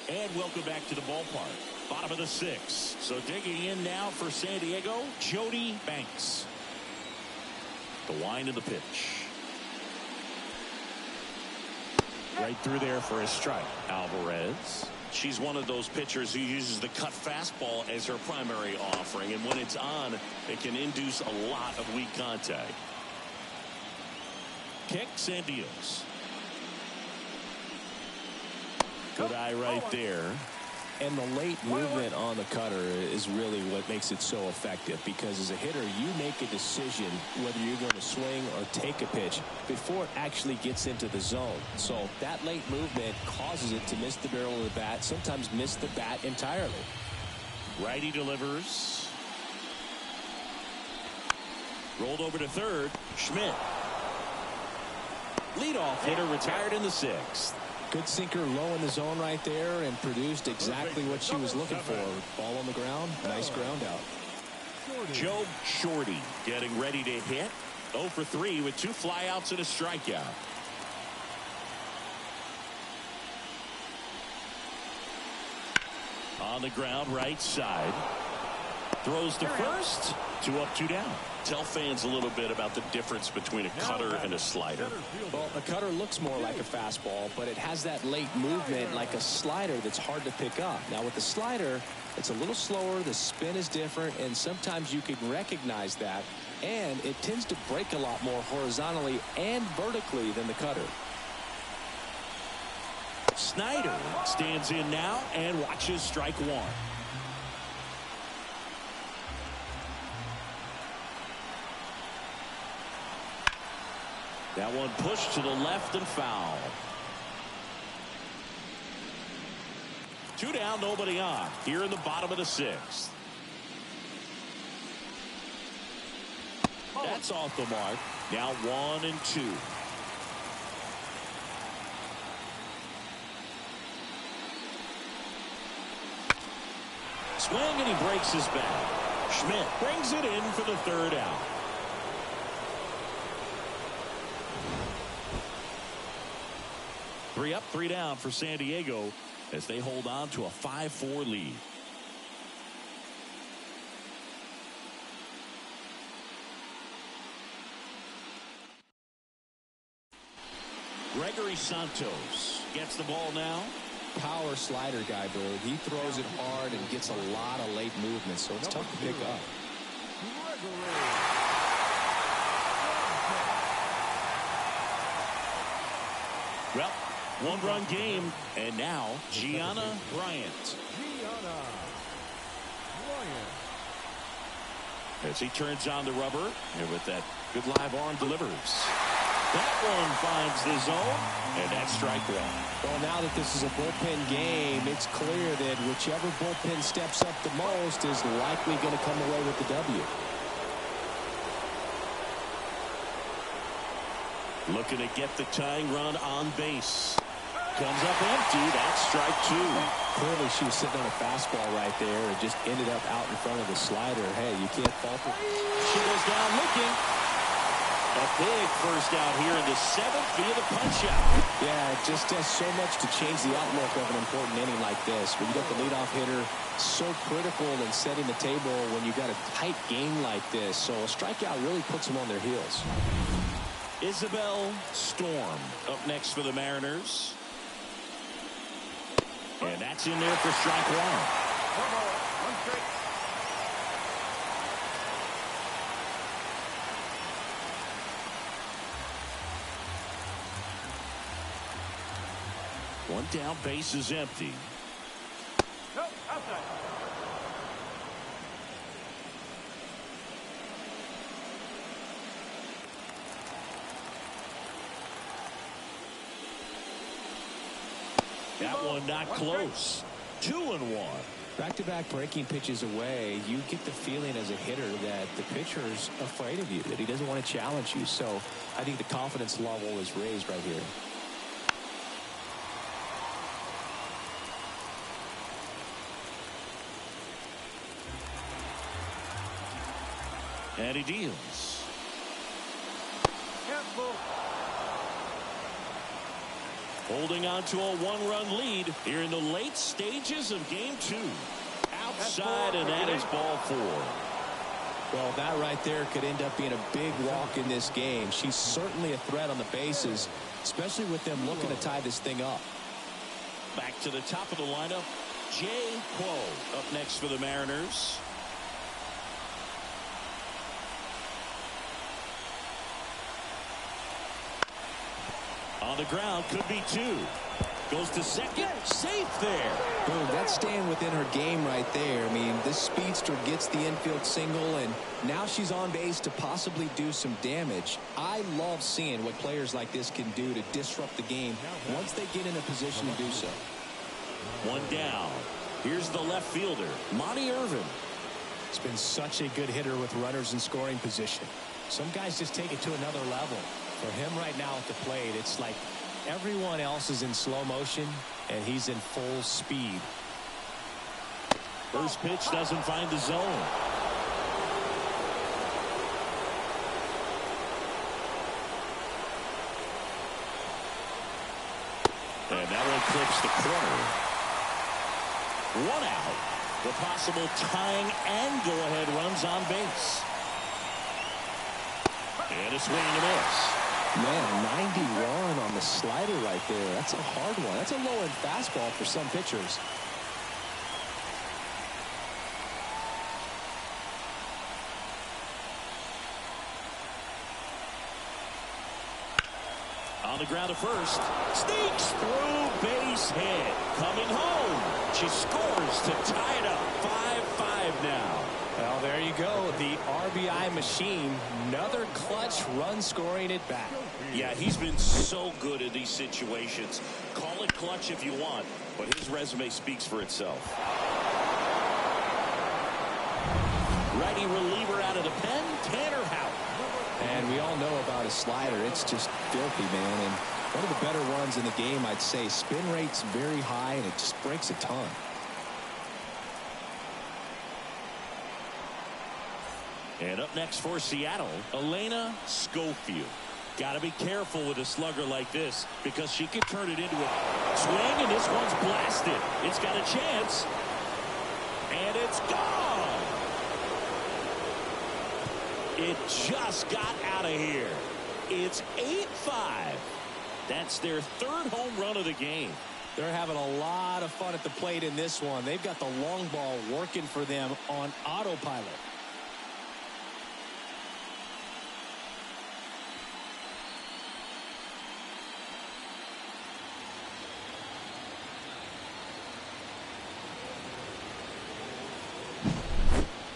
And welcome back to the ballpark. Bottom of the 6th. So digging in now for San Diego, Jody Banks. The wind of the pitch. Right through there for a strike. Alvarez. She's one of those pitchers who uses the cut fastball as her primary offering. And when it's on, it can induce a lot of weak contact. Kicks and deals. Good eye right there. And the late movement on the cutter is really what makes it so effective, because as a hitter, you make a decision whether you're going to swing or take a pitch before it actually gets into the zone. So that late movement causes it to miss the barrel of the bat, sometimes miss the bat entirely. Righty delivers. Rolled over to third. Schmidt. Leadoff hitter retired in the 6th. Good sinker low in the zone right there and produced exactly what she was looking for. Ball on the ground, nice ground out. Joe Shorty getting ready to hit. 0 for 3 with 2 flyouts and a strikeout. On the ground, right side. Throws to first. 2 up, 2 down. Tell fans a little bit about the difference between a cutter and a slider. Well, a cutter looks more like a fastball, but it has that late movement like a slider that's hard to pick up. Now with the slider, it's a little slower, the spin is different, and sometimes you can recognize that, and it tends to break a lot more horizontally and vertically than the cutter. Snyder stands in now and watches strike 1. That one pushed to the left and foul. Two down, nobody on. Here in the bottom of the sixth. That's off the mark. Now 1-2. Swing, and he breaks his back. Schmidt brings it in for the third out. Three up, three down for San Diego as they hold on to a 5-4 lead. Gregory Santos gets the ball now. Power slider guy, Bird. He throws it hard and gets a lot of late movement, so it's tough to pick up. Well, one-run game, and now Gianna Bryant. As he turns on the rubber, and with that good live arm delivers. That one finds the zone, and that's strike one. Well, now that this is a bullpen game, it's clear that whichever bullpen steps up the most is likely going to come away with the W. Looking to get the tying run on base. Comes up empty. That's strike two. Clearly she was sitting on a fastball right there and just ended up out in front of the slider. Hey, you can't fault it. She goes down looking. A big first out here in the seventh via the punch out. Yeah, it just does so much to change the outlook of an important inning like this. When you got the leadoff hitter, so critical in setting the table when you got a tight game like this. So a strikeout really puts them on their heels. Isabel Storm up next for the Mariners. And that's in there for strike one. One strike. One down, base is empty. No, outside. That one not close. 2-1. Back-to-back breaking pitches away, you get the feeling as a hitter that the pitcher's afraid of you, that he doesn't want to challenge you. So I think the confidence level is raised right here. And he deals. Careful. Holding on to a one-run lead here in the late stages of game two. Outside, and that is ball four. Well, that right there could end up being a big walk in this game. She's certainly a threat on the bases, especially with them looking to tie this thing up. Back to the top of the lineup, Jay Quo up next for the Mariners. On the ground, could be two. Goes to second, safe there. Boom, that's staying within her game right there. I mean, this speedster gets the infield single, and now she's on base to possibly do some damage. I love seeing what players like this can do to disrupt the game once they get in a position to do so. One down. Here's the left fielder, Monty Irvin. It's been such a good hitter with runners in scoring position. Some guys just take it to another level. For him right now at the plate, it's like everyone else is in slow motion, and he's in full speed. First pitch doesn't find the zone. And that one clips the corner. One out. The possible tying and go-ahead runs on base. And a swing and a miss. Man, 91 on the slider right there. That's a hard one. That's a low-end fastball for some pitchers. On the ground at first. Sneaks through, base hit. Coming home. She scores to tie it up. 5-5 now. Well, there you go. The RBI machine. Another clutch run scoring it back. Yeah, he's been so good in these situations. Call it clutch if you want, but his resume speaks for itself. Righty reliever out of the pen, Tanner Houck. And we all know about his slider. It's just filthy, man. And one of the better ones in the game, I'd say. Spin rate's very high, and it just breaks a ton. And up next for Seattle, Elena Schofield. Got to be careful with a slugger like this because she could turn it into a swing, and this one's blasted. It's got a chance, and it's gone. It just got out of here. It's 8-5. That's their third home run of the game. They're having a lot of fun at the plate in this one. They've got the long ball working for them on autopilot.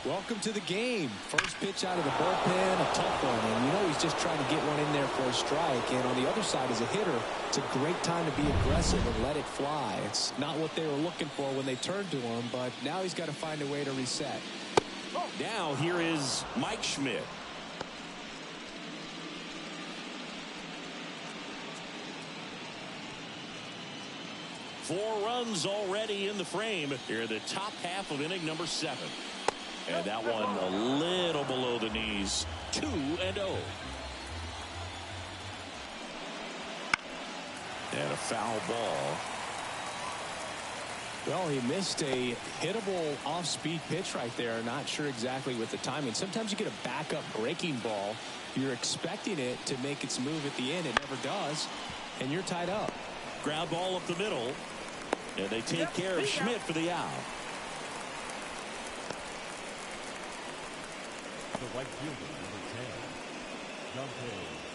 Welcome to the game. First pitch out of the bullpen, a tough one. And you know he's just trying to get one in there for a strike. And on the other side, as a hitter, it's a great time to be aggressive and let it fly. It's not what they were looking for when they turned to him, but now he's got to find a way to reset. Now here is Mike Schmidt. Four runs already in the frame here in the top half of inning number 7. And that one a little below the knees. 2-0. And a foul ball. Well, he missed a hittable off-speed pitch right there. Not sure exactly with the timing. Sometimes you get a backup breaking ball. You're expecting it to make its move at the end. It never does. And you're tied up. Ground ball up the middle. And they take care of Schmidt for the out. The right fielder, number 10,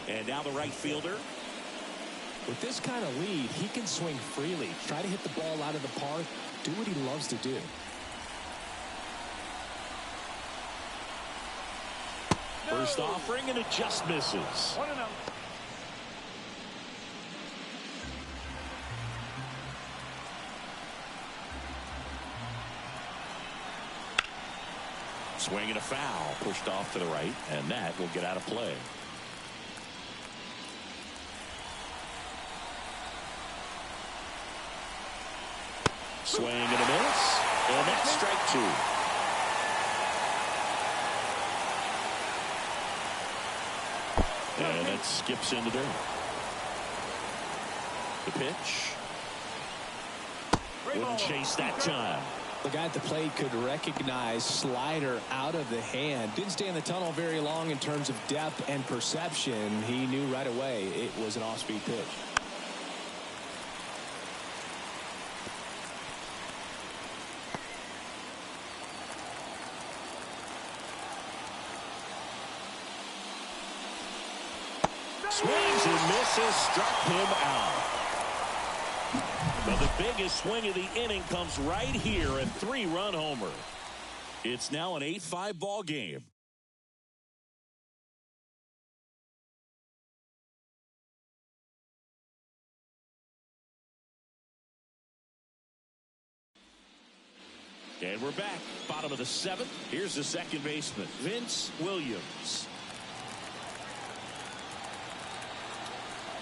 Dante. And now the right fielder. With this kind of lead, he can swing freely. Try to hit the ball out of the park. Do what he loves to do. First offering, and it just misses. 1-0. Swing and a foul, pushed off to the right, and that will get out of play. Swing and a miss, and that's strike 2. And it skips into there. The pitch. Wouldn't chase that time. The guy at the plate could recognize slider out of the hand. Didn't stay in the tunnel very long in terms of depth and perception. He knew right away it was an off-speed pitch. Swings and misses, struck him out. But the biggest swing of the inning comes right here, a 3-run homer. It's now an 8-5 ball game. And we're back, bottom of the 7th. Here's the second baseman, Vince Williams.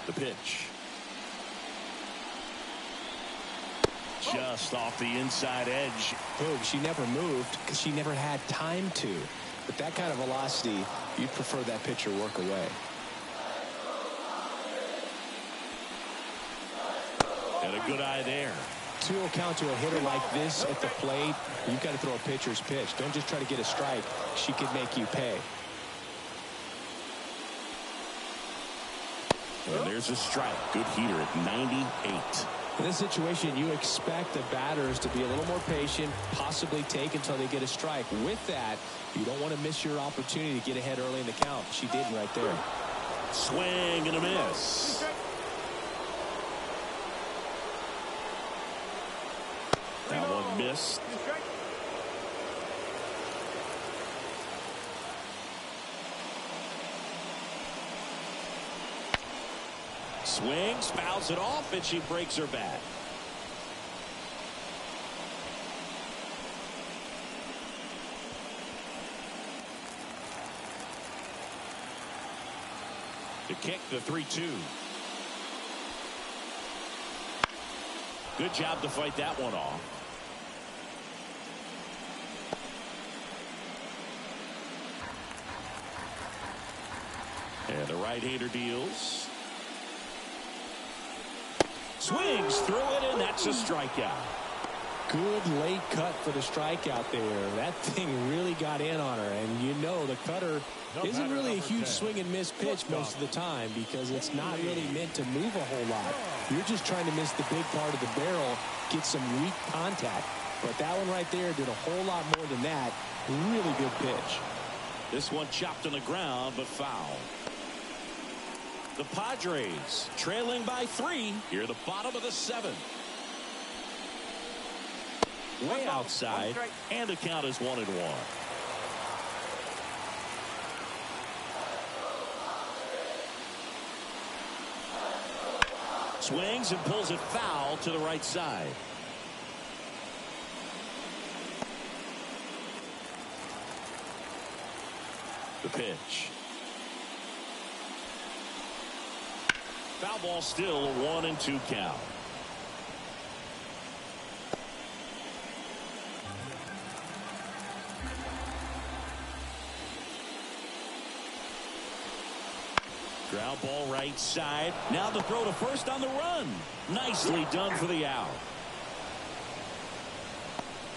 The pitch. Just off the inside edge. Boom, she never moved because she never had time to. With that kind of velocity, you'd prefer that pitcher work away. And a good eye there. 2-0 count to a hitter like this at the plate. You've got to throw a pitcher's pitch. Don't just try to get a strike. She could make you pay. And there's a strike. Good heater at 98. In this situation, you expect the batters to be a little more patient, possibly take until they get a strike. With that, you don't want to miss your opportunity to get ahead early in the count. She didn't right there. Swing and a miss. That one missed. Swings, fouls it off, and she breaks her bat. To kick the 3-2. Good job to fight that one off. And the right-hander deals. Swings through it, and that's a strikeout. Good late cut for the strikeout there. That thing really got in on her. And you know the cutter isn't really a huge swing and miss pitch most of the time because it's not really meant to move a whole lot. You're just trying to miss the big part of the barrel, get some weak contact. But that one right there did a whole lot more than that. Really good pitch. This one chopped on the ground, but foul. The Padres trailing by 3 here at the bottom of the 7th. Way outside, and the count is 1-1. Swings and pulls it foul to the right side. The pitch. Foul ball, still a 1-2 count. Ground ball right side. Now the throw to first on the run. Nicely done for the out.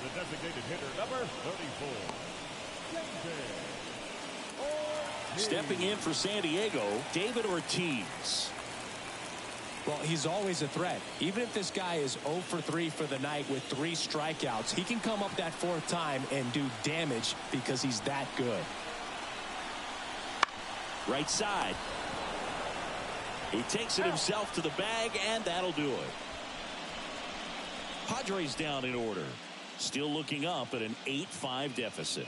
The designated hitter, number 34. Stepping in for San Diego, David Ortiz. Well, he's always a threat. Even if this guy is 0 for 3 for the night with 3 strikeouts, he can come up that 4th time and do damage because he's that good. Right side. He takes it himself to the bag, and that'll do it. Padres down in order. Still looking up at an 8-5 deficit.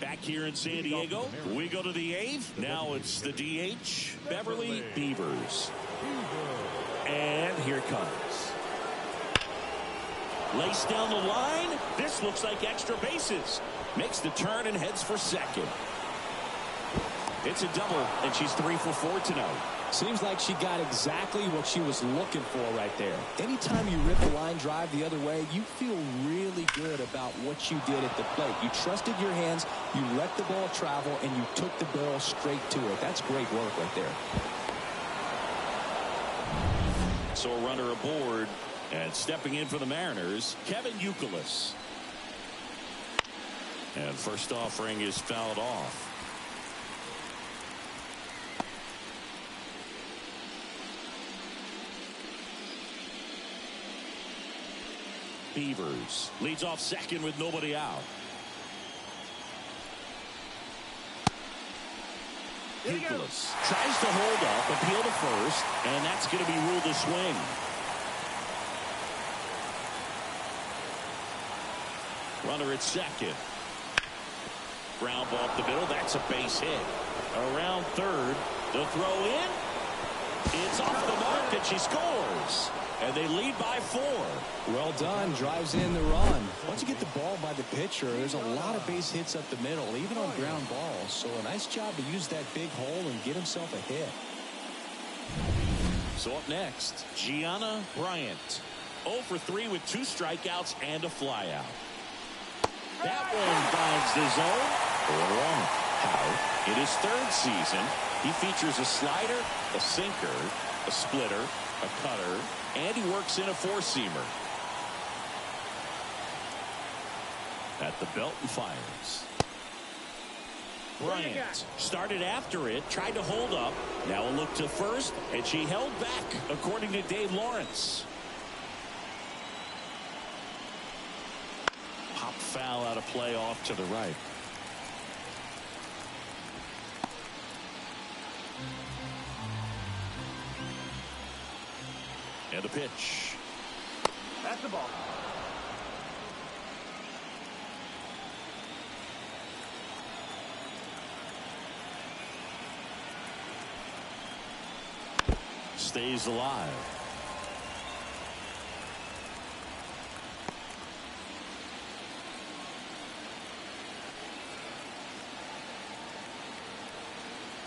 Back here in San Diego, we go to the 8th. Now it's the DH, Beverly Beavers. And here it comes. Laced down the line. This looks like extra bases. Makes the turn and heads for second. It's a double, and she's 3 for 4 tonight. Seems like she got exactly what she was looking for right there. Anytime you rip a line drive the other way, you feel really good about what you did at the plate. You trusted your hands, you let the ball travel, and you took the barrel straight to it. That's great work right there. So a runner aboard, and stepping in for the Mariners, Kevin Youkilis. And first offering is fouled off. Beavers leads off second with nobody out. Youkilis tries to hold up, appeal to first, and that's going to be ruled a swing. Runner at second. Ground ball up the middle. That's a base hit. Around third. The throw in. It's off the mark, and she scores. And they lead by 4. Well done. Drives in the run. Once you get the ball by the pitcher, there's a lot of base hits up the middle, even on ground balls. So a nice job to use that big hole and get himself a hit. So up next, Gianna Bryant. 0 for 3 with 2 strikeouts and a flyout. That one finds the zone. Wrong. How? In his 3rd season, he features a slider, a sinker, a splitter, a cutter, and he works in a 4-seamer. At the belt and fires. Bryant started after it, tried to hold up. Now a look to first, and she held back, according to Dave Lawrence. Pop foul out of play off to the right. And a pitch. That's the ball. stays alive.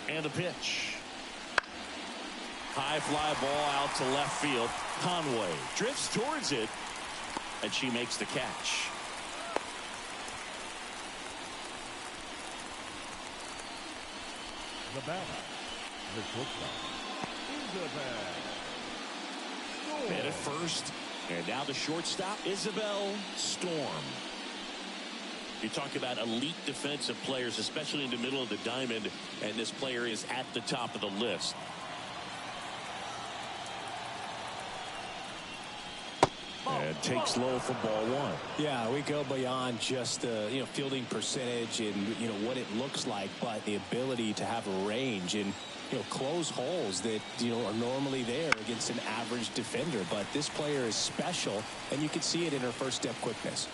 And a pitch. High fly ball out to left field. Conway drifts towards it, and she makes the catch. The batter, the shortstop, Isabel. And at first, and now the shortstop, Isabel Storm. You talk about elite defensive players, especially in the middle of the diamond, and this player is at the top of the list. And takes low for ball one. Yeah, we go beyond just fielding percentage and what it looks like, but the ability to have a range and close holes that are normally there against an average defender. But this player is special, and you can see it in her first step quickness.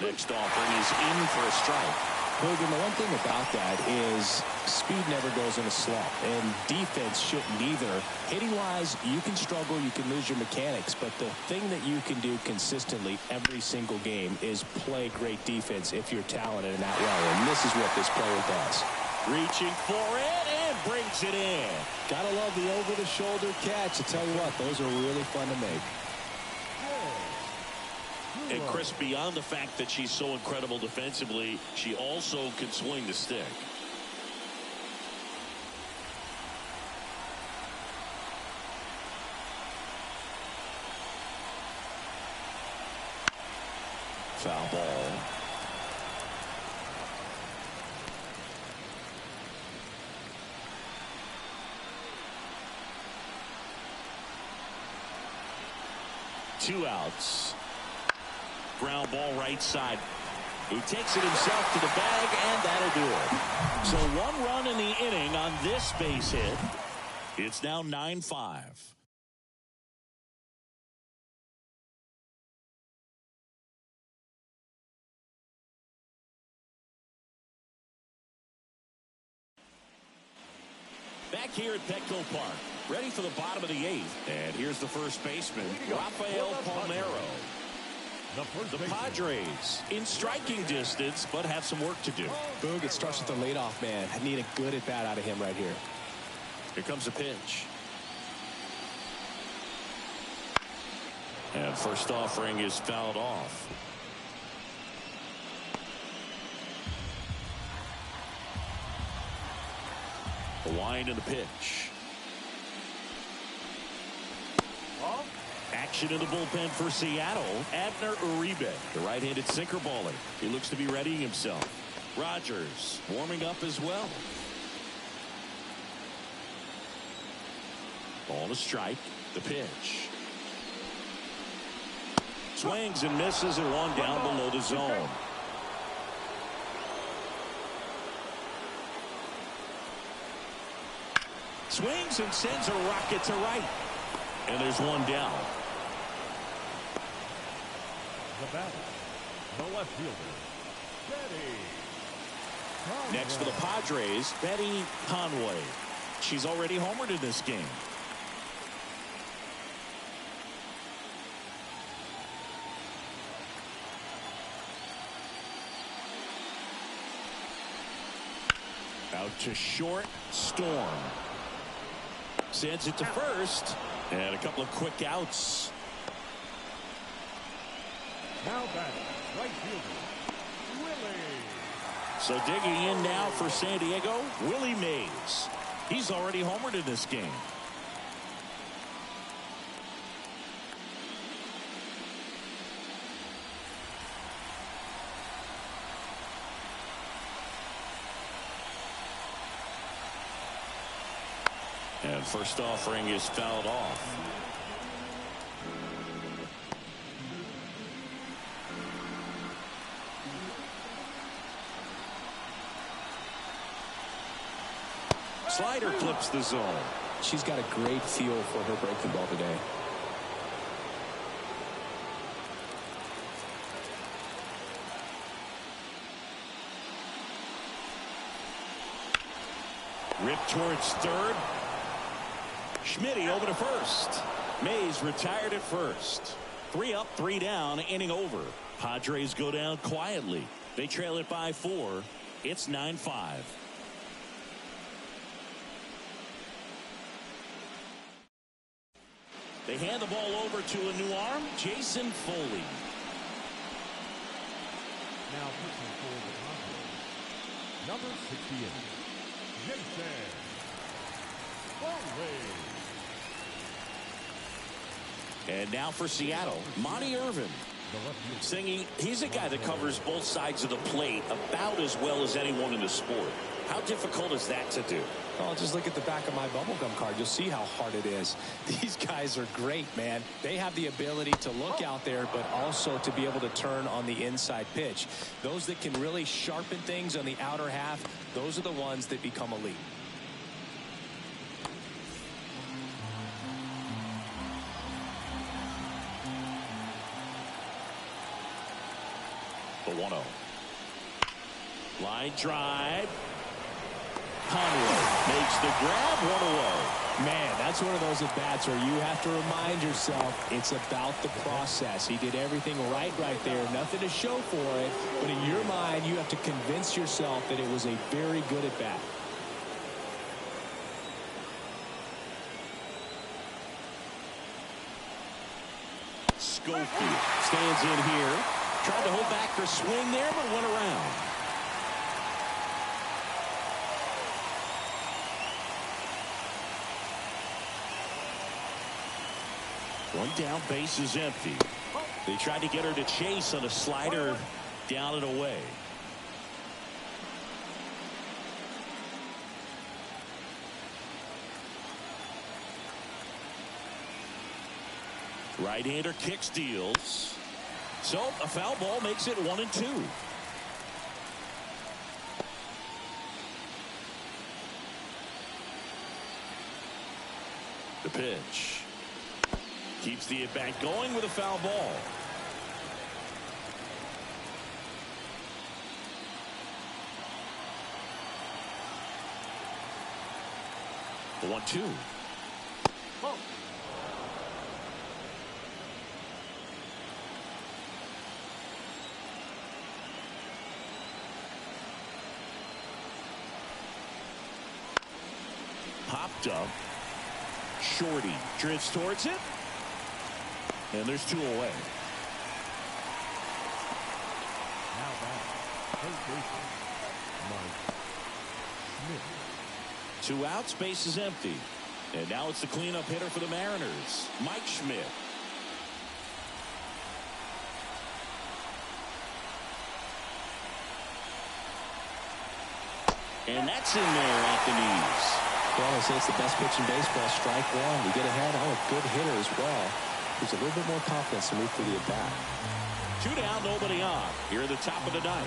Next offering is in for a strike. Hogan, the one thing about that is speed never goes in a slump, and defense shouldn't either. Hitting-wise, you can struggle, you can lose your mechanics, but the thing that you can do consistently every single game is play great defense if you're talented in that way, and this is what this player does. Reaching for it and brings it in. Gotta love the over-the-shoulder catch. I tell you what, those are really fun to make. And Chris, beyond the fact that she's so incredible defensively, she also can swing the stick. Foul ball. Two outs. Ground ball right side. He takes it himself to the bag, and that'll do it. So 1 run in the inning on this base hit. It's now 9-5. Back here at Petco Park, ready for the bottom of the 8th. And here's the first baseman, Rafael Palmeiro. The Padres in striking distance, but have some work to do. Boog, it starts with the leadoff man. I need a good at-bat out of him right here. Here comes a pitch. And first offering is fouled off. The wind and the pitch. Action in the bullpen for Seattle. Abner Uribe, the right-handed sinker baller. He looks to be readying himself. Rogers warming up as well. Ball to strike. The pitch. Swings and misses and one down below the zone. Swings and sends a rocket to right. And there's one down. The batter, the left fielder, Betty. Next for the Padres, Betty Conway. She's already homered in this game. Out to short, Storm. Sends it to first. And a couple of quick outs. Now batting, right fielder, Willie. So digging in now for San Diego, Willie Mays. He's already homered in this game. And first offering is fouled off. Slider clips the zone. She's got a great feel for her breaking ball today. Ripped towards third. Schmitty over to first. Mays retired at first. 3 up, 3 down, inning over. Padres go down quietly. They trail it by 4. It's 9-5. They hand the ball over to a new arm, Jason Foley. Now pitching for the Padres, number 68, Jason Foley. And now for Seattle, Monty Irvin. Singing, he's a guy that covers both sides of the plate about as well as anyone in the sport. How difficult is that to do? Oh, just look at the back of my bubblegum card. You'll see how hard it is. These guys are great, man. They have the ability to look out there, but also to be able to turn on the inside pitch. Those that can really sharpen things on the outer half, those are the ones that become elite. The 1-0. Line drive. Conway makes the grab, 1 away. Man, that's one of those at-bats where you have to remind yourself it's about the process. He did everything right there. Nothing to show for it. But in your mind, you have to convince yourself that it was a very good at-bat. Schofield stands in here. Tried to hold back for a swing there, but went around. One down, base is empty. They tried to get her to chase on a slider down and away. Right-hander kick steals. So a foul ball makes it 1-2. The pitch. Keeps the at-bat going with a foul ball. The 1-2. Popped up. Shorty drifts towards it. And there's 2 away. Now back, first baseman, Mike Schmidt. 2 outs, base is empty. And now it's the cleanup hitter for the Mariners, Mike Schmidt. And that's in there at the knees. Well, I say it's the best pitch in baseball. Strike one. You get ahead. Oh, a good hitter as well. There's a little bit more confidence to move through the at-bat. 2 down, nobody on. Here at the top of the 9th.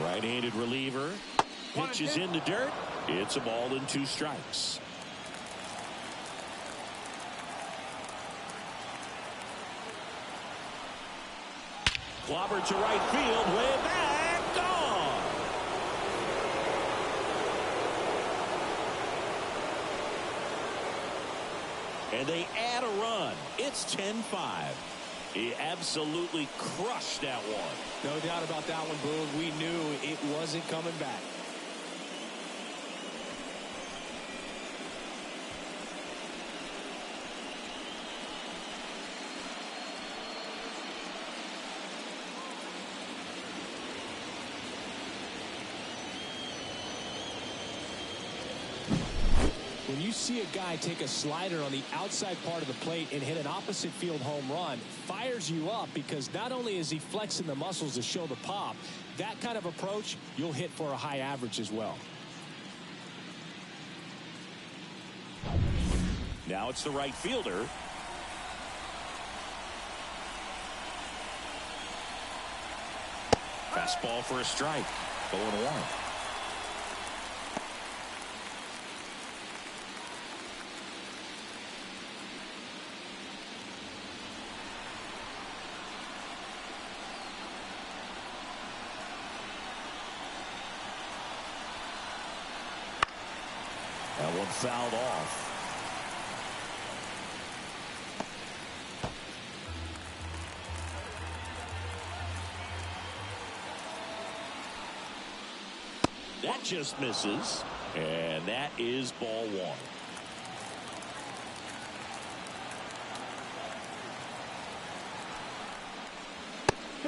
Right-handed reliever. Pitches in the dirt. It's a ball and 2 strikes. Clobbered to right field, way back, gone. And they add a run. It's 10-5. He absolutely crushed that one. No doubt about that one, Boone. We knew it wasn't coming back. When you see a guy take a slider on the outside part of the plate and hit an opposite field home run, fires you up because not only is he flexing the muscles to show the pop, that kind of approach, you'll hit for a high average as well. Now it's the right fielder. Fastball for a strike. 0-1. That one fouled off. That just misses, and that is ball one.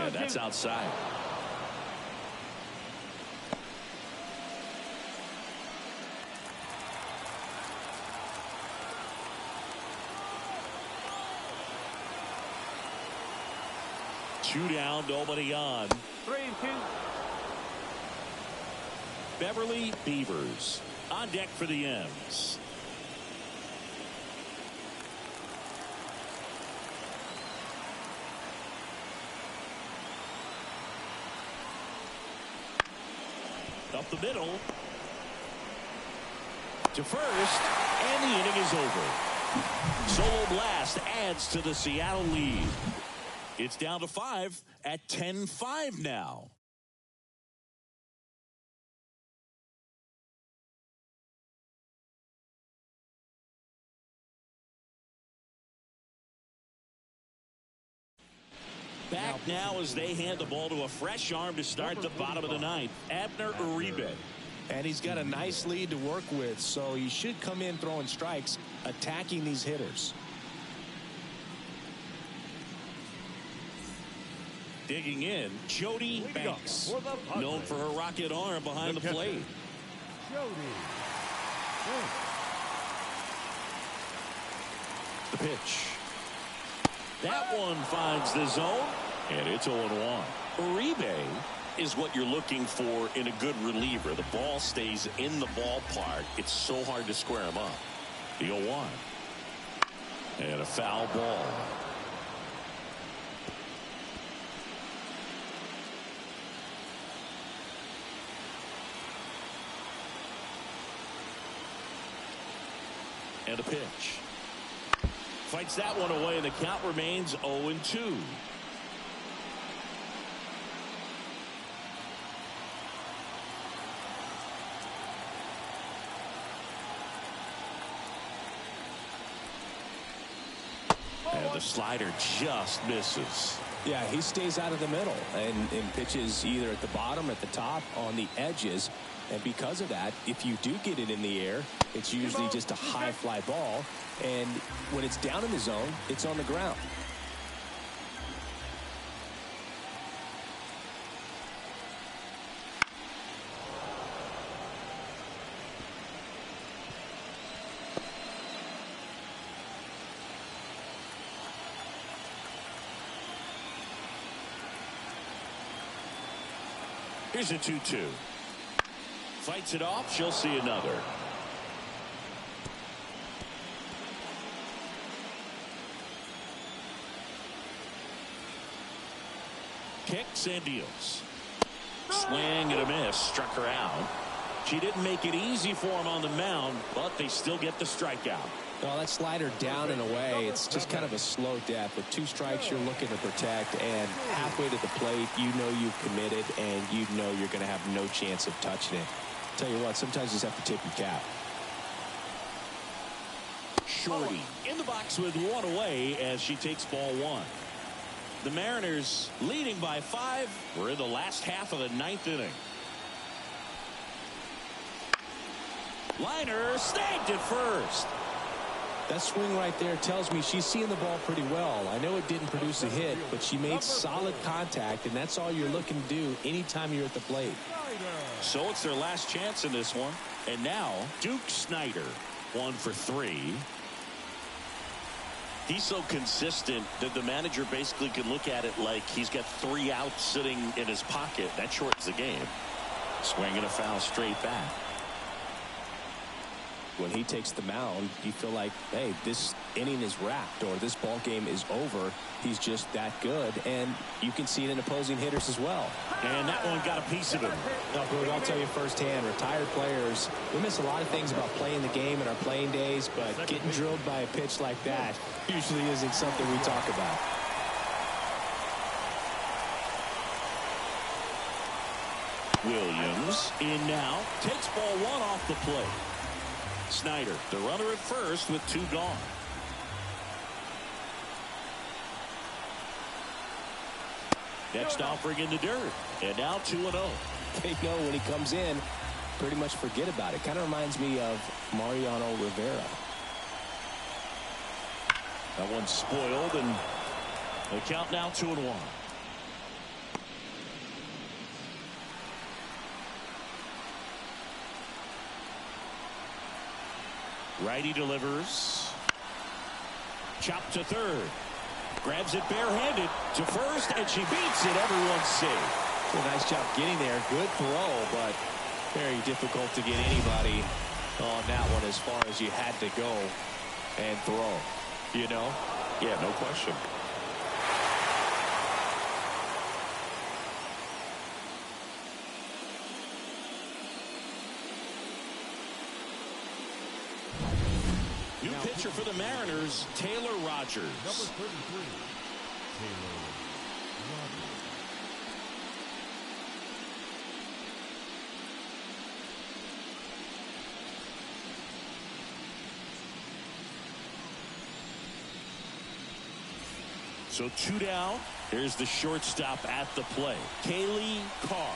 And that's outside. Two down, nobody on. 3-2. Beverly Beavers on deck for the M's. Up the middle to first, and the inning is over. Solo blast adds to the Seattle lead. It's down to 5 at 10-5 now. Back now as they hand the ball to a fresh arm to start the bottom of the ninth, Abner Uribe. And he's got a nice lead to work with, so he should come in throwing strikes, attacking these hitters. Digging in, Jody Banks, known for her rocket arm behind the plate. The pitch. That one finds the zone, and it's 0-1. Uribe is what you're looking for in a good reliever. The ball stays in the ballpark. It's so hard to square him up. The 0-1. And a foul ball. And a pitch. Fights that one away, and the count remains 0-2. And the slider just misses. Yeah, he stays out of the middle and pitches either at the bottom, at the top, on the edges. And because of that, if you do get it in the air, it's usually just a high fly ball. And when it's down in the zone, it's on the ground. Here's a 2-2. Fights it off. She'll see another. Kicks and deals. Swing and a miss. Struck her out. She didn't make it easy for him on the mound, but they still get the strikeout. Well, that slider down and away, it's just kind of a slow death. With 2 strikes, you're looking to protect, and halfway to the plate, you know you've committed, and you know you're going to have no chance of touching it. Tell you what, sometimes you just have to tip your cap. Shorty in the box with 1 away as she takes ball 1. The Mariners leading by 5. We're in the last half of the 9th inning. Liner snagged at first. That swing right there tells me she's seeing the ball pretty well. I know it didn't produce a hit, but she made solid contact, and that's all you're looking to do anytime you're at the plate. So it's their last chance in this one. And now Duke Snider, 1 for 3. He's so consistent that the manager basically can look at it like he's got 3 outs sitting in his pocket. That shortens the game. Swing and a foul straight back. when he takes the mound, you feel like, hey, this inning is wrapped or this ball game is over. He's just that good, and you can see it in opposing hitters as well. And that one got a piece of him. No, Boog, I'll tell you firsthand, retired players, we miss a lot of things about playing the game in our playing days, but getting drilled by a pitch like that usually isn't something we talk about. Williams in now, takes ball one off the plate. Snyder, the runner at first with 2 gone. Next offering in the dirt, and now 2-0. They know when he comes in, pretty much forget about it. Kind of reminds me of Mariano Rivera. That one's spoiled, and the count now 2-1. Righty delivers. Chopped to third. Grabs it barehanded to first, and she beats it. Everyone's safe. A nice job getting there. Good throw, but very difficult to get anybody on that one as far as you had to go and throw. You know? Yeah, no question. New pitcher for the Mariners, Taylor Rogers. Number 33, Taylor Rogers. So 2 down. Here's the shortstop at the plate, Kaylee Carr.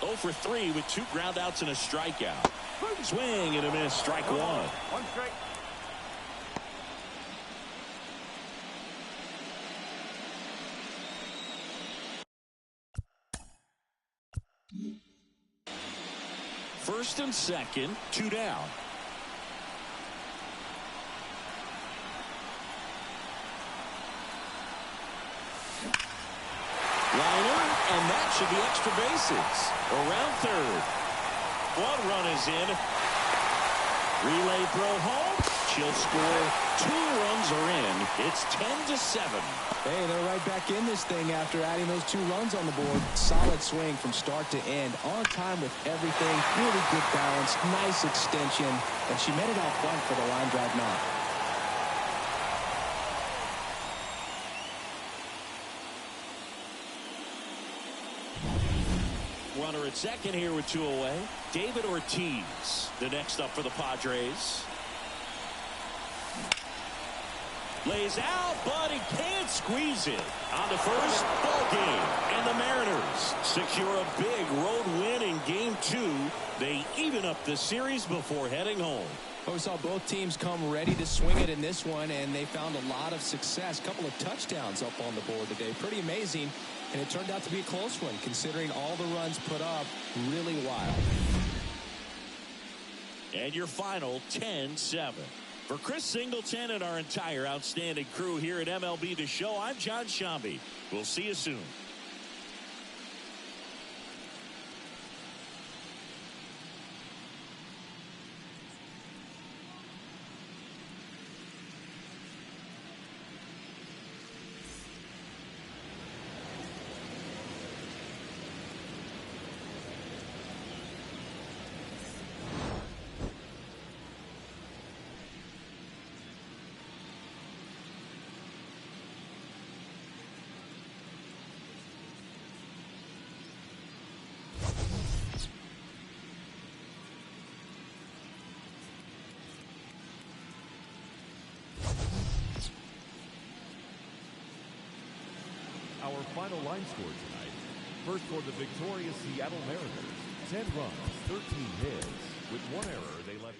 0 for 3 with 2 groundouts and a strikeout. Swing and a miss, strike 1. 1 strike. First and second, 2 down. Liner, and that should be extra bases. Around third. 1 run is in. Relay throw home. She'll score. 2 runs are in. It's 10-7. Hey, they're right back in this thing after adding those 2 runs on the board. Solid swing from start to end. On time with everything. Really good balance. Nice extension. And she made it out front for the line drive knock. Runner at second here with 2 away. David Ortiz, the next up for the Padres. Lays out, but he can't squeeze it. On the first, ball game. And the Mariners secure a big road win in Game 2. They even up the series before heading home. We saw both teams come ready to swing it in this one, and they found a lot of success. Couple of touchdowns up on the board today. Pretty amazing, and it turned out to be a close one, considering all the runs put up. Really wild. And your final 10-7. For Chris Singleton and our entire outstanding crew here at MLB The Show, I'm John Shambi. We'll see you soon. Our final line score tonight. First for the victorious Seattle Mariners, 10 runs, 13 hits. With 1 error, they left